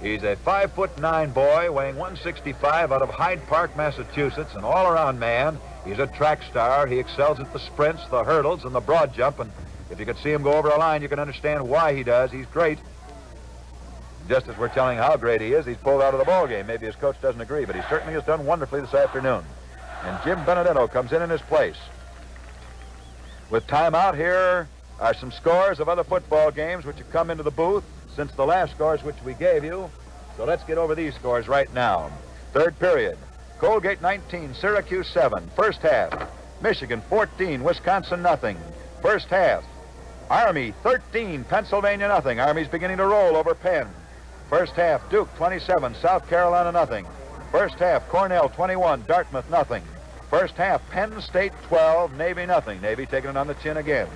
S2: He's a 5'9" boy weighing 165 out of Hyde Park, Massachusetts, an all-around man. He's a track star. He excels at the sprints, the hurdles, and the broad jump. And if you could see him go over a line, you can understand why he does. He's great. Just as we're telling how great he is, he's pulled out of the ball game. Maybe his coach doesn't agree, but he certainly has done wonderfully this afternoon. And Jim Benedetto comes in his place. With timeout, here are some scores of other football games which have come into the booth since the last scores which we gave you. So let's get over these scores right now. Third period, Colgate 19, Syracuse 7. First half, Michigan 14, Wisconsin nothing. First half, Army 13, Pennsylvania nothing. Army's beginning to roll over Penn. First half, Duke 27, South Carolina nothing. First half, Cornell 21, Dartmouth nothing. First half, Penn State 12, Navy nothing. Navy taking it on the chin again.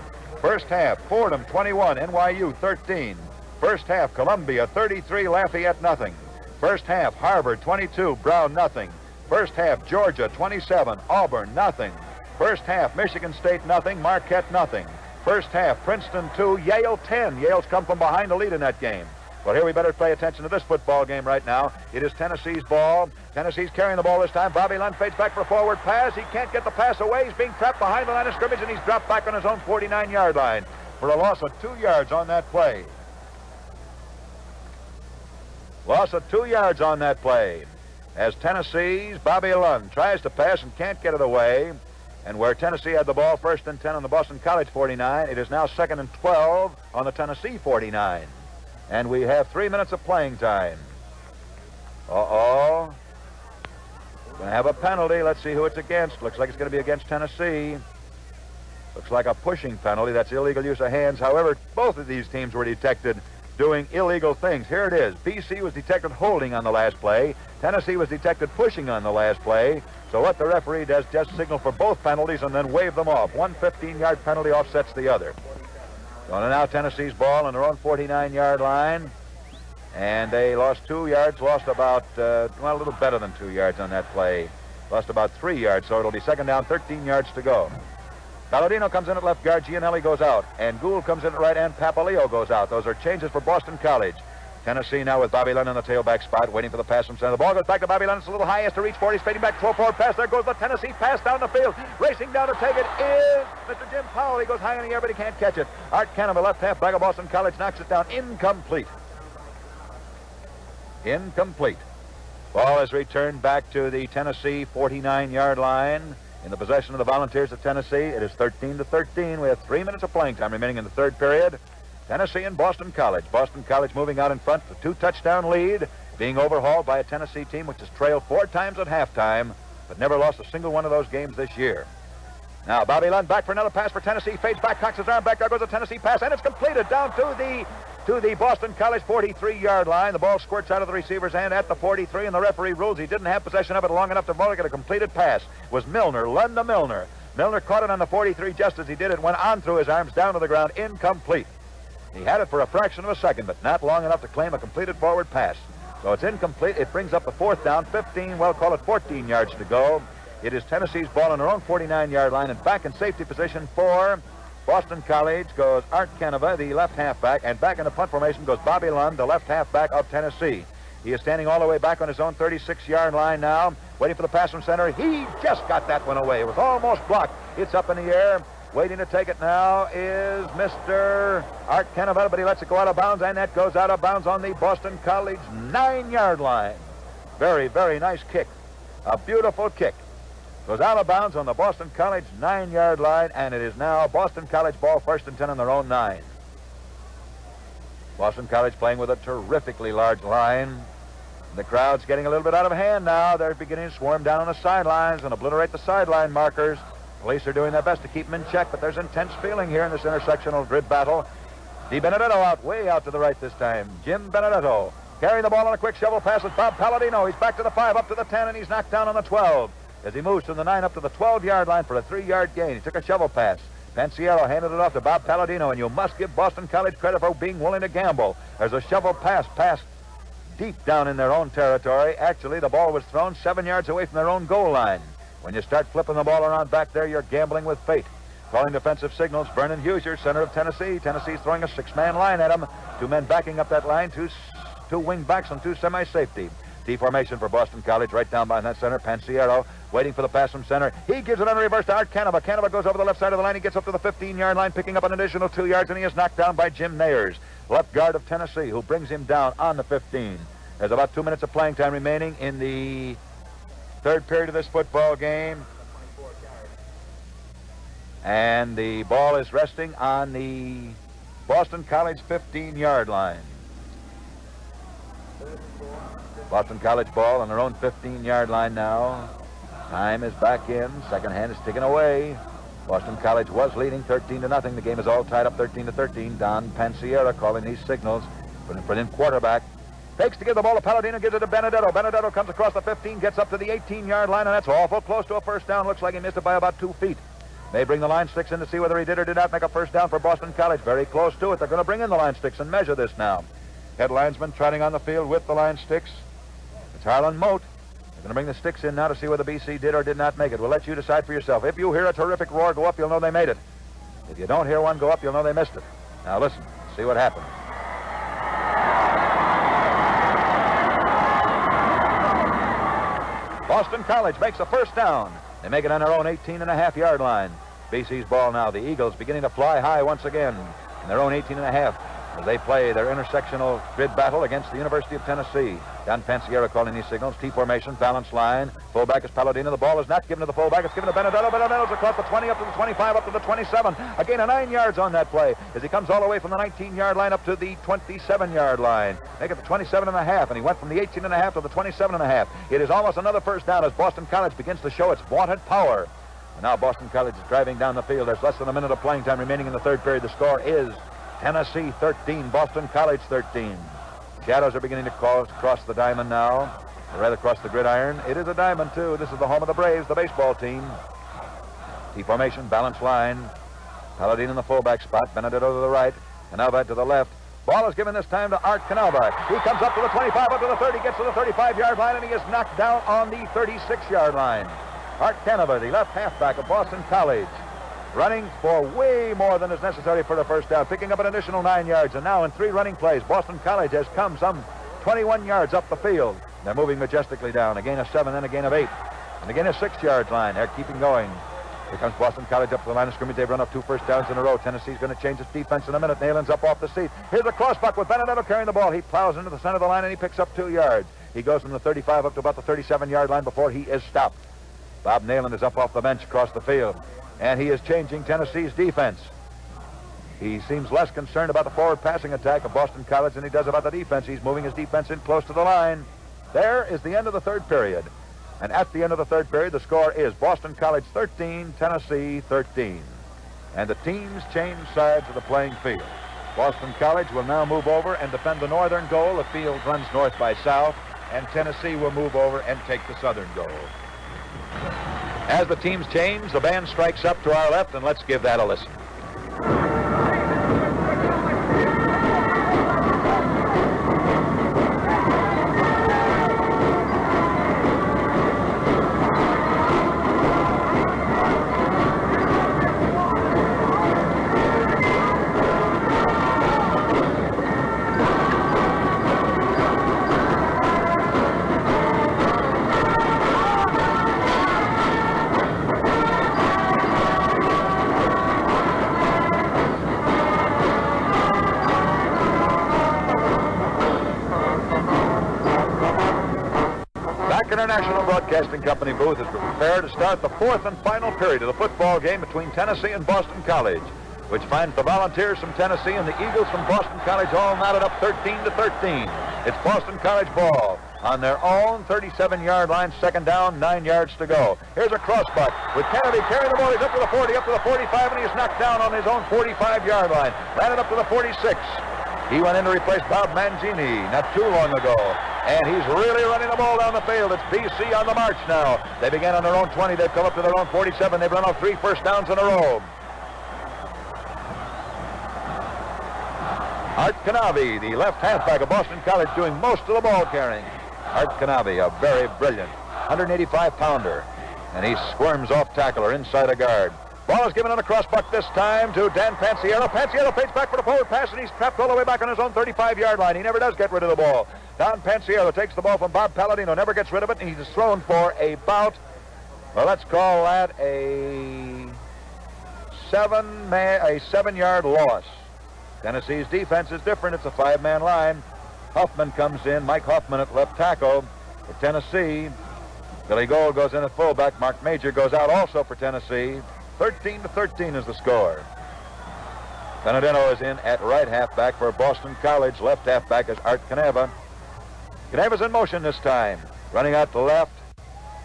S2: First half, Fordham 21, NYU 13. First half, Columbia 33, Lafayette nothing. First half, Harvard 22, Brown nothing. First half, Georgia 27, Auburn nothing. First half, Michigan State nothing, Marquette nothing. First half, Princeton 2, Yale 10. Yale's come from behind to lead in that game. Well, here we better pay attention to this football game right now. It is Tennessee's ball. Tennessee's carrying the ball this time. Bobby Lund fades back for a forward pass. He can't get the pass away. He's being trapped behind the line of scrimmage, and he's dropped back on his own 49-yard line for a loss of 2 yards on that play. Loss of 2 yards on that play as Tennessee's Bobby Lund tries to pass and can't get it away. And where Tennessee had the ball, 1st and 10 on the Boston College 49, it is now 2nd and 12 on the Tennessee 49. And we have 3 minutes of playing time. Uh-oh. Going to have a penalty. Let's see who it's against. Looks like it's going to be against Tennessee. Looks like a pushing penalty. That's illegal use of hands. However, both of these teams were detected doing illegal things. Here it is. BC was detected holding on the last play. Tennessee was detected pushing on the last play. So what the referee does, just signal for both penalties and then wave them off. One 15-yard penalty offsets the other. So now Tennessee's ball on their own 49-yard line. And they lost 2 yards, lost about, a little better than 2 yards on that play. Lost about 3 yards, so it'll be 2nd down, 13 yards to go. Palladino comes in at left guard, Gianelli goes out, and Gould comes in at right end, Papaleo goes out. Those are changes for Boston College. Tennessee now with Bobby Lund in the tailback spot, waiting for the pass from center. The ball goes back to Bobby Lund. It's a little high, has to reach for it. He's fading back, throw forward pass. There goes the Tennessee pass down the field. Racing down to take it is Mr. Jim Powell. He goes high in the air, but he can't catch it. Art Canham, the left halfback of Boston College, knocks it down. Incomplete. Incomplete. Ball is returned back to the Tennessee 49-yard line. In the possession of the Volunteers of Tennessee, it is 13-13. We have 3 minutes of playing time remaining in the third period. Tennessee and Boston College. Boston College moving out in front, the 2-touchdown lead, being overhauled by a Tennessee team which has trailed 4 times at halftime, but never lost a single one of those games this year. Now Bobby Lund back for another pass for Tennessee, fades back, cocks his arm back, there goes the Tennessee pass, and it's completed down to the Boston College 43-yard line. The ball squirts out of the receiver's hand at the 43, and the referee rules he didn't have possession of it long enough to get a completed pass. It was Milner, Lund to Milner. Milner caught it on the 43 just as he did it, went on through his arms down to the ground, incomplete. He had it for a fraction of a second, but not long enough to claim a completed forward pass. So it's incomplete. It brings up the 4th down, 15, well, call it 14 yards to go. It is Tennessee's ball on their own 49-yard line, and back in safety position for Boston College goes Art Canova, the left halfback, and back in the punt formation goes Bobby Lund, the left halfback of Tennessee. He is standing all the way back on his own 36-yard line now, waiting for the pass from center. He just got that one away. It was almost blocked. It's up in the air. Waiting to take it now is Mr. Art Canova, but he lets it go out of bounds, and that goes out of bounds on the Boston College 9-yard line. Very, very nice kick. A beautiful kick. Goes out of bounds on the Boston College 9-yard line, and it is now Boston College ball, 1st and 10 on their own 9. Boston College playing with a terrifically large line. The crowd's getting a little bit out of hand now. They're beginning to swarm down on the sidelines and obliterate the sideline markers. Police are doing their best to keep them in check, but there's intense feeling here in this intersectional grid battle. Di Benedetto out, way out to the right this time. Jim Benedetto carrying the ball on a quick shovel pass with Bob Palladino. He's back to the 5, up to the 10, and he's knocked down on the 12. as he moves from the 9 up to the 12-yard line for a 3-yard gain. He took a shovel pass. Pansiero handed it off to Bob Palladino, and you must give Boston College credit for being willing to gamble. There's a shovel pass passed deep down in their own territory. Actually, the ball was thrown 7 yards away from their own goal line. When you start flipping the ball around back there, you're gambling with fate. Calling defensive signals, Vernon Huser, center of Tennessee. Tennessee's throwing a 6-man line at him. 2 men backing up that line, two wing backs and 2 semi-safety. T formation for Boston College, right down behind that center. Pansiero waiting for the pass from center. He gives it on reverse to Art Canova. Canova goes over the left side of the line. He gets up to the 15-yard line, picking up an additional 2 yards, and he is knocked down by Jim Nayers, left guard of Tennessee, who brings him down on the 15. There's about 2 minutes of playing time remaining in the third period of this football game. And the ball is resting on the Boston College 15-yard line. Boston College ball on their own 15-yard line now. Time is back in. Second hand is taken away. Boston College was leading 13-0. The game is all tied up 13-13. Don Pansiero calling these signals. Put in quarterback. Takes to give the ball to Palladino, gives it to Benedetto. Benedetto comes across the 15, gets up to the 18-yard line, and that's awful close to a first down. Looks like he missed it by about 2 feet. They bring the line sticks in to see whether he did or did not make a first down for Boston College. Very close to it. They're going to bring in the line sticks and measure this now. Head linesman trotting on the field with the line sticks. It's Harlan Mote. They're going to bring the sticks in now to see whether BC did or did not make it. We'll let you decide for yourself. If you hear a terrific roar go up, you'll know they made it. If you don't hear one go up, you'll know they missed it. Now listen, see what happens. Boston College makes a first down. They make it on their own 18.5-yard line. BC's ball now. The Eagles beginning to fly high once again in their own 18.5 as they play their intersectional grid battle against the University of Tennessee. Don Pansiero calling these signals. T formation, balance line. Fullback is Palladino. The ball is not given to the fullback. It's given to Benedetto. Benedetto's across the 20, up to the 25, up to the 27. A gain of 9 yards on that play as he comes all the way from the 19-yard line up to the 27-yard line. Make it the 27.5, and he went from the 18.5 to the 27.5. It is almost another first down as Boston College begins to show its vaunted power. And now Boston College is driving down the field. There's less than a minute of playing time remaining in the third period. The score is Tennessee 13, Boston College 13. Shadows are beginning to cross the diamond now, or rather cross the gridiron. It is a diamond, too. This is the home of the Braves, the baseball team. T formation, balance line. Palladino in the fullback spot. Benedetto to the right. Canova to the left. Ball is given this time to Art Canova. He comes up to the 25, up to the 30, gets to the 35-yard line, and he is knocked down on the 36-yard line. Art Canova, the left halfback of Boston College, running for way more than is necessary for the first down, picking up an additional 9 yards. And now in 3 running plays, Boston College has come some 21 yards up the field. They're moving majestically down. A gain of 7, then a gain of 8. And a gain of 6-yard line. They're keeping going. Here comes Boston College up to the line of scrimmage. They've run up 2 first downs in a row. Tennessee's going to change its defense in a minute. Nalen's up off the seat. Here's a crossbuck with Benedetto carrying the ball. He plows into the center of the line and he picks up 2 yards. He goes from the 35 up to about the 37-yard line before he is stopped. Bob Nalen is up off the bench across the field. And he is changing Tennessee's defense. He seems less concerned about the forward passing attack of Boston College than he does about the defense. He's moving his defense in close to the line. There is the end of the third period. And at the end of the third period, the score is Boston College 13, Tennessee 13. And the teams change sides of the playing field. Boston College will now move over and defend the northern goal. The field runs north by south. And Tennessee will move over and take the southern goal. As the teams change, the band strikes up to our left, and let's give that a listen. International Broadcasting Company booth is prepared to start the 4th and final period of the football game between Tennessee and Boston College, which finds the Volunteers from Tennessee and the Eagles from Boston College all knotted up 13-13. It's Boston College ball on their own 37-yard line, second down, 9 yards to go. Here's a crossbuck with Kennedy carrying the ball. He's up to the 40, up to the 45, and he's knocked down on his own 45-yard line. Ran it up to the 46. He went in to replace Bob Mangini not too long ago. And he's really running the ball down the field. It's BC on the march now. They began on their own 20. They've come up to their own 47. They've run off 3 first downs in a row. Art Canavi, the left halfback of Boston College, doing most of the ball carrying. Art Canavi, a very brilliant 185-pounder. And he squirms off tackle or inside a guard. Ball is given on a crossbuck this time to Dan Pansiero. Pansiero fades back for the forward pass, and he's trapped all the way back on his own 35-yard line. He never does get rid of the ball. Don Pansiero takes the ball from Bob Palladino, never gets rid of it, and he's thrown for about, well, let's call that a 7-yard loss. Tennessee's defense is different. It's a 5-man line. Huffman comes in. Mike Huffman at left tackle for Tennessee. Billy Gold goes in at fullback. Mark Major goes out also for Tennessee. 13-13 is the score. Benedetto is in at right halfback for Boston College. Left halfback is Art Caneva. Caneva's in motion this time. Running out to left.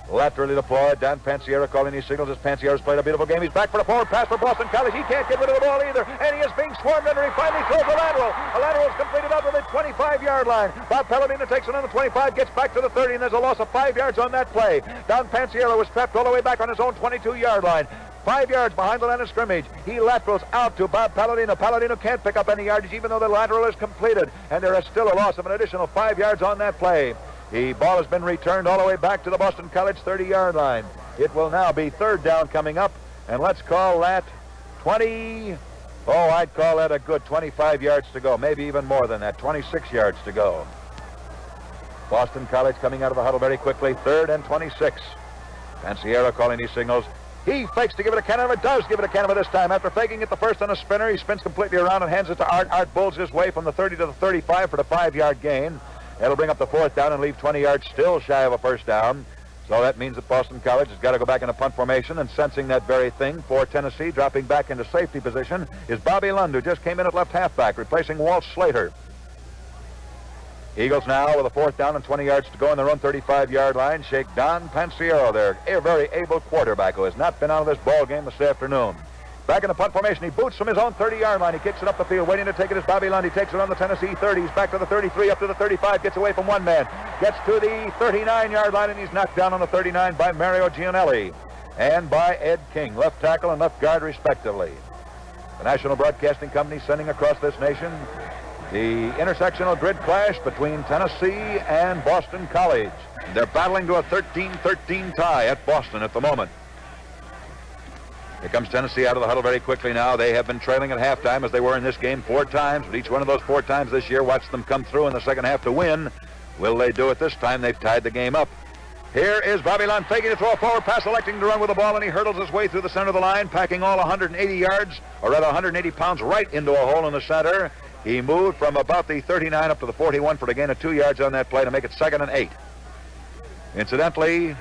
S2: Laterally deployed. Don Pansiero calling these signals as Pansiero's played a beautiful game. He's back for the forward pass for Boston College. He can't get rid of the ball either. And he is being swarmed under. He finally throws a lateral. A lateral is completed out to the 25-yard line. Bob Palladino takes it on the 25, gets back to the 30, and there's a loss of 5 yards on that play. Don Pansiero was trapped all the way back on his own 22-yard line. 5 yards behind the line of scrimmage. He laterals out to Bob Palladino. Palladino can't pick up any yardage even though the lateral is completed. And there is still a loss of an additional 5 yards on that play. The ball has been returned all the way back to the Boston College 30-yard line. It will now be third down coming up. And let's call that 20. Oh, I'd call that a good 25 yards to go. Maybe even more than that. 26 yards to go. Boston College coming out of the huddle very quickly. 3rd and 26. Pansiero calling these signals. He fakes to give it to Caneva, does give it to Caneva this time. After faking it the first on a spinner, he spins completely around and hands it to Art. Art bulls his way from the 30 to the 35 for the 5-yard gain. That'll bring up the 4th down and leave 20 yards still shy of a first down. So that means that Boston College has got to go back into punt formation, and sensing that very thing for Tennessee, dropping back into safety position, is Bobby Lund, who just came in at left halfback, replacing Walt Slater. Eagles now with a 4th down and 20 yards to go on their own 35-yard line. Shake Don Pansiero, their very able quarterback, who has not been out of this ball game this afternoon. Back in the punt formation, he boots from his own 30-yard line. He kicks it up the field, waiting to take it is Bobby Lund. He takes it on the Tennessee 30. He's back to the 33, up to the 35, gets away from one man. Gets to the 39-yard line, and he's knocked down on the 39 by Mario Gianelli and by Ed King, left tackle and left guard respectively. The National Broadcasting Company sending across this nation the intersectional grid clash between Tennessee and Boston College. They're battling to a 13-13 tie at Boston at the moment. Here comes Tennessee out of the huddle very quickly now. They have been trailing at halftime as they were in this game 4 times, but each one of those 4 times this year watched them come through in the second half to win. Will they do it this time? They've tied the game up. Here is Bobby Lund faking to throw a forward pass, electing to run with the ball, and he hurdles his way through the center of the line, packing all 180 yards, or rather 180 pounds, right into a hole in the center. He moved from about the 39 up to the 41 for a gain of 2 yards on that play to make it 2nd and 8. Incidentally,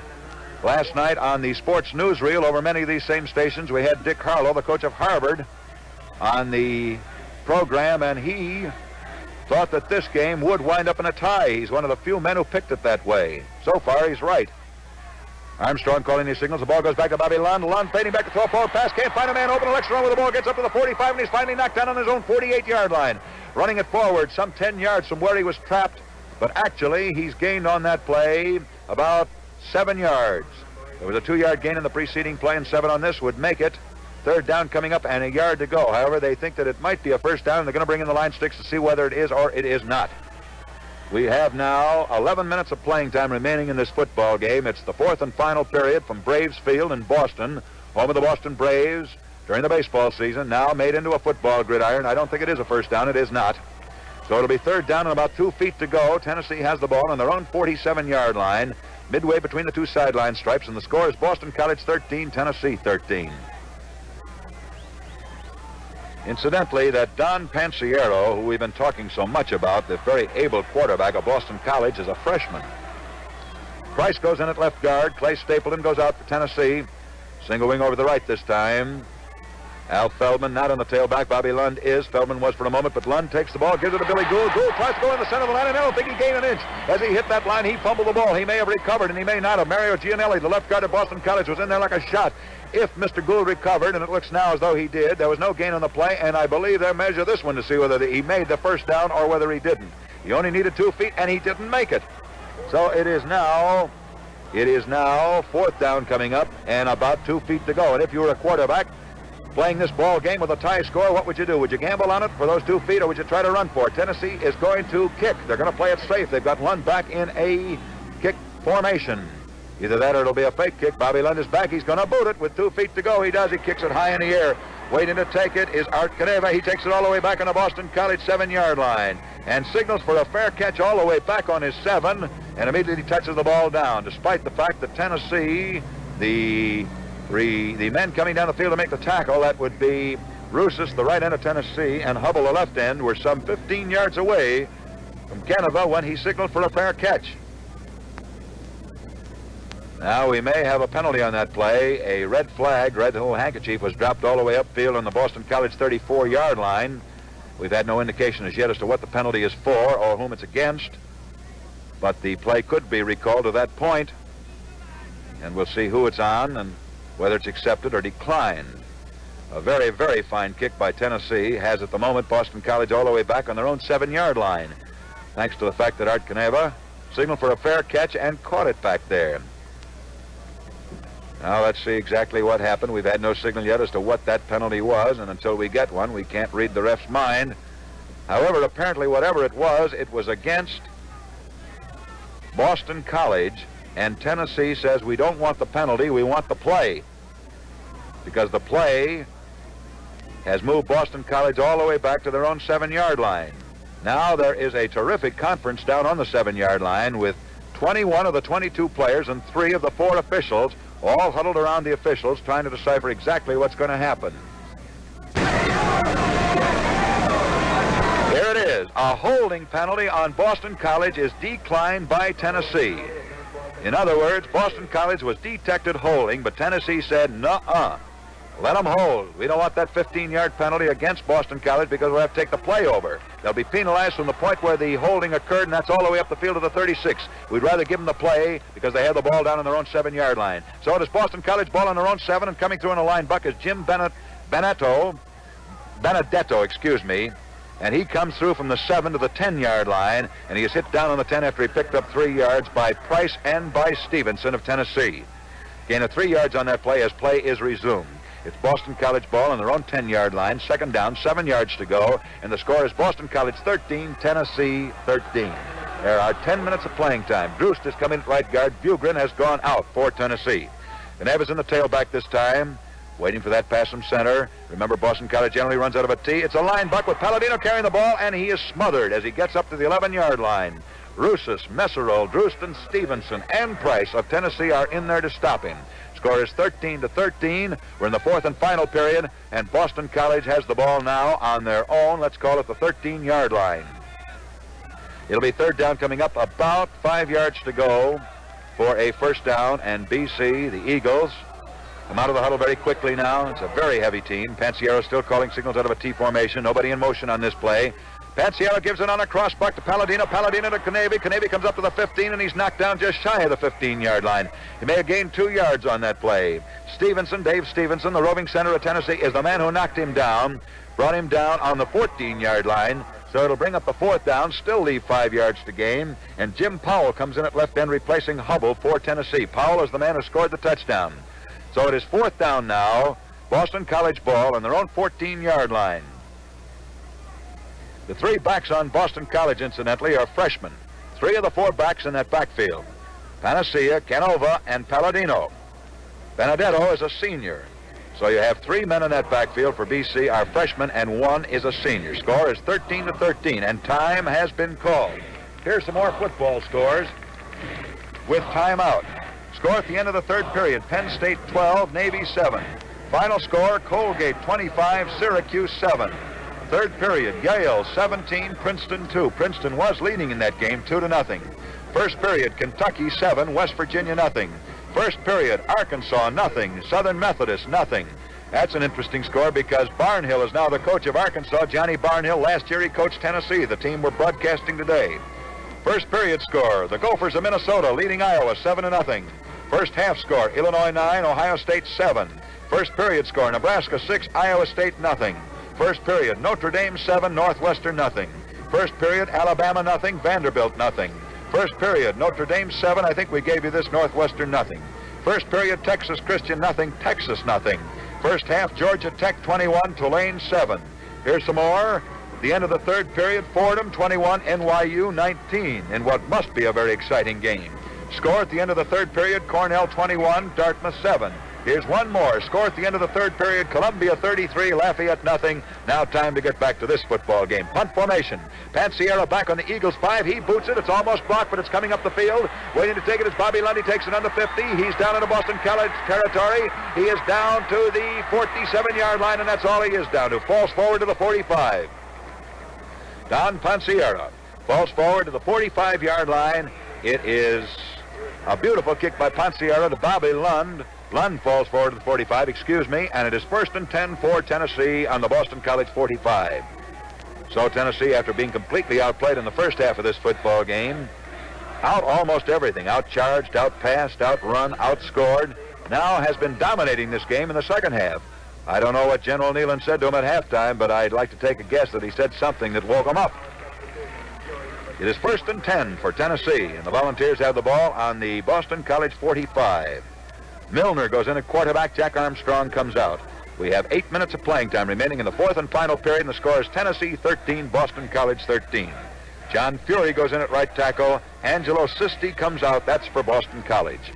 S2: last night on the sports newsreel over many of these same stations, we had Dick Harlow, the coach of Harvard, on the program, and he thought that this game would wind up in a tie. He's one of the few men who picked it that way. So far, he's right. Armstrong calling these signals. The ball goes back to Bobby Lund. Lund fading back to throw a forward pass. Can't find a man open. Elects to run with the ball. Gets up to the 45, and he's finally knocked down on his own 48-yard line. Running it forward some 10 yards from where he was trapped. But actually, he's gained on that play about 7 yards. There was a 2-yard gain in the preceding play, and 7 on this would make it. 3rd down coming up and a yard to go. However, they think that it might be a first down, and they're going to bring in the line sticks to see whether it is or it is not. We have now 11 minutes of playing time remaining in this football game. It's the 4th and final period from Braves Field in Boston, home of the Boston Braves during the baseball season, now made into a football gridiron. I don't think it is a first down. It is not. So it'll be 3rd down and about 2 feet to go. Tennessee has the ball on their own 47-yard line, midway between the 2 sideline stripes, and the score is Boston College 13, Tennessee 13. Incidentally, that Don Pansiero, who we've been talking so much about, the very able quarterback of Boston College, is a freshman. Price goes in at left guard. Clay Stapleton goes out for Tennessee. Single wing over the right this time. Al Feldman not on the tailback. Bobby Lund is. Feldman was for a moment, but Lund takes the ball, gives it to Billy Gould. Gould tries to go in the center of the line, and I don't think he gained an inch. As he hit that line, he fumbled the ball. He may have recovered, and he may not have. Mario Gianelli, the left guard of Boston College, was in there like a shot. If Mr. Gould recovered, and it looks now as though he did, there was no gain on the play, and I believe they'll measure this one to see whether he made the first down or whether he didn't. He only needed 2 feet, and he didn't make it. So it is now fourth down coming up and about 2 feet to go. And if you were a quarterback playing this ball game with a tie score, what would you do? Would you gamble on it for those 2 feet, or would you try to run for it? Tennessee is going to kick. They're going to play it safe. They've got Lund back in a kick formation. Either that or it'll be a fake kick. Bobby Lund is back. He's going to boot it with 2 feet to go. He does. He kicks it high in the air. Waiting to take it is Art Caneva. He takes it all the way back on the Boston College 7-yard line and signals for a fair catch all the way back on his 7, and immediately touches the ball down, despite the fact that Tennessee, the men coming down the field to make the tackle, that would be Russis, the right end of Tennessee, and Hubble, the left end, were some 15 yards away from Caneva when he signaled for a fair catch. Now we may have a penalty on that play. A red flag, red whole handkerchief, was dropped all the way upfield on the Boston College 34-yard line. We've had no indication as yet as to what the penalty is for or whom it's against, but the play could be recalled to that point, and we'll see who it's on and whether it's accepted or declined. A very, very fine kick by Tennessee has at the moment Boston College all the way back on their own 7-yard line, thanks to the fact that Art Caneva signaled for a fair catch and caught it back there. Now let's see exactly what happened. We've had no signal yet as to what that penalty was, and until we get one, we can't read the ref's mind. However, apparently whatever it was against Boston College, and Tennessee says we don't want the penalty, we want the play, because the play has moved Boston College all the way back to their own 7-yard line. Now there is a terrific conference down on the 7-yard line with 21 of the 22 players and 3 of the 4 officials all huddled around the officials trying to decipher exactly what's going to happen. Here it is. A holding penalty on Boston College is declined by Tennessee. In other words, Boston College was detected holding, but Tennessee said, nuh-uh. Let them hold. We don't want that 15-yard penalty against Boston College because we'll have to take the play over. They'll be penalized from the point where the holding occurred, and that's all the way up the field to the 36. We'd rather give them the play because they have the ball down on their own 7-yard line. So it is Boston College ball on their own 7, and coming through in the line buck is Jim Benedetto, and he comes through from the 7 to the 10-yard line, and he is hit down on the 10 after he picked up 3 yards by Price and by Stevenson of Tennessee. Gain of 3 yards on that play as play is resumed. It's Boston College ball on their own 10-yard line, second down, 7 yards to go, and the score is Boston College 13, Tennessee 13. There are 10 minutes of playing time. Drust is coming at right guard. Bugren has gone out for Tennessee. Caneva's in the tailback this time, waiting for that pass from center. Remember, Boston College generally runs out of a tee. It's a line buck with Palladino carrying the ball, and he is smothered as he gets up to the 11-yard line. Russis, Messerol, Drust, and Stevenson, and Price of Tennessee are in there to stop him. Score is 13-13. We're in the 4th and final period, and Boston College has the ball now on their own, let's call it the 13-yard line. It'll be third down coming up, about 5 yards to go for a first down, and BC, the Eagles, come out of the huddle very quickly now. It's a very heavy team. Pansiero still calling signals out of a T formation. Nobody in motion on this play. Pansiero gives it on a cross buck to Palladino. Palladino to Canevi. Canevi comes up to the 15, and he's knocked down just shy of the 15-yard line. He may have gained 2 yards on that play. Stevenson, Dave Stevenson, the roving center of Tennessee, is the man who knocked him down, brought him down on the 14-yard line. So it'll bring up the 4th down, still leave 5 yards to gain, and Jim Powell comes in at left end, replacing Hubble for Tennessee. Powell is the man who scored the touchdown. So it is 4th down now, Boston College ball on their own 14-yard line. The 3 backs on Boston College, incidentally, are freshmen. 3 of the 4 backs in that backfield: Panacea, Canova, and Palladino. Benedetto is a senior. So you have 3 men in that backfield for BC are freshmen, and 1 is a senior. Score is 13-13, and time has been called. Here's some more football scores with timeout. Score at the end of the 3rd period: Penn State 12, Navy 7. Final score: Colgate 25, Syracuse 7. 3rd period: Yale 17, Princeton 2. Princeton was leading in that game 2-0. 1st period: Kentucky 7, West Virginia 0. 1st period: Arkansas 0, Southern Methodist 0. That's an interesting score because Barnhill is now the coach of Arkansas. Johnny Barnhill, last year he coached Tennessee, the team we're broadcasting today. 1st period score: the Gophers of Minnesota leading Iowa 7-0. 1st half score: Illinois 9, Ohio State 7. 1st period score: Nebraska 6, Iowa State 0. 1st period: Notre Dame 7, Northwestern 0. 1st period: Alabama 0, Vanderbilt 0. First period, Notre Dame 7. I think we gave you this, Northwestern nothing. First period, Texas Christian nothing, Texas nothing. First half, Georgia Tech 21, Tulane 7. Here's some more. At the end of the third period, Fordham 21, NYU 19, in what must be a very exciting game. Score at the end of the third period, Cornell 21, Dartmouth 7. Here's one more. Score at the end of the third period, Columbia 33, Lafayette nothing. Now time to get back to this football game. Punt formation. Pansiera back on the Eagles 5. He boots it. It's almost blocked, but it's coming up the field. Waiting to take it is Bobby Lundy. Takes it on the 50. He's down into Boston College territory. He is down to the 47-yard line, and that's all he is down to. Falls forward to the 45. Don Pansiera falls forward to the 45-yard line. It is a beautiful kick by Pansiera to Bobby Lund. Lund falls forward to the 45, and it is 1st and 10 for Tennessee on the Boston College 45. So Tennessee, after being completely outplayed in the first half of this football game, out almost everything, outcharged, outpassed, outrun, outscored, now has been dominating this game in the second half. I don't know what General Nealon said to him at halftime, but I'd like to take a guess that he said something that woke him up. It is 1st and 10 for Tennessee, and the Volunteers have the ball on the Boston College 45. Milner goes in at quarterback. Jack Armstrong comes out. We have 8 minutes of playing time remaining in the fourth and final period, and the score is Tennessee 13, Boston College 13. John Fury goes in at right tackle. Angelo Sisti comes out. That's for Boston College.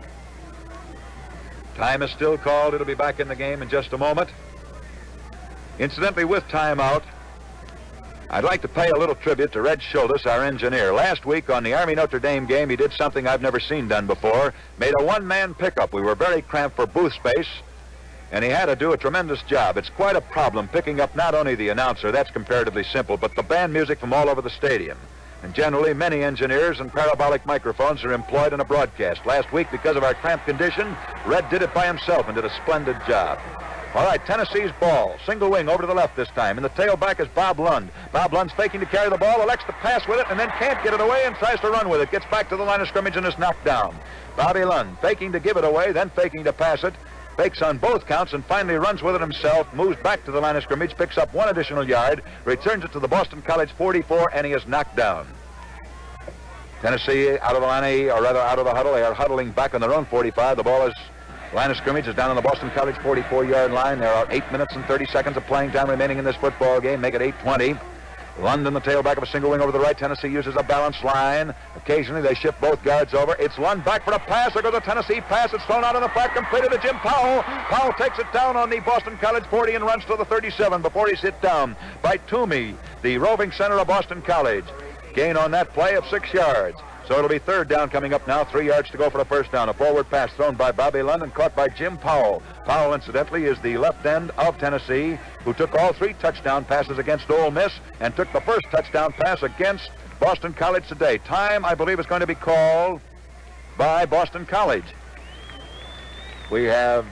S2: Time is still called. It'll be back in the game in just a moment. Incidentally, with timeout, I'd like to pay a little tribute to Red Schultes, our engineer. Last week on the Army-Notre Dame game, he did something I've never seen done before. Made a one-man pickup. We were very cramped for booth space, and he had to do a tremendous job. It's quite a problem picking up not only the announcer, that's comparatively simple, but the band music from all over the stadium. And generally, many engineers and parabolic microphones are employed in a broadcast. Last week, because of our cramped condition, Red did it by himself and did a splendid job. All right, Tennessee's ball. Single wing over to the left this time. And the tailback is Bob Lund. Bob Lund's faking to carry the ball, elects to pass with it, and then can't get it away and tries to run with it. Gets back to the line of scrimmage and is knocked down. Bobby Lund faking to give it away, then faking to pass it. Fakes on both counts and finally runs with it himself, moves back to the line of scrimmage, picks up one additional yard, returns it to the Boston College 44, and he is knocked down. Tennessee out of the line, or rather out of the huddle. They are huddling back on their own 45. The ball is... Line of scrimmage is down on the Boston College 44-yard line. There are 8 minutes and 30 seconds of playing time remaining in this football game. Make it 8:20. London, the tailback of a single wing over the right. Tennessee uses a balanced line. Occasionally, they shift both guards over. It's Lund back for a pass. There goes a Tennessee pass. It's thrown out on the flat, completed to Jim Powell. Powell takes it down on the Boston College 40 and runs to the 37 before he's hit down by Toomey, the roving center of Boston College. Gain on that play of 6 yards. So it'll be third down coming up now. 3 yards to go for the first down. A forward pass thrown by Bobby Lund and caught by Jim Powell. Powell, incidentally, is the left end of Tennessee, who took all 3 touchdown passes against Ole Miss and took the first touchdown pass against Boston College today. Time, I believe, is going to be called by Boston College. We have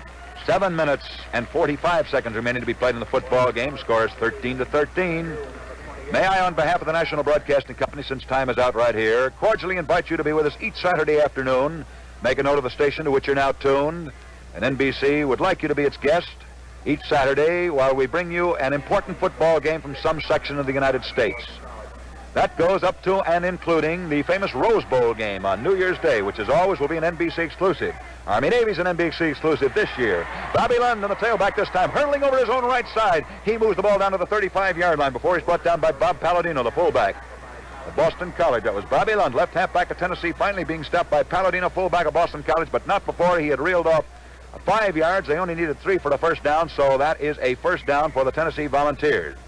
S2: 7 minutes and 45 seconds remaining to be played in the football game. Score is 13-13. May I, on behalf of the National Broadcasting Company, since time is out right here, cordially invite you to be with us each Saturday afternoon. Make a note of the station to which you're now tuned. And NBC would like you to be its guest each Saturday while we bring you an important football game from some section of the United States. That goes up to and including the famous Rose Bowl game on New Year's Day, which as always will be an NBC exclusive. Army-Navy's an NBC exclusive this year. Bobby Lund on the tailback this time, hurtling over his own right side. He moves the ball down to the 35-yard line before he's brought down by Bob Palladino, the fullback of Boston College. That was Bobby Lund, left halfback of Tennessee, finally being stopped by Palladino, fullback of Boston College, but not before he had reeled off 5 yards. They only needed 3 for the first down, so that is a first down for the Tennessee Volunteers.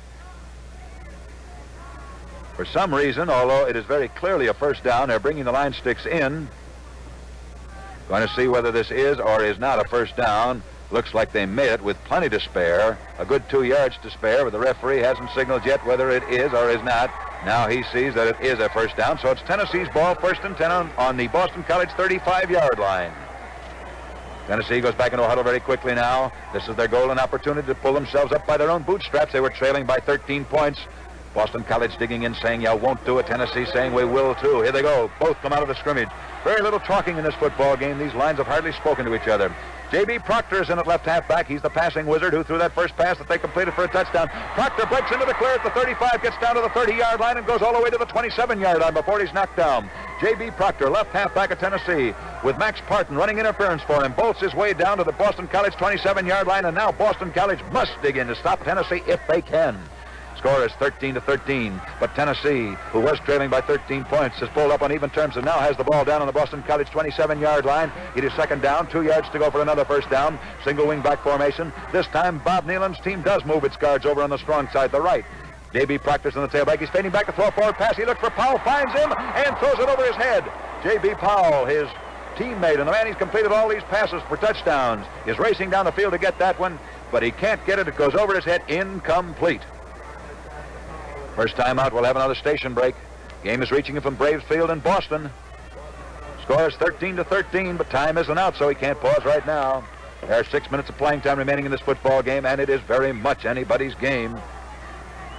S2: For some reason, although it is very clearly a first down, they're bringing the line sticks in. Going to see whether this is or is not a first down. Looks like they made it with plenty to spare. A good 2 yards to spare, but the referee hasn't signaled yet whether it is or is not. Now he sees that it is a first down, so it's Tennessee's ball, 1st and 10 on the Boston College 35-yard line. Tennessee goes back into a huddle very quickly now. This is their golden opportunity to pull themselves up by their own bootstraps. They were trailing by 13 points Boston College digging in, saying, "You won't do it." Tennessee saying, "We will too." Here they go. Both come out of the scrimmage. Very little talking in this football game. These lines have hardly spoken to each other. J.B. Proctor is in at left halfback. He's the passing wizard who threw that first pass that they completed for a touchdown. Proctor breaks into the clear at the 35, gets down to the 30-yard line, and goes all the way to the 27-yard line before he's knocked down. J.B. Proctor, left halfback of Tennessee, with Max Parton running interference for him, bolts his way down to the Boston College 27-yard line, and now Boston College must dig in to stop Tennessee if they can. Score is 13-13, but Tennessee, who was trailing by 13 points, has pulled up on even terms and now has the ball down on the Boston College 27-yard line. It is second down, 2 yards to go for another first down. Single wing back formation. This time, Bob Nealon's team does move its guards over on the strong side, the right. J.B. Proctor's in the tailback. He's fading back to throw a forward pass. He looks for Powell, finds him, and throws it over his head. J.B. Powell, his teammate, and the man he's completed all these passes for touchdowns, is racing down the field to get that one, but he can't get it. It goes over his head, incomplete. First time out, we'll have another station break. Game is reaching from Braves Field in Boston. Score is 13-13, but time isn't out, so he can't pause right now. There are 6 minutes of playing time remaining in this football game, and it is very much anybody's game.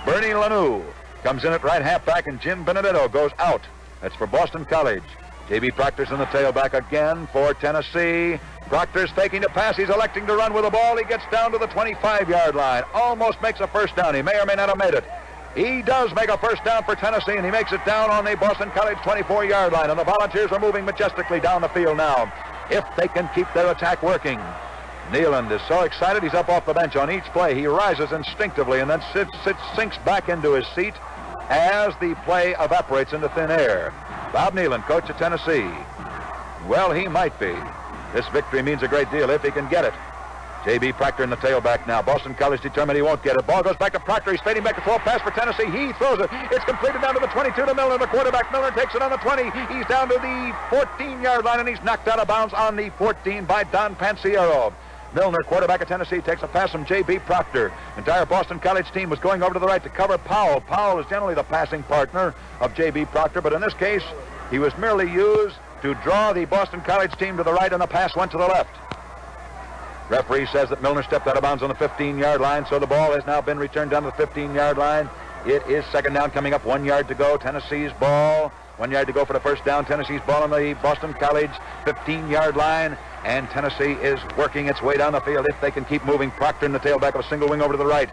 S2: Bernie Lanou comes in at right halfback, and Jim Benedetto goes out. That's for Boston College. J.B. Proctor's in the tailback again for Tennessee. Proctor's faking the pass. He's electing to run with the ball. He gets down to the 25-yard line. Almost makes a first down. He may or may not have made it. He does make a first down for Tennessee, and he makes it down on the Boston College 24-yard line. And the Volunteers are moving majestically down the field now, if they can keep their attack working. Nealon is so excited, he's up off the bench on each play. He rises instinctively and then sinks back into his seat as the play evaporates into thin air. Bob Nealon, coach of Tennessee. Well, he might be. This victory means a great deal if he can get it. J.B. Proctor in the tailback now. Boston College determined he won't get it. Ball goes back to Proctor. He's fading back to throw a pass for Tennessee. He throws it. It's completed down to the 22 to Milner, the quarterback. Milner takes it on the 20. He's down to the 14-yard line, and he's knocked out of bounds on the 14 by Don Pansiero. Milner, quarterback of Tennessee, takes a pass from J.B. Proctor. Entire Boston College team was going over to the right to cover Powell. Powell is generally the passing partner of J.B. Proctor, but in this case, he was merely used to draw the Boston College team to the right, and the pass went to the left. Referee says that Milner stepped out of bounds on the 15-yard line, so the ball has now been returned down to the 15-yard line. It is second down coming up, 1 yard to go. Tennessee's ball, 1 yard to go for the first down. Tennessee's ball on the Boston College 15-yard line, and Tennessee is working its way down the field if they can keep moving. Proctor in the tailback of a single wing over to the right.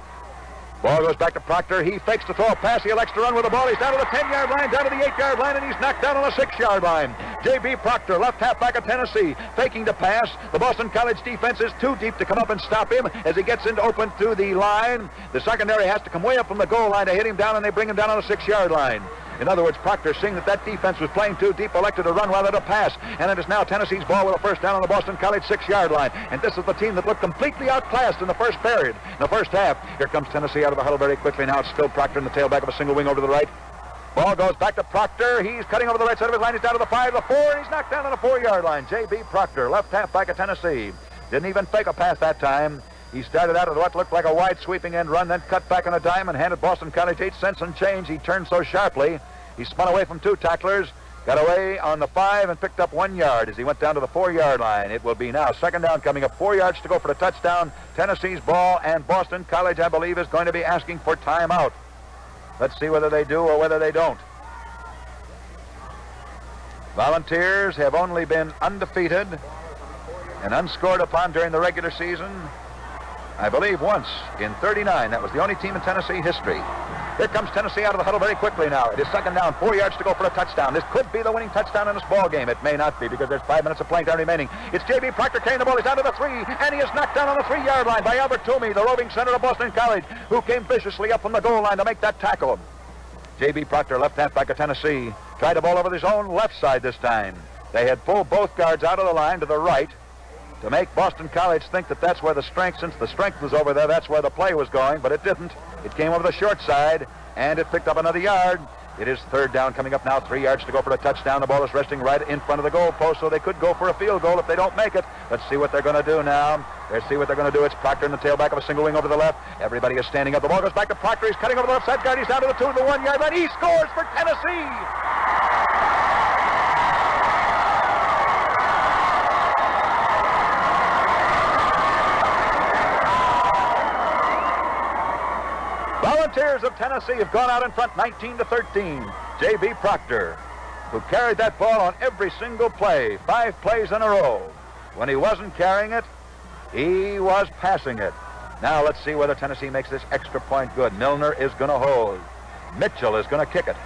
S2: Ball goes back to Proctor. He fakes to throw a pass. He elects to run with the ball. He's down to the 10-yard line, down to the 8-yard line, and he's knocked down on the 6-yard line. J.B. Proctor, left halfback of Tennessee, faking to pass. The Boston College defense is too deep to come up and stop him as he gets into open through the line. The secondary has to come way up from the goal line to hit him down, and they bring him down on the 6-yard line. In other words, Proctor, seeing that defense was playing too deep, elected to run rather than pass. And it is now Tennessee's ball with a first down on the Boston College 6-yard line. And this is the team that looked completely outclassed in the first period. In the first half, here comes Tennessee out of the huddle very quickly. Now it's still Proctor in the tailback of a single wing over to the right. Ball goes back to Proctor. He's cutting over the right side of his line. He's down to the 5, the 4, and he's knocked down on the 4-yard line. J.B. Proctor, left halfback of Tennessee. Didn't even fake a pass that time. He started out at what looked like a wide sweeping end run, then cut back on a dime and handed Boston College 8 cents and change. He turned so sharply. He spun away from 2 tacklers, got away on the 5, and picked up 1 yard as he went down to the 4-yard line. It will be now second down coming up, 4 yards to go for the touchdown. Tennessee's ball, and Boston College, I believe, is going to be asking for timeout. Let's see whether they do or whether they don't. Volunteers have only been undefeated and unscored upon during the regular season, I believe, once in 39. That was the only team in Tennessee history. Here comes Tennessee out of the huddle very quickly now. It is second down, 4 yards to go for a touchdown. This could be the winning touchdown in this ball game. It may not be because there's 5 minutes of playing time remaining. It's J.B. Proctor carrying the ball. He's down to the 3, and he is knocked down on the 3-yard line by Albert Toomey, the roving center of Boston College, who came viciously up from the goal line to make that tackle. J.B. Proctor, left halfback of Tennessee, tried the ball over his own left side this time. They had pulled both guards out of the line to the right to make Boston College think that that's where the strength, since the strength was over there, that's where the play was going, but it didn't. It came over the short side, and it picked up another yard. It is third down coming up now, 3 yards to go for the touchdown. The ball is resting right in front of the goal post, so they could go for a field goal if they don't make it. Let's see what they're going to do now. Let's see what they're going to do. It's Proctor in the tailback of a single wing over the left. Everybody is standing up. The ball goes back to Proctor. He's cutting over the left side guard. He's down to the 2 to the 1-yard line. He scores for Tennessee. Volunteers of Tennessee have gone out in front 19-13. J.B. Proctor, who carried that ball on every single play, 5 plays in a row. When he wasn't carrying it, he was passing it. Now let's see whether Tennessee makes this extra point good. Milner is going to hold. Mitchell is going to kick it.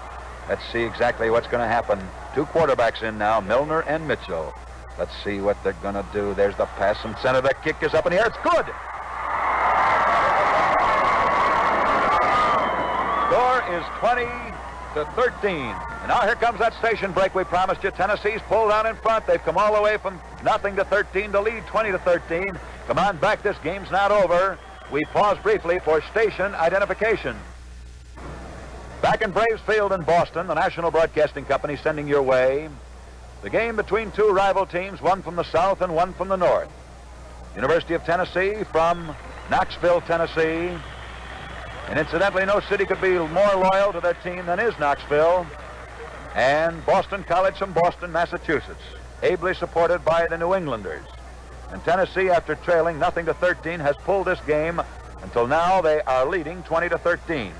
S2: Let's see exactly what's going to happen. 2 quarterbacks in now, Milner and Mitchell. Let's see what they're going to do. There's the pass from center. The kick is up in the air. It's good. Score is 20-13. And now here comes that station break we promised you. Tennessee's pulled out in front. They've come all the way from nothing to 13 to lead 20-13. Come on back. This game's not over. We pause briefly for station identification. Back in Braves Field in Boston, the National Broadcasting Company sending your way the game between 2 rival teams, one from the south and one from the north. University of Tennessee from Knoxville, Tennessee. And incidentally, no city could be more loyal to their team than is Knoxville. And Boston College from Boston, Massachusetts, ably supported by the New Englanders. And Tennessee, after trailing nothing to 13, has pulled this game until now. They are leading 20-13.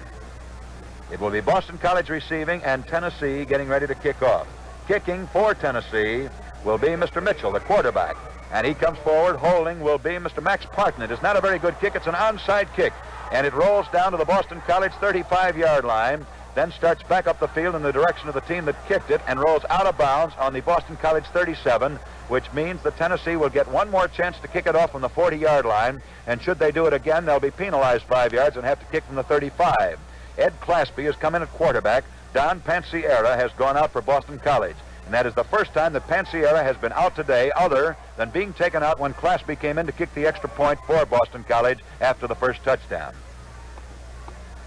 S2: It will be Boston College receiving and Tennessee getting ready to kick off. Kicking for Tennessee will be Mr. Mitchell, the quarterback. And he comes forward. Holding will be Mr. Max Parton. It is not a very good kick. It's an onside kick. And it rolls down to the Boston College 35-yard line, then starts back up the field in the direction of the team that kicked it and rolls out of bounds on the Boston College 37, which means that Tennessee will get one more chance to kick it off from the 40-yard line. And should they do it again, they'll be penalized 5 yards and have to kick from the 35. Ed Claspy has come in at quarterback. Don Pansiera has gone out for Boston College. And that is the first time that Pansiera has been out today, other than being taken out when Claspy came in to kick the extra point for Boston College after the first touchdown.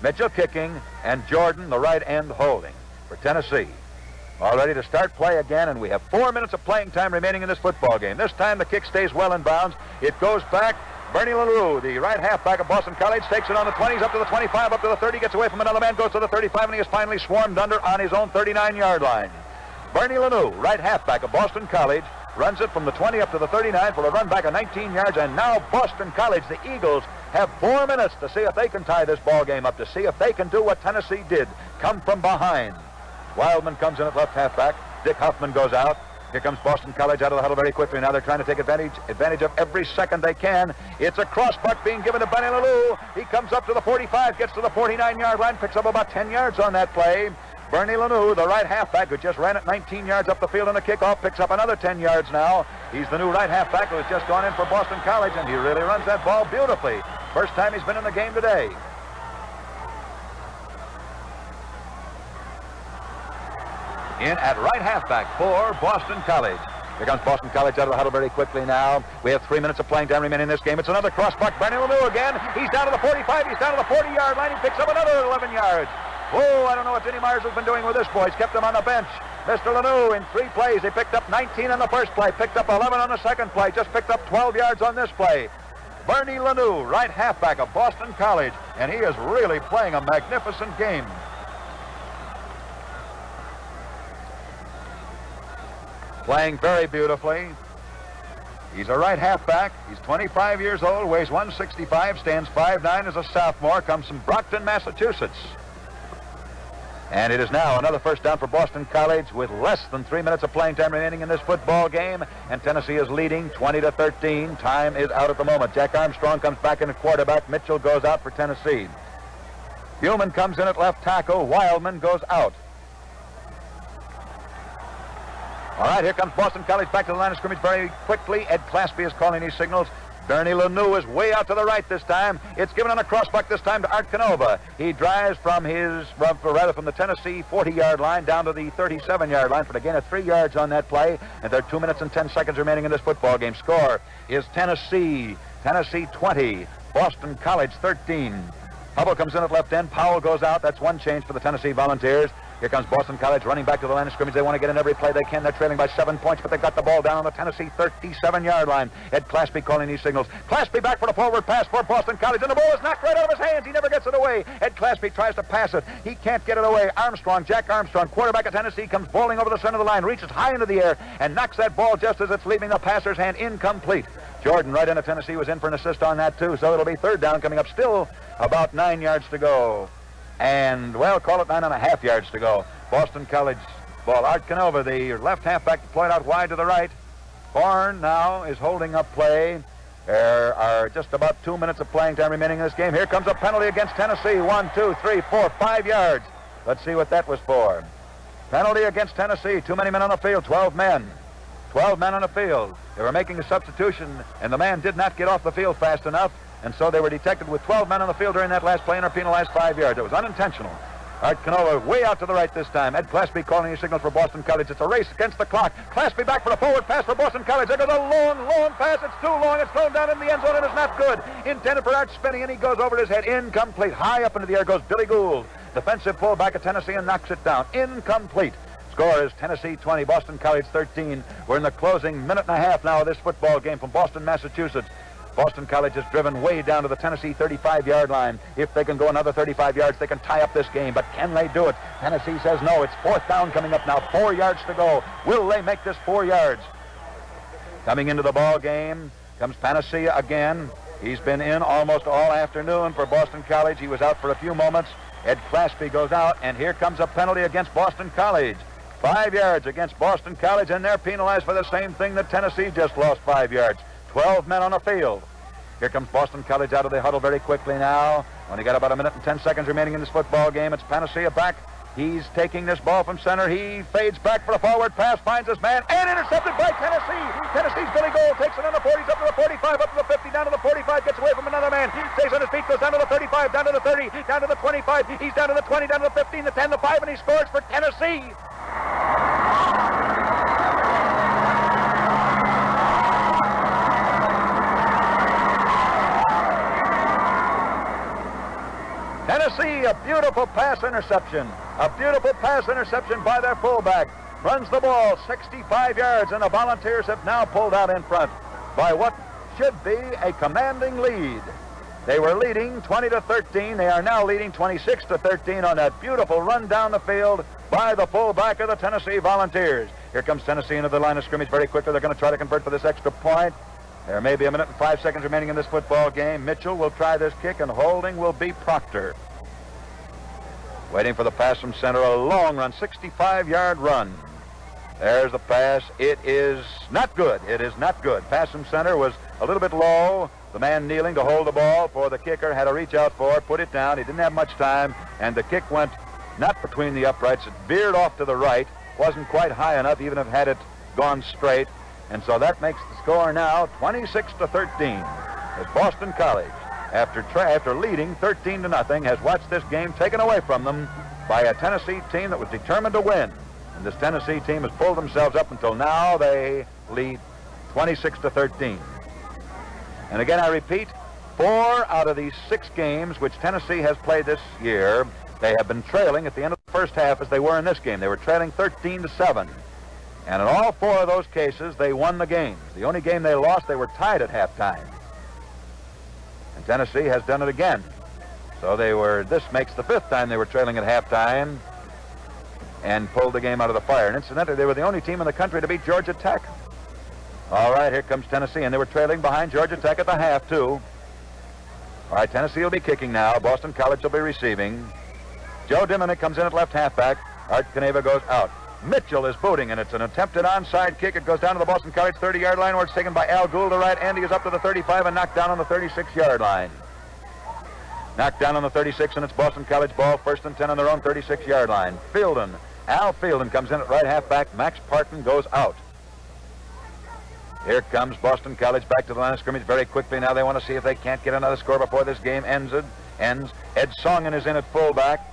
S2: Mitchell kicking, and Jordan, the right end, holding for Tennessee. All ready to start play again, and we have 4 minutes of playing time remaining in this football game. This time the kick stays well in bounds. It goes back. Bernie LaRue, the right halfback of Boston College, takes it on the 20s, up to the 25, up to the 30, gets away from another man, goes to the 35, and he is finally swarmed under on his own 39-yard line. Bernie LaRue, right halfback of Boston College, runs it from the 20 up to the 39 for a run back of 19 yards, and now Boston College, the Eagles, have 4 minutes to see if they can tie this ball game up, to see if they can do what Tennessee did, come from behind. Wildman comes in at left halfback. Dick Huffman goes out. Here comes Boston College out of the huddle very quickly. Now they're trying to take advantage of every second they can. It's a crossbuck being given to Benny LaRue. He comes up to the 45, gets to the 49-yard line, picks up about 10 yards on that play. Bernie LaRue, the right halfback who just ran it 19 yards up the field in the kickoff, picks up another 10 yards now. He's the new right halfback who has just gone in for Boston College, and he really runs that ball beautifully. First time he's been in the game today. In at right halfback for Boston College. Here comes Boston College out of the huddle very quickly now. We have 3 minutes of playing time remaining in this game. It's another crossbuck. Bernie LaRue again. He's down to the 45. He's down to the 40-yard line. He picks up another 11 yards. Oh, I don't know what Denny Myers has been doing with this boy. He's kept him on the bench. Mr. LaRue in 3 plays. He picked up 19 on the first play, picked up 11 on the second play, just picked up 12 yards on this play. Bernie LaRue, right halfback of Boston College, and he is really playing a magnificent game. Playing very beautifully. He's a right halfback. He's 25 years old, weighs 165, stands 5'9", as a sophomore, comes from Brockton, Massachusetts. And it is now another first down for Boston College with less than 3 minutes of playing time remaining in this football game. And Tennessee is leading 20-13. Time is out at the moment. Jack Armstrong comes back in at quarterback. Mitchell goes out for Tennessee. Heumann comes in at left tackle. Wildman goes out. All right, here comes Boston College back to the line of scrimmage very quickly. Ed Claspy is calling these signals. Bernie LaRue is way out to the right this time. It's given on a crossbuck this time to Art Canova. He drives from the Tennessee 40-yard line down to the 37-yard line for a gain of 3 yards on that play. And there are 2 minutes and 10 seconds remaining in this football game. Score is Tennessee 20, Boston College 13. Hubble comes in at left end. Powell goes out. That's one change for the Tennessee Volunteers. Here comes Boston College running back to the line of scrimmage. They want to get in every play they can. They're trailing by 7 points, but they've got the ball down on the Tennessee 37-yard line. Ed Claspy calling these signals. Claspy back for the forward pass for Boston College, and the ball is knocked right out of his hands. He never gets it away. Ed Claspy tries to pass it. He can't get it away. Jack Armstrong, quarterback of Tennessee, comes bowling over the center of the line, reaches high into the air, and knocks that ball just as it's leaving the passer's hand incomplete. Jordan, right into Tennessee, was in for an assist on that, too, so it'll be third down coming up. Still about 9 yards to go. and, well, call it 9.5 yards to go. Boston College ball. Art Canova, the left halfback, deployed out wide to the right. Horn now is holding up play. There are just about 2 minutes of playing time remaining in this game. Here comes a penalty against Tennessee. 1, 2, 3, 4, 5 yards. Let's see what that was for. Penalty against Tennessee. Too many men on the field. 12 men. 12 men on the field. They were making a substitution, and the man did not get off the field fast enough, and so they were detected with 12 men on the field during that last play and are penalized 5 yards. It was unintentional. Art Canova way out to the right this time. Ed Claspy calling his signals for Boston College. It's a race against the clock. Claspy back for a forward pass for Boston College. There goes a long pass. It's too long. It's thrown down in the end zone, and it's not good. Intended for Art spinning, and he goes over his head. Incomplete. High up into the air goes Billy Gould, defensive fullback of Tennessee, and knocks it down. Incomplete. Score is Tennessee 20, Boston College 13. We're in the closing minute and a half now of this football game from Boston, Massachusetts. Boston College is driven way down to the Tennessee 35-yard line. If they can go another 35 yards, they can tie up this game. But can they do it? Tennessee says no. It's 4th down coming up now. 4 yards to go. Will they make this 4 yards? Coming into the ball game comes Panacea again. He's been in almost all afternoon for Boston College. He was out for a few moments. Ed Claspy goes out, and here comes a penalty against Boston College. 5 yards against Boston College, and they're penalized for the same thing that Tennessee just lost 5 yards. 12 men on the field. Here comes Boston College out of the huddle very quickly now. Only got about 1 minute and 10 seconds remaining in this football game. It's Panacea back. He's taking this ball from center. He fades back for a forward pass, finds his man, and intercepted by Tennessee. Tennessee's Billy Gould takes it on the 40s, up to the 45, up to the 50, down to the 45, gets away from another man, stays on his feet, goes down to the 35, down to the 30, down to the 25, he's down to the 20, down to the 15, the 10, the 5, and he scores for Tennessee. Tennessee, a beautiful pass interception. A beautiful pass interception by their fullback. Runs the ball 65 yards, and the Volunteers have now pulled out in front by what should be a commanding lead. They were leading 20-13. They are now leading 26-13 on that beautiful run down the field by the fullback of the Tennessee Volunteers. Here comes Tennessee into the line of scrimmage very quickly. They're going to try to convert for this extra point. There may be 1 minute and 5 seconds remaining in this football game. Mitchell will try this kick, and holding will be Proctor. Waiting for the pass from center, a long run, 65-yard run. There's the pass. It is not good. It is not good. Pass from center was a little bit low. The man kneeling to hold the ball for the kicker had to reach out for it, put it down. He didn't have much time, and the kick went not between the uprights. It veered off to the right. Wasn't quite high enough, even if had it gone straight. And so that makes the score now 26-13. As Boston College, after leading 13-0, has watched this game taken away from them by a Tennessee team that was determined to win. And this Tennessee team has pulled themselves up until now. They lead 26-13. And again, I repeat, 4 out of these 6 games which Tennessee has played this year, they have been trailing at the end of the first half as they were in this game. They were trailing 13-7. And in all 4 of those cases, they won the games. The only game they lost, they were tied at halftime. And Tennessee has done it again. So this makes the 5th time they were trailing at halftime and pulled the game out of the fire. And incidentally, they were the only team in the country to beat Georgia Tech. All right, here comes Tennessee, and they were trailing behind Georgia Tech at the half, too. All right, Tennessee will be kicking now. Boston College will be receiving. Joe Diminick comes in at left halfback. Art Caneva goes out. Mitchell is booting, and it's an attempted onside kick. It goes down to the Boston College 30-yard line, where it's taken by Al Gould to right. Andy is up to the 35 and knocked down on the 36-yard line. Knocked down on the 36, and it's Boston College ball, 1st and 10 on their own 36-yard line. Al Fielden comes in at right halfback. Max Parton goes out. Here comes Boston College back to the line of scrimmage very quickly. Now they want to see if they can't get another score before this game ends. Ed Songen is in at fullback.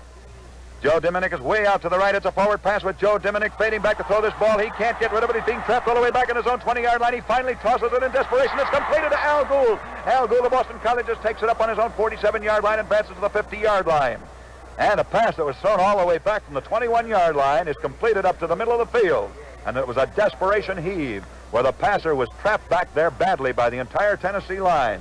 S2: Joe Diminick is way out to the right. It's a forward pass with Joe Diminick fading back to throw this ball. He can't get rid of it. He's being trapped all the way back in his own 20-yard line. He finally tosses it in desperation. It's completed to Al Gould. Al Gould of Boston College just takes it up on his own 47-yard line and advances to the 50-yard line. And a pass that was thrown all the way back from the 21-yard line is completed up to the middle of the field. And it was a desperation heave where the passer was trapped back there badly by the entire Tennessee line.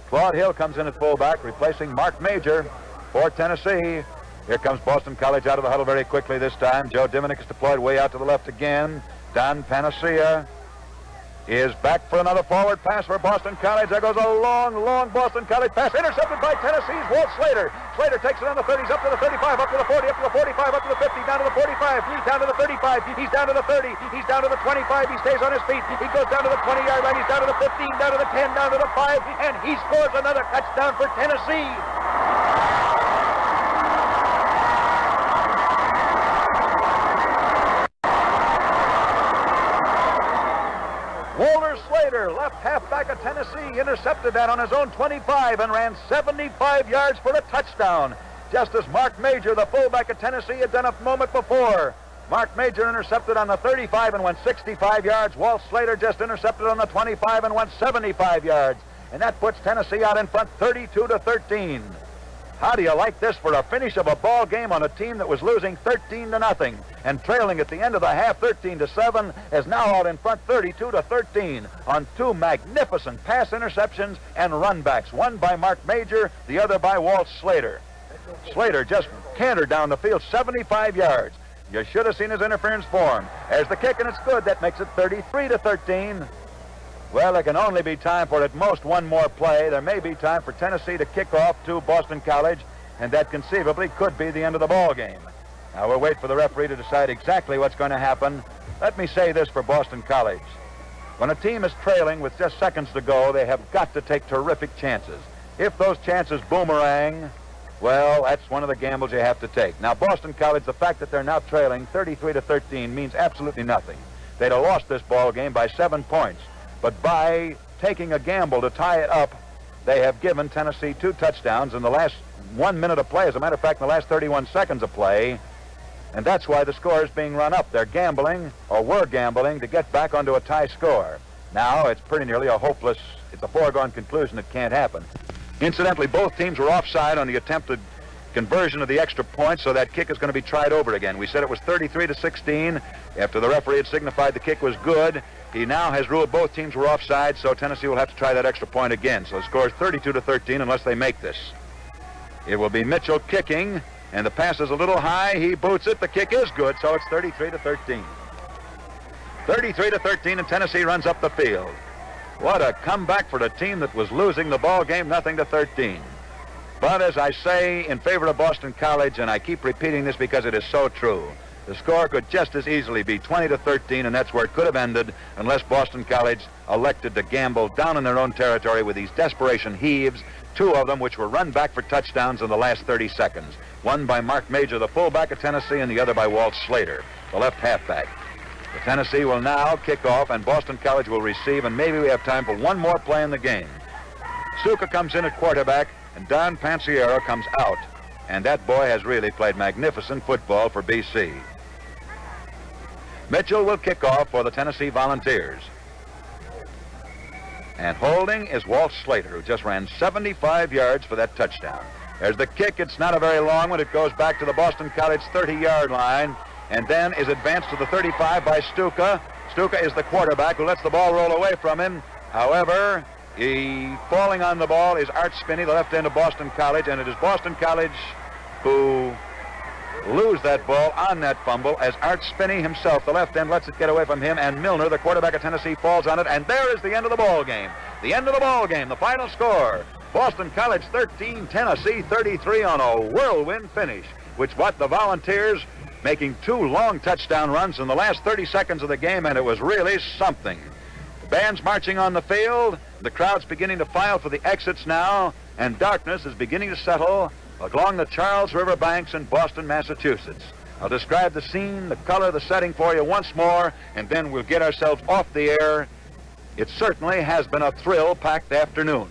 S2: Claude Hill comes in at fullback, replacing Mark Major for Tennessee. Here comes Boston College out of the huddle very quickly this time. Joe Diminick is deployed way out to the left again. Don Panacea is back for another forward pass for Boston College. There goes a long Boston College pass, intercepted by Tennessee's Walt Slater. Slater takes it on the 30s, up to the 35, up to the 40, up to the 45, up to the 50, down to the 45, down to the 35, he's down to the 30, he's down to the 25, he stays on his feet, he goes down to the 20-yard line, he's down to the 15, down to the 10, down to the 5, and he scores another touchdown for Tennessee. Walter Slater, left halfback of Tennessee, intercepted that on his own 25 and ran 75 yards for a touchdown, just as Mark Major, the fullback of Tennessee, had done a moment before. Mark Major intercepted on the 35 and went 65 yards. Walt Slater just intercepted on the 25 and went 75 yards. And that puts Tennessee out in front 32-13. How do you like this for a finish of a ball game on a team that was losing 13-0 and trailing at the end of the half 13-7 is now out in front 32-13 on two magnificent pass interceptions and runbacks, one by Mark Major, the other by Walt Slater. Slater just cantered down the field 75 yards. You should have seen his interference form. There's the kick, and it's good. That makes it 33-13. Well, there can only be time for at most one more play. There may be time for Tennessee to kick off to Boston College, and that conceivably could be the end of the ball game. Now, we'll wait for the referee to decide exactly what's going to happen. Let me say this for Boston College. When a team is trailing with just seconds to go, they have got to take terrific chances. If those chances boomerang, well, that's one of the gambles you have to take. Now, Boston College, the fact that they're now trailing 33-13 means absolutely nothing. They'd have lost this ball game by 7 points. But by taking a gamble to tie it up, they have given Tennessee 2 touchdowns in the last 1 minute of play. As a matter of fact, in the last 31 seconds of play. And that's why the score is being run up. They're gambling, or were gambling, to get back onto a tie score. Now, it's pretty nearly it's a foregone conclusion it can't happen. Incidentally, both teams were offside on the attempted conversion of the extra point, so that kick is going to be tried over again. We said it was 33-16. After the referee had signified the kick was good, he now has ruled both teams were offside, so Tennessee will have to try that extra point again. So the score is 32-13 unless they make this. It will be Mitchell kicking, and the pass is a little high. He boots it. The kick is good, so it's 33-13. 33-13, and Tennessee runs up the field. What a comeback for the team that was losing the ball game 0-13. But as I say, in favor of Boston College, and I keep repeating this because it is so true, the score could just as easily be 20-13, and that's where it could have ended unless Boston College elected to gamble down in their own territory with these desperation heaves, 2 of them which were run back for touchdowns in the last 30 seconds. One by Mark Major, the fullback of Tennessee, and the other by Walt Slater, the left halfback. The Tennessee will now kick off, and Boston College will receive, and maybe we have time for one more play in the game. Stuka comes in at quarterback, and Don Pansiero comes out. And that boy has really played magnificent football for BC. Mitchell will kick off for the Tennessee Volunteers. And holding is Walt Slater, who just ran 75 yards for that touchdown. There's the kick. It's not a very long one. It goes back to the Boston College 30-yard line and then is advanced to the 35 by Stuka. Stuka is the quarterback who lets the ball roll away from him. However, falling on the ball is Art Spinney, the left end of Boston College, and it is Boston College who lose that ball on that fumble as Art Spinney himself, the left end, lets it get away from him, and Milner, the quarterback of Tennessee, falls on it, and there is the end of the ball game. The end of the ball game, the final score. Boston College 13, Tennessee 33 on a whirlwind finish, which brought the Volunteers making 2 long touchdown runs in the last 30 seconds of the game, and it was really something. The band's marching on the field, the crowd's beginning to file for the exits now, and darkness is beginning to settle along the Charles River banks in Boston, Massachusetts. I'll describe the scene, the color, the setting for you once more, and then we'll get ourselves off the air. It certainly has been a thrill-packed afternoon.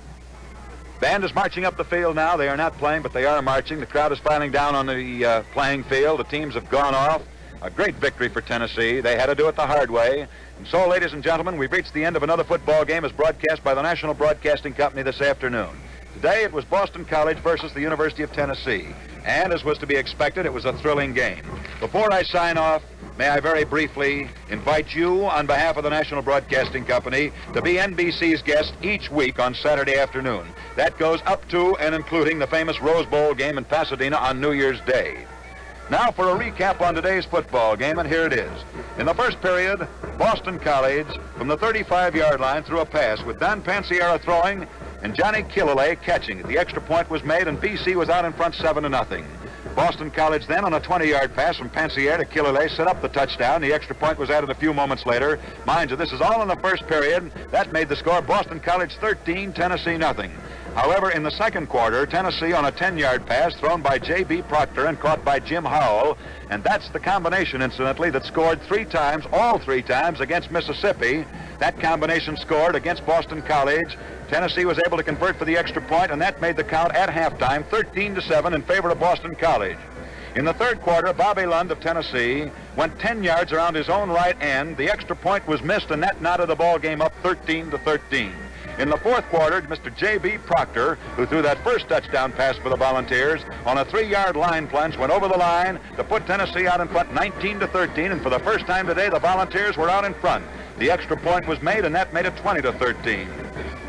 S2: Band is marching up the field now. They are not playing, but they are marching. The crowd is filing down on the playing field. The teams have gone off. A great victory for Tennessee. They had to do it the hard way. And so, ladies and gentlemen, we've reached the end of another football game as broadcast by the National Broadcasting Company this afternoon. Today it was Boston College versus the University of Tennessee. And as was to be expected, it was a thrilling game. Before I sign off, may I very briefly invite you, on behalf of the National Broadcasting Company, to be NBC's guest each week on Saturday afternoon. That goes up to and including the famous Rose Bowl game in Pasadena on New Year's Day. Now for a recap on today's football game, and here it is. In the first period, Boston College from the 35-yard line threw a pass with Don Pansiera throwing and Johnny Killalay catching. The extra point was made, and BC was out in front 7-0. Boston College then, on a 20-yard pass from Pansiera to Killalay, set up the touchdown. The extra point was added a few moments later. Mind you, this is all in the first period. That made the score Boston College 13, Tennessee nothing. However, in the second quarter, Tennessee on a 10-yard pass thrown by J.B. Proctor and caught by Jim Howell, and that's the combination, incidentally, that scored all three times against Mississippi. That combination scored against Boston College. Tennessee was able to convert for the extra point, and that made the count at halftime 13-7 in favor of Boston College. In the third quarter, Bobby Lund of Tennessee went 10 yards around his own right end. The extra point was missed, and that knotted the ball game up 13-13. In the fourth quarter, Mr. J.B. Proctor, who threw that first touchdown pass for the Volunteers, on a 3-yard line plunge, went over the line to put Tennessee out in front 19-13, and for the first time today, the Volunteers were out in front. The extra point was made, and that made it 20-13.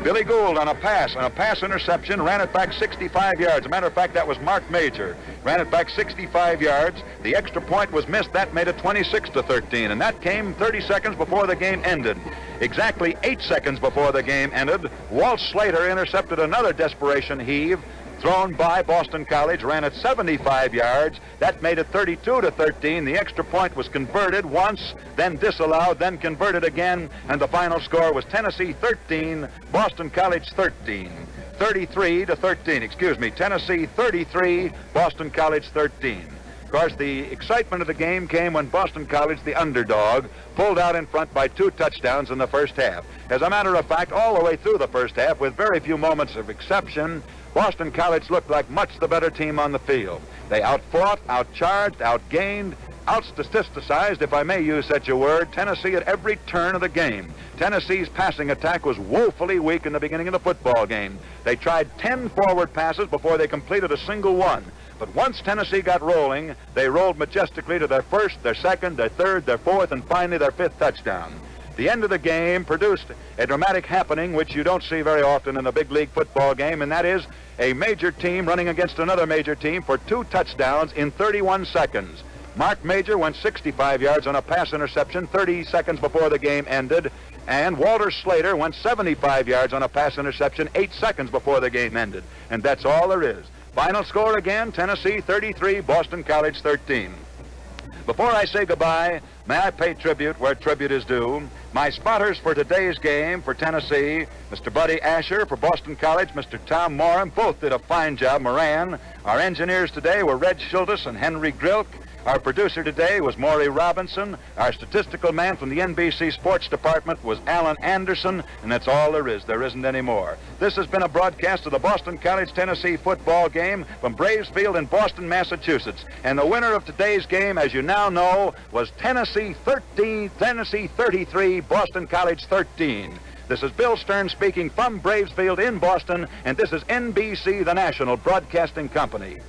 S2: Billy Gould on a pass interception, ran it back 65 yards. As a matter of fact, that was Mark Major. Ran it back 65 yards. The extra point was missed. That made it 26-13, and that came 30 seconds before the game ended. Exactly 8 seconds before the game ended, Walt Slater intercepted another desperation heave thrown by Boston College, ran it 75 yards. That made it 32-13. The extra point was converted once, then disallowed, then converted again, and the final score was Tennessee 13, Boston College 13. 33-13, Tennessee 33, Boston College 13. Of course, the excitement of the game came when Boston College, the underdog, pulled out in front by 2 touchdowns in the first half. As a matter of fact, all the way through the first half, with very few moments of exception, Boston College looked like much the better team on the field. They outfought, outcharged, outgained, outstatisticized, if I may use such a word, Tennessee at every turn of the game. Tennessee's passing attack was woefully weak in the beginning of the football game. They tried 10 forward passes before they completed a single one. But once Tennessee got rolling, they rolled majestically to their first, their second, their third, their fourth, and finally their 5th touchdown. The end of the game produced a dramatic happening which you don't see very often in a big league football game, and that is a major team running against another major team for 2 touchdowns in 31 seconds. Mark Major went 65 yards on a pass interception 30 seconds before the game ended, and Walter Slater went 75 yards on a pass interception 8 seconds before the game ended. And that's all there is. Final score again, Tennessee 33, Boston College 13. Before I say goodbye, may I pay tribute where tribute is due. My spotters for today's game for Tennessee, Mr. Buddy Asher for Boston College, Mr. Tom Moran, both did a fine job. Moran. Our engineers today were Red Schultes and Henry Grilk. Our producer today was Maury Robinson. Our statistical man from the NBC Sports Department was Alan Anderson, and that's all there is. There isn't any more. This has been a broadcast of the Boston College-Tennessee football game from Braves Field in Boston, Massachusetts. And the winner of today's game, as you now know, was Tennessee 33, Boston College 13. This is Bill Stern speaking from Braves Field in Boston, and this is NBC, the National Broadcasting Company.